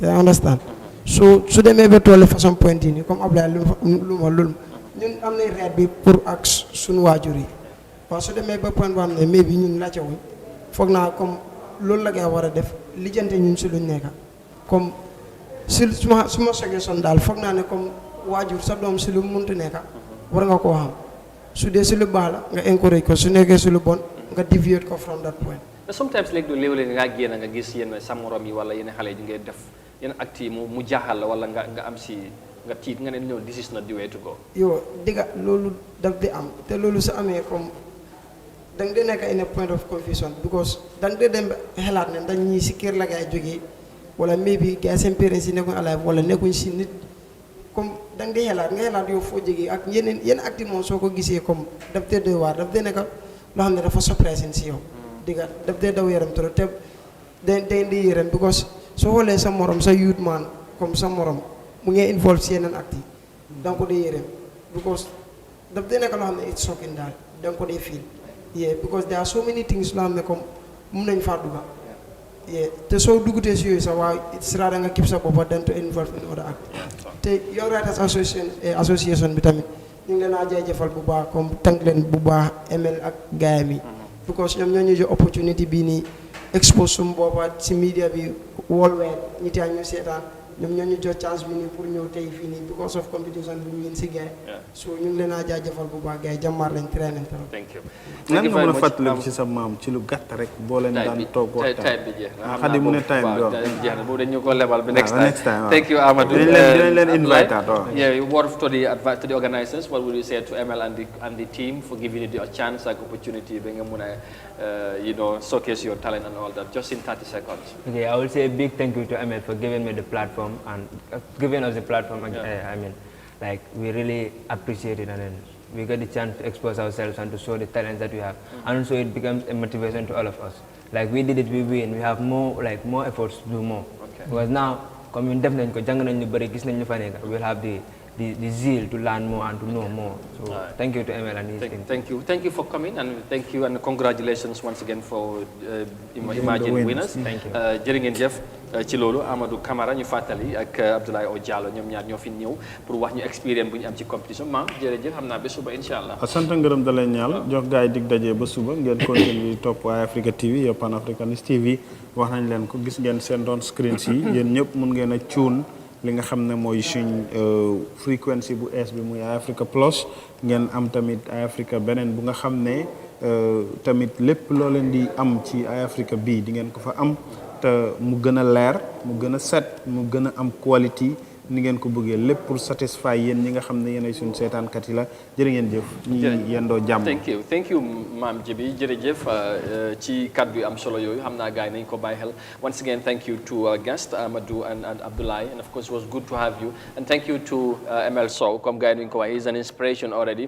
yaa understand. su demee ba toll façon point yi nii comme Ablaye lu ma ñun am nañ reet bi pour ak suñu waajur yi. waaw su demee ba point boo xam ne mais bi ñun laajte wuñ foog naa comme loolu la ngay war a def lijjante ñun si luñ nekka comme si su ma sogee son daal foog naa ne comme waajur sa doom si lu muntu nekka war nga koo xam su dee si lu baax la nga encourage ko su nekkee si lu bon nga deviate ko from that point. mais sometimes léegi léeg-léeg nga génn nga gis yenn sa morom yi wala yenn xale yi ngay def yenn acte yi mu jaaxal la wala nga am si nga tiit nga ne ñëw this is not the way to go. yow digga loolu daf di am te loolu su amee comme da nga dee nekk in a point of confusion because da nga dee dem xelaat ne dañ ñii si kër la ngay jógee wala maybe gars seen parents yi nekkuñ alive wala nekkuñ si nit comme da nga dee xelaat nga xelaat yow foo jógee ak yenn acte moom soo ko gisee comme daf dee doy waar daf dee nekk loo xam ne dafa surprising si yow digga daf dee daw yaram trop te day di yaram because soo xoolee sa morom sa youth man comme sa morom mu ngi involve si yeneen acte yi da nga ko dee yaram because daf dee nekk loo xam ne it's shocking daal da nga ko dee feel. Yeah, because there are so many things loo xam ne comme mun nañ faa dugga yeah te soo duggutee si yooyu sax waaw it's rather nga keep sa boppa than to involve in other act te Young Writers Association bi tamit ñu ngi leen a jaajëfal bu baax comme tànk leen bu baax ML ak gaayam yi because ñoom ñoo ñu jox opportunity bii nii expose sumu boppa si media bi worldwide ñi taa ñu seetaan ñoom ñoo ñu jox chance bi nii pour ñëw tey fii nii because of competition bi ñu ngi si gaay so ñu ngi leen a jaajëfal bu baax gaay jàmmaar lañ train nañ trop. Thank you. nan nga mën a fàttaliku ci sa maam ci lu gàtt rek boo leen daan toog waxtaan time bi jeex na xadi mu ne time bi waaw jeex na boobu dañu ko lebal bi next time. waaw Thank you Amadou. dinañ leen invite waaw. Yeah, word to the organizers, what would you say to ML and the team for giving you the chance and opportunity ba nga mun a showcase your talent and all that just in 30 seconds. Okay, I will say a big thank you to ML for giving me the platform and giving us the platform. I mean, like we really appreciate it, and then we get the chance to expose ourselves and to show the talents that we have, and also it becomes a motivation to all of us. Like we did it, we win. We have more efforts to do more. Okay. Because now, comme ñun def nañ ko jàng nañ lu bari gis nañ lu fa nekk, we'll have the zeal to learn more and to know more. So thank you to ML and his team. Thank you for coming, and thank you and congratulations once again for Imagine Winners. Thank you. Jërë ngeen jëf ci loolu Amadou Camara ñu fàttali ak Abdoulaye O Diallo ñoom ñaar ñoo fi ñëw pour wax ñu expérience bu ñu am ci compétition maam jërëjëf xam naa ba suba incha allah. sant ngërëm da lay ñaal jox gars yi dig daje ba suba ngeen continue di topp Eyeafrica TV yow Pan Africanist TV wax nañ leen ko gis ngeen seen doon screen si yéen ñëpp mun ngeen a cuun li nga xam ne mooy suñ frequency bu ees bi muy Eyeafrica Plus ngeen am tamit Eyeafrica beneen bu nga xam ne tamit lépp loo leen di am ci Eyeafrica bii di ngeen ko fa am te mu gën a leer mu gën a set mu gën a am quality ni ngeen ko bëggee lépp pour satisfy yéen ñi nga xam ne yéenay suñu seetaankat yi la jërë ngeen jëf ñi yendoo jàmm thank you maam Jibi jërëjëf ci kaddu yu am solo yooyu xam naa gars yi nañ ko bàyyi xel once again thank you to our guest Amadou and Abdoulaye and of course it was good to have you and thank you to ML Sow comme gars yi nañ ko wax he is an inspiration already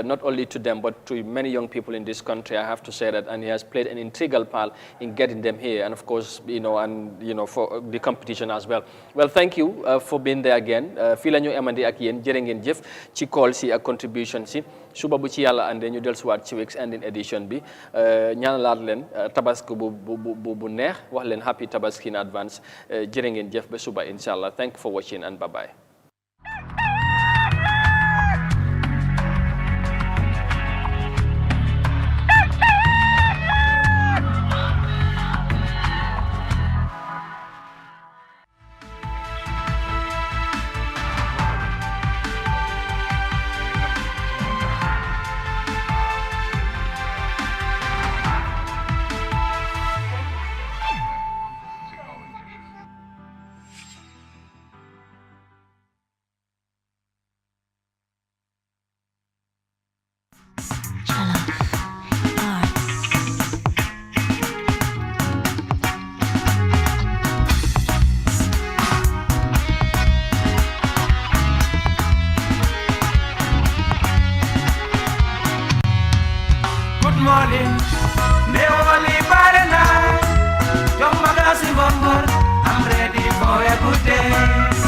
not only to them but to many young people in this country I have to say that and he has played an integral part in getting them here and of course for the competition as well thank you for being there again fii la ñu amandi ak yéen jërë ngeen jëf ci call si ak contribution si suba bu ci yàlla àndee ñu dellusiwaat ci weeks ending edition bi ñaanalaat leen tabaski bu neex wax leen happy tabaski in advance jërë ngeen jëf ba suba incha allah thank you for watching and bye bye. I'm ready for a good day.